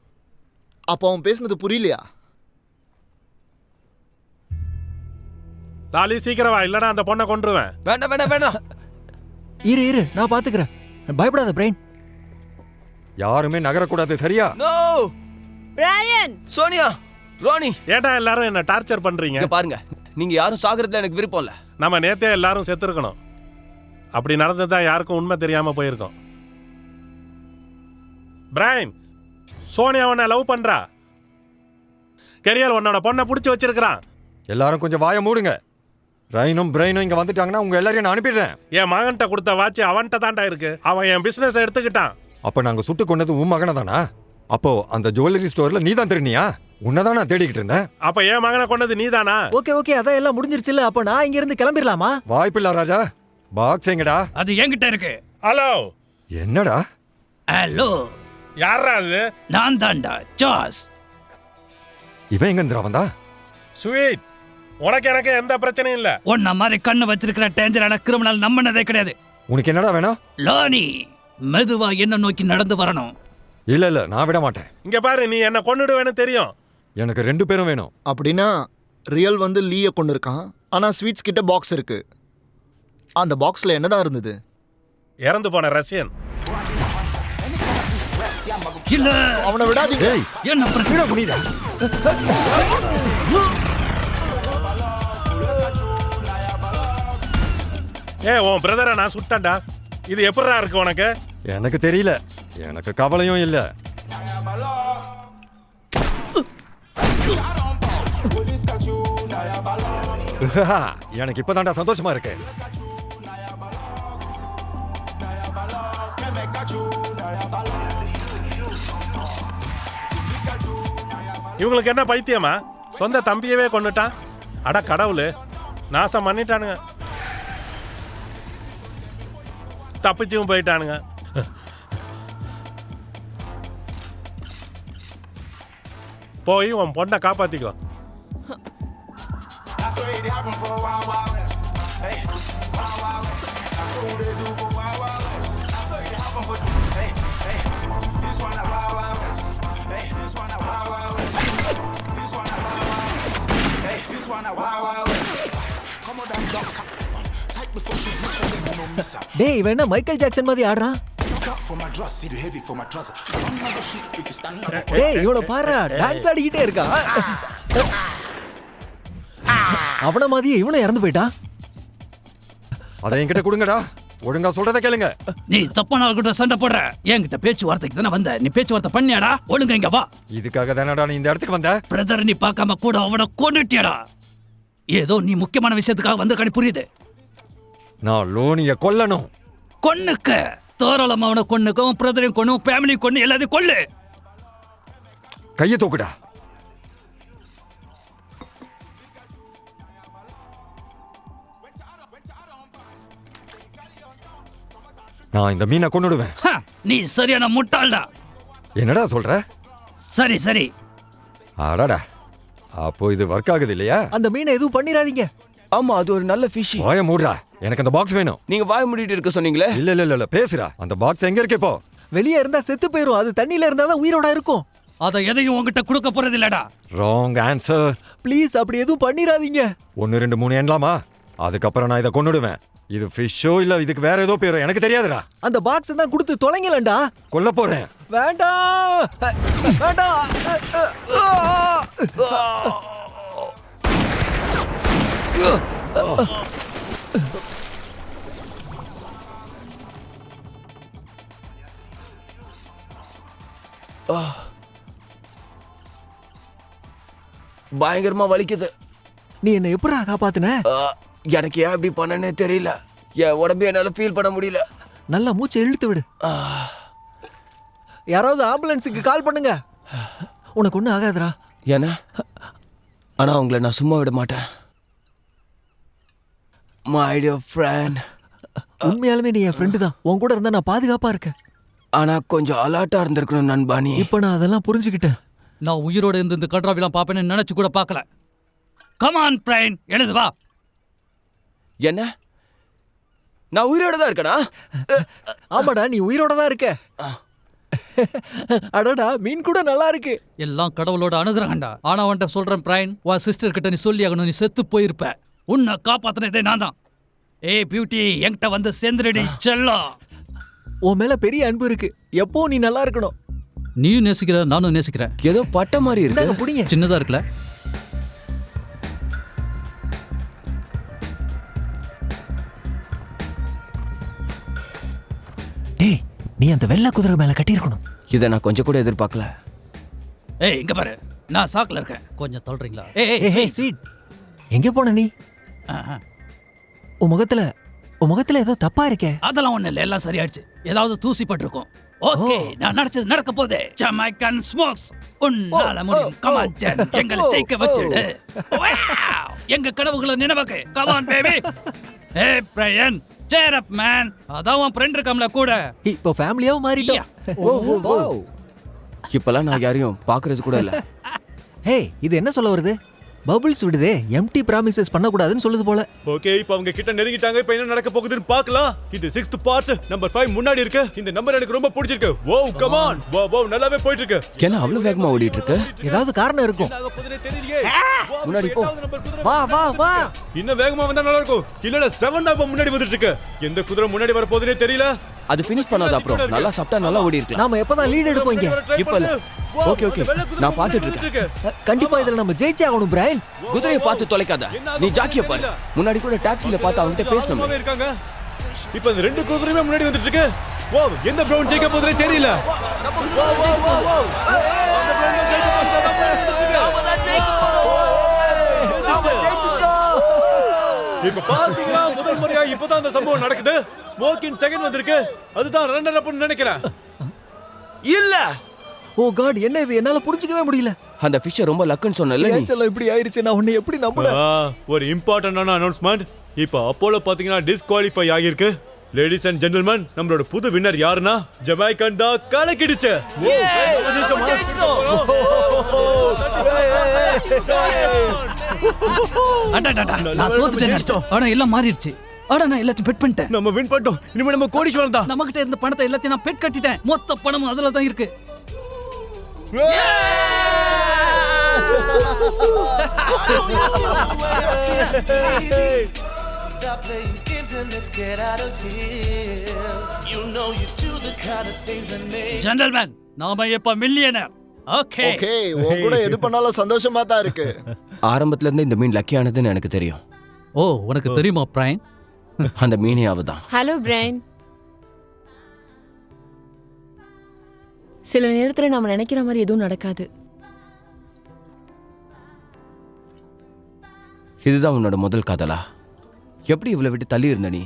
அப்போ அவன் பேசுனது புரியலையா? லாலி, சீக்கிரம் வா, இல்லனா அந்த பொண்ணை கொன்றுவேன். வேண்டாம் வேண்டாம் வேண்டாம். இரு, நான் பாத்துக்கிறேன். பயப்படாத பிரைன். யாருமே நகரக்கூடாது, சரியா? நோ பிரையன், சோனியா, ரோனி, ஏன்டா எல்லாரும் என்ன டார்ச்சர் பண்றீங்க? இங்க பாருங்க, நீங்க யாரும் சாகிறதுல எனக்கு விருப்பம் இல்ல. நம்ம நேத்தே எல்லாரும் செத்துருக்கணும். அப்படி நடந்ததுதான் யாருக்கும் உண்மை தெரியாம போயிருக்கோம். பிரைன், சோனியா உன்னை லவ் பண்றா. கெரியல் உன்னோட பொண்ணை பிடிச்சி வச்சிருக்கிறான். எல்லாரும் கொஞ்சம் வாயை மூடுங்க. ரைனும் பிரைனும் இங்க வந்துட்டாங்கன்னா உங்க எல்லாரையும் நான் அனுப்பிடுறேன். என் மகன்கிட்ட கொடுத்த வாட்சி அவன்கிட்ட தாண்டா இருக்கு. அவன் என் பிசினஸ் எடுத்துக்கிட்டான். அப்ப நாங்க சுட்டு கொண்டது உன் மகனை தானா? அப்போ அந்த ஜுவல்லரி ஸ்டோர்ல நீ தான் திருநியா? உன்னதான் நான் தேடிக்கிட்டு இருந்தேன். அப்ப என் மகனை கொண்டது நீதானா? ஓகே, அதான் எல்லாம் முடிஞ்சிருச்சுல. அப்ப நான் இங்க இருந்து கிளம்பிடலாமா? வாய்ப்பில்ல ராஜா. பாக்ஸ் எங்கடா? அது என்கிட்ட இருக்கு. ஹலோ. என்னடா? ஹலோ. யாரா அது? நான் தான்டா, ஜாஸ். இவன் எங்க இருந்துடா வந்தா? ஸ்வீட், உனக்கு எனக்கு எந்த பிரச்சனையும் இல்ல. உன்ன மாதிரி கண்ணு வச்சிருக்கிற டேஞ்சரான கிரிமினல் நம்பினதே கிடையாது. உனக்கு என்னடா வேணும்? லானி, மெதுவா என்ன நோக்கி நடந்து வரணும். இல்ல, நான் விட மாட்டேன். இங்க பாரு, நீ என்ன கொன்னுடுவேன்னு தெரியும். எனக்கு 2 பேரும் வேணும். அப்படின்னா ரியல் வந்து லீயை கொண்டு இருக்கான். ஆனா ஸ்வீட்ஸ் கிட்ட பாக்ஸ் இருக்கு. அந்த பாக்ஸ்ல என்னதான் இருந்தது? இறந்து போன ரஷ்யன். இல்ல, அவனை விடாதீங்க. என்ன பிரச்சனை? உன் பிரதரை நான் சுட்டேன்டா. இது எப்படிடா இருக்கு உனக்கு? எனக்கு தெரியல, எனக்கு கவலையும் இல்லை. எனக்கு இப்பதான்டா சந்தோஷமா இருக்கு. இவங்களுக்கு என்ன பைத்தியமா? சொந்த தம்பியவே கொண்டுட்டான். அட கடவுளு, நாசம் பண்ணிட்டானுங்க. தப்பிச்சும் போயிட்டானுங்க. போய் உன் பொண்ணை காப்பாத்திக்கோ. டேய் இவன் என்ன மைக்கேல் ஜாக்சன் மாதிரி ஆடுறான்? டேய் இவனை பாரு, டான்ஸ் ஆடிக்கிட்டே இருக்கான். அவன மாதிரியே இவனை இறந்து போயிட்டான். அதை என்கிட்ட கொடுங்கடா, ஒழுங்கா சொல்றத கேளுங்க. நீ தப்பான ஆள்கிட்ட சண்டை போடுற. என்கிட்ட பேச்சுவார்த்தைக்கு தானே வந்த. நீ பேச்சுவார்த்தை பண்ணியாடா? ஒழுங்கா இங்க வா. இதுக்காக தானடா நீ இந்த இடத்துக்கு வந்த? பிரதர் நீ பார்க்காம கூட அவனை கொன்னுட்டியாடா. ஏதோ நீ முக்கியமான விஷயத்துக்காக வந்திருக்கானு புரியுது. நான் லோனிய கொல்லணும். கொன்னுக்க தாராளமா அவனை கொன்னுக்கும், பிரதரையும் கொன்னு, ஃபேமிலி கொன்னு, எல்லாத்தையும் கொல்லு. கையை தூக்குடா. நான் இந்த மீனை கொன்னுடுவேன். நீ சரியான முட்டாள்டா. என்னடா சொல்ற? சரி சரி. அடடா, அப்போ இது ஒர்க் ஆகுது இல்லையா? அந்த மீனை எதுவும் பண்ணிராதீங்க. ஆமா, அது ஒரு நல்ல ஃபிஷ். வாய மூடுடா, எனக்கு அந்த பாக்ஸ் வேணும். நீங்க வாய மூடிட்டு இருக்க சொன்னீங்களே. இல்ல இல்ல இல்ல பேசுடா. அந்த பாக்ஸ் எங்க இருக்கு இப்போ? வெளியே இருந்தா செத்து போயிரும். அது தண்ணியில இருந்தா தான் உயிரோட இருக்கும். அத எதையும் உன்கிட்ட கொடுக்க போறது இல்லடா. Wrong answer. ப்ளீஸ் அப்படி எதுவும் பண்ணிராதீங்க. 1 2 3 எண்ணலாமா? அதுக்கப்புறம் நான் இதை கொன்னுடுவேன். இது ஃபிஷ்ஷோ இல்ல இதுக்கு வேற ஏதோ பேரோ எனக்கு தெரியாதுடா. அந்த பாக்ஸ் தான் கொடுத்து தொலைங்கலண்டா. கொல்ல போறேன். வேண்டாம் வேண்டாம். பயங்கரமா வலிக்குது. நீ என்ன எப்படா காப்பாத்துன? எனக்கு ஏன் இப்படி பண்ணனே தெரியல. என் உடம்பு என்னால ஃபீல் பண்ண முடியல. நல்லா மூச்சை இழுத்து விடு. யாராவது ஆம்புலன்ஸுக்கு கால் பண்ணுங்க. உனக்கு ஒன்றும் ஆகாதுடா. ஏன்னா ஆனா உங்களை நான் சும்மா விட மாட்டேன். My dear friend. உண்மையாலுமே நீ என் ஃப்ரெண்டு தான். உன் கூட இருந்தா நான் பாதுகாப்பா இருக்கேன். ஆனா கொஞ்சம் அலர்ட்டா இருந்திருக்கணும் நண்பானி. இப்போ நான் அதெல்லாம் புரிஞ்சுக்கிட்டேன். நான் உயிரோட இருந்து இந்த கட்ராவிலாம் பாப்பேன்னு நினைச்சு கூட பார்க்கல. கமான் பிரைன், எழுது வா. என்ன? நான் உயிரோட தான் இருக்கேனா? ஆமாடா, நீ உயிரோட தான் இருக்க. அடடா, மீன் கூட நல்லா இருக்கு. எல்லாம் கடவுளோட அனுகிரகம்டா. ஆனா அவன்கிட்ட சொல்றேன் பிரைன், உன் சிஸ்டர் கிட்ட நீ சொல்லி ஆகணும். நீ செத்து போயிருப்ப. உன்னை காப்பாத்தினதே நான் தான். ஏய் பியூட்டி, என்கிட்ட வந்து சேர்ந்துடி செல்லம். உன் மேல பெரிய அன்பு இருக்கு. எப்போ நீ நல்லா இருக்கணும். நீயும் நேசிக்கிற, நானும் நேசிக்கிறேன். ஏதோ பட்ட மாதிரி இருக்கு. புடிங்க. சின்னதா இருக்குல்ல? டேய், நீ அந்த வெள்ளை குதிரை மேல கட்டி இருக்கணும். இதை நான் கொஞ்சம் கூட எதிர்பார்க்கல. ஏய் இங்க பாரு, நான் சாக்குல இருக்கேன். கொஞ்சம் தள்ளுறீங்களா? ஏய் ஸ்வீட், எங்க போன நீ? உன் முகத்துல ஏதோ தப்பா இருக்கே. அதெல்லாம் ஒண்ணு இல்ல, எல்லாம் சரியாயிடுச்சு. ஏதாவது தூசி பட்டிருக்கும். ஓகே, நான் நினைச்சது நடக்க போகுது. ஜமைக்கன் ஸ்மோக்ஸ், உன்னால முடியும். கமான் ஜென், எங்களை ஜெயிக்க வச்சிடு. எங்க கனவுகளை நினைவாக்கு. Come on baby. ஏய் பிரையன், cheer up man. அதான் உன் ஃப்ரெண்ட் இருக்காம்ல கூட. இப்போ ஃபேமிலியாவும் மாறிட்டோம். இப்பெல்லாம் நான் யாரையும் பாக்குறது கூட இல்ல. ஹே, இது என்ன சொல்ல வருது? பபிள்ஸ் விடுதே, எம்டி ப்ராமிசஸ் பண்ணக்கூடாதுன்னு சொல்லுது போல. ஓகே, இப்போ அவங்க கிட்ட நெருங்கிட்டாங்க. இப்போ என்ன நடக்க போகுதுன்னு பார்க்கலாம். இது 6th பார்ட், நம்பர் 5 முன்னாடி இருக்கு. இந்த நம்பர் எனக்கு ரொம்ப பிடிச்சிருக்கு. வோ கம் ஆன். வோ நல்லாவே போயிட்டு இருக்கு. என்ன அவ்வளவு வேகமா ஓடிட்டு இருக்கு? ஏதாவது காரணம் இருக்கும். தெரியலையே. முன்னாடி போ. வா. இன்னும் வேகமா வந்தா நல்லா இருக்கும். இல்ல 7 தான் முன்னாடி வந்துட்டு இருக்கு. எந்த குதிரை முன்னாடி வர போகுதுனே தெரியல. அது ஃபினிஷ் பண்ணாத அப்புறம் நல்லா சாப்பிட்டா நல்லா ஓடி இருக்கு. நாம எப்பதான் லீட் எடுப்போம் இங்க? இப்ப ஓகே ஓகே நான் பார்த்துட்டு இருக்கேன். கண்டிப்பா இதுல நம்ம ஜெயிச்சே ஆகணும் பிரைன். குதிரையை பார்த்து தொலைக்காத, நீ ஜாக்கிய பாரு. முன்னாடி கூட டாக்ஸில பார்த்து அவன்கிட்ட பேசணும். இருக்காங்க. இப்போ இந்த ரெண்டு குதிரையுமே முன்னாடி வந்துட்டு இருக்கு. வா, எந்த பிரவுன் ஜெயிக்க போதே தெரியல. இப்ப பாத்தீங்களா, முதல் முறையா இப்பதான் அந்த சம்பவம் நடக்குது. ஸ்மோக்கிங் செகண்ட் வந்திருக்கு. அதுதான் ரன்னர் அப்னு நினைக்கிறேன். இல்ல, ஓ காட், என்ன இது, என்னால புரிஞ்சிக்கவே முடியல. அந்த ஃபிஷ் ரொம்ப லக்குன்னு சொன்னல நீ. ஏச்சல இப்படி ஆயிருச்சு, நான் உன்னை எப்படி நம்புறேன்? ஒரு இம்பார்ட்டன்டான அனௌன்ஸ்மெண்ட். இப்போ அப்போலோ பாத்தீங்கன்னா டிஸ்குவாலிஃபை ஆகியிருக்கு. லேடிஸ் அண்ட் ஜென்டில்மேன், நம்மளோட புது வின்னர் யாருன்னா ஜமைக்கன் தான் கலக்கிடுச்சு. நான் தோத்துட்டேன். ஆனா எல்லாம் மாறிடுச்சு. ஆனா நான் எல்லாத்தையும் பெட் பண்ணிட்டேன். நம்ம வின் பண்ணிட்டோம். இனிமே நம்ம கோடீஸ்வரன் தான். நம்ம கிட்ட இருந்த பணத்தை எல்லாத்தையும் நான் பெட் கட்டிட்டேன். மொத்த பணமும் அதுல தான் இருக்கு. Stop playing games and let's get out of here. You know you do the kind of things that make gentleman, நாம இப்ப மில்லியனர். ஓகே ஓகே, உன் கூட எது பண்ணாலும் சந்தோஷமா தான் இருக்கு. ஆரம்பத்துல இருந்து இந்த மீன் லக்கியானதுன்னு எனக்கு தெரியும். ஓ, உனக்கு தெரியுமா பிரைன்? அந்த மீனே அவதான். Hello Brian. சில நேரத்துல நாம நினைக்கிற மாதிரி எதுவும் நடக்காது. இதுதான் உன்னோட முதல் காதலா? எப்படி இவ்வளவு விட்டு தள்ளி இருந்த நீ?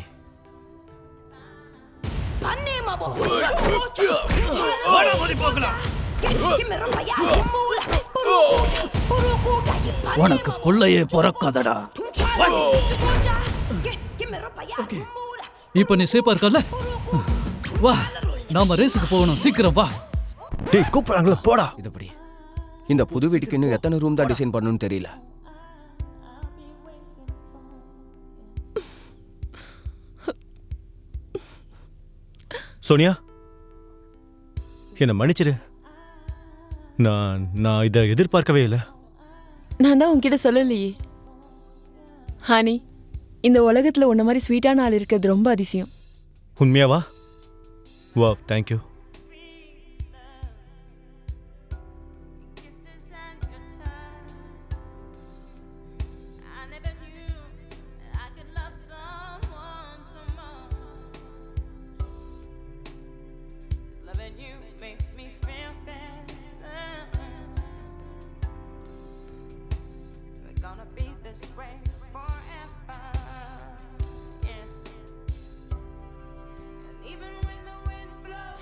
உனக்கு புள்ளையே பிறக்காதடா. இப்ப நீ சேப்பா இருக்கல? வா, நாம ரேஸுக்கு போகணும். சீக்கிரம் வா. டேய், கூப்பிடுறாங்களே, போடா. இதப்படி இந்த புது வீட்டுக்கு இன்னும் எத்தனை ரூம் தான் டிசைன் பண்ணணும்னு தெரியல. சோனியா, என்ன மன்னிச்சிடு. நான் இதை எதிர்பார்க்கவே இல்லை. நான் தான் உன்கிட்ட சொல்லலையே ஹானி, இந்த உலகத்துல உன்ன மாதிரி ஸ்வீட்டான ஆள் இருக்கிறது ரொம்ப அதிசயம். உண்மையாவா? வா, தேங்க்யூ.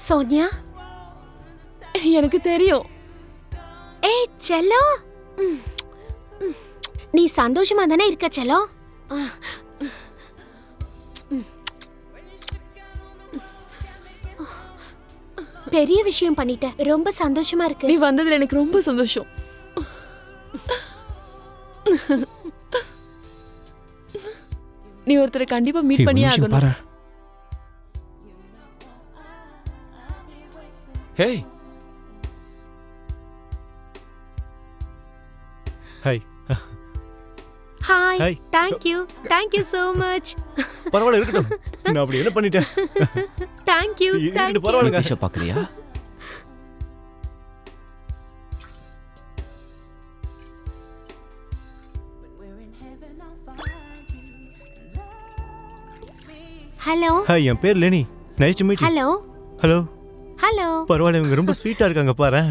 சோனியா, எனக்கு தெரியும். ஏய் செல்லம், நீ சந்தோஷமா தானே இருக்க செல்லம்? பெரிய விஷயம் பண்ணிட்ட, ரொம்ப சந்தோஷமா இருக்கு. நீ வந்ததுல எனக்கு ரொம்ப சந்தோஷம். நீ ஒருத்தரை கண்டிப்பா மீட் பண்ணியே ஆகணும். Hey, hi. Hi. Hi. Thank you. Thank you so much. பரவாயில்ல, இருக்கட்டும். நான் அப்படி என்ன பண்ணிட்டேன்? Thank you. Thank you. பரவாயில்ல. ஃபிஷ்ஷை பார்க்கறியா? ஹலோ. ஹாய், என் பேர் Leni. Nice to meet you. Hello. Hello. Hello. பரவாயில்ல, இவங்க ரொம்ப ஸ்வீட்டா இருக்காங்க பாரு.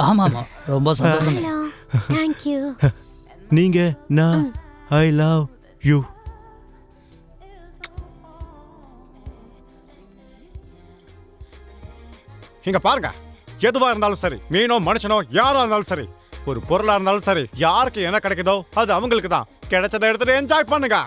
ஆமாமா, ரொம்ப சந்தோஷம். ஹலோ. Thank you. நீங்க நான் ஐ லவ் யூ. இங்க பாருங்க, எதுவா இருந்தாலும் சரி, மீனோ மனுஷனோ யாரா இருந்தாலும் சரி, ஒரு பொருளா இருந்தாலும் சரி, யாருக்கு என்ன கிடைக்குதோ அது அவங்களுக்கு தான். கிடைச்சதை எடுத்துட்டு என்ஜாய் பண்ணுங்க.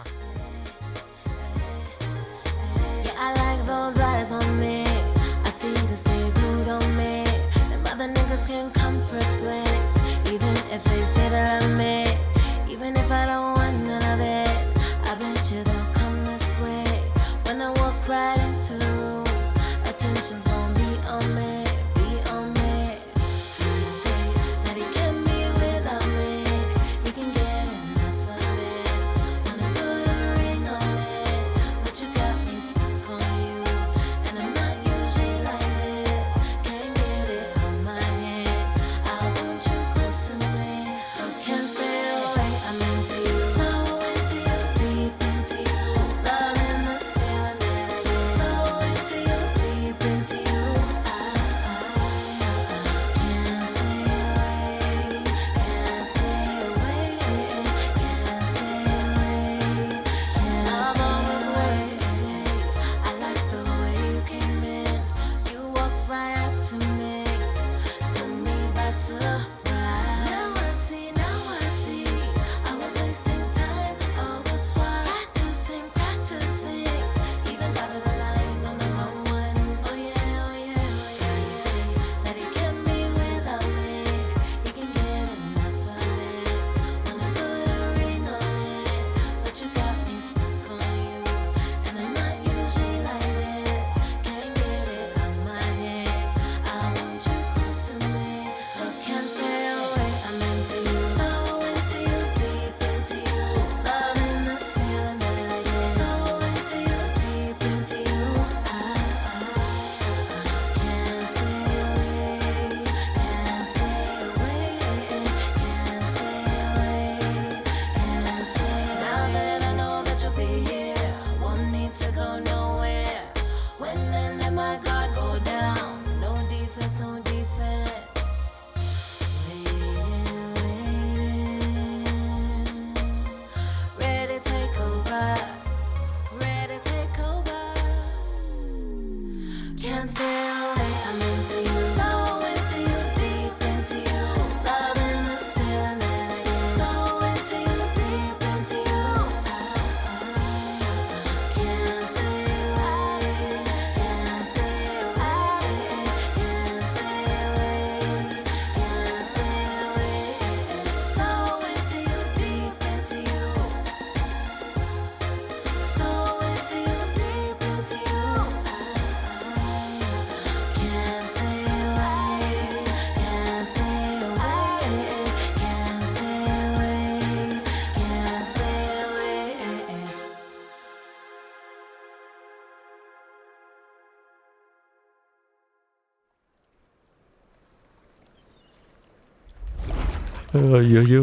ஐயோ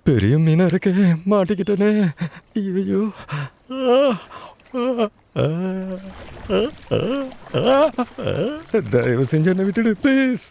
பெரிய மீனா இருக்கே, மாட்டிக்கிட்டனே. ஐயோ தயவு செஞ்சு என்னை விட்டுடு ப்ளீஸ்.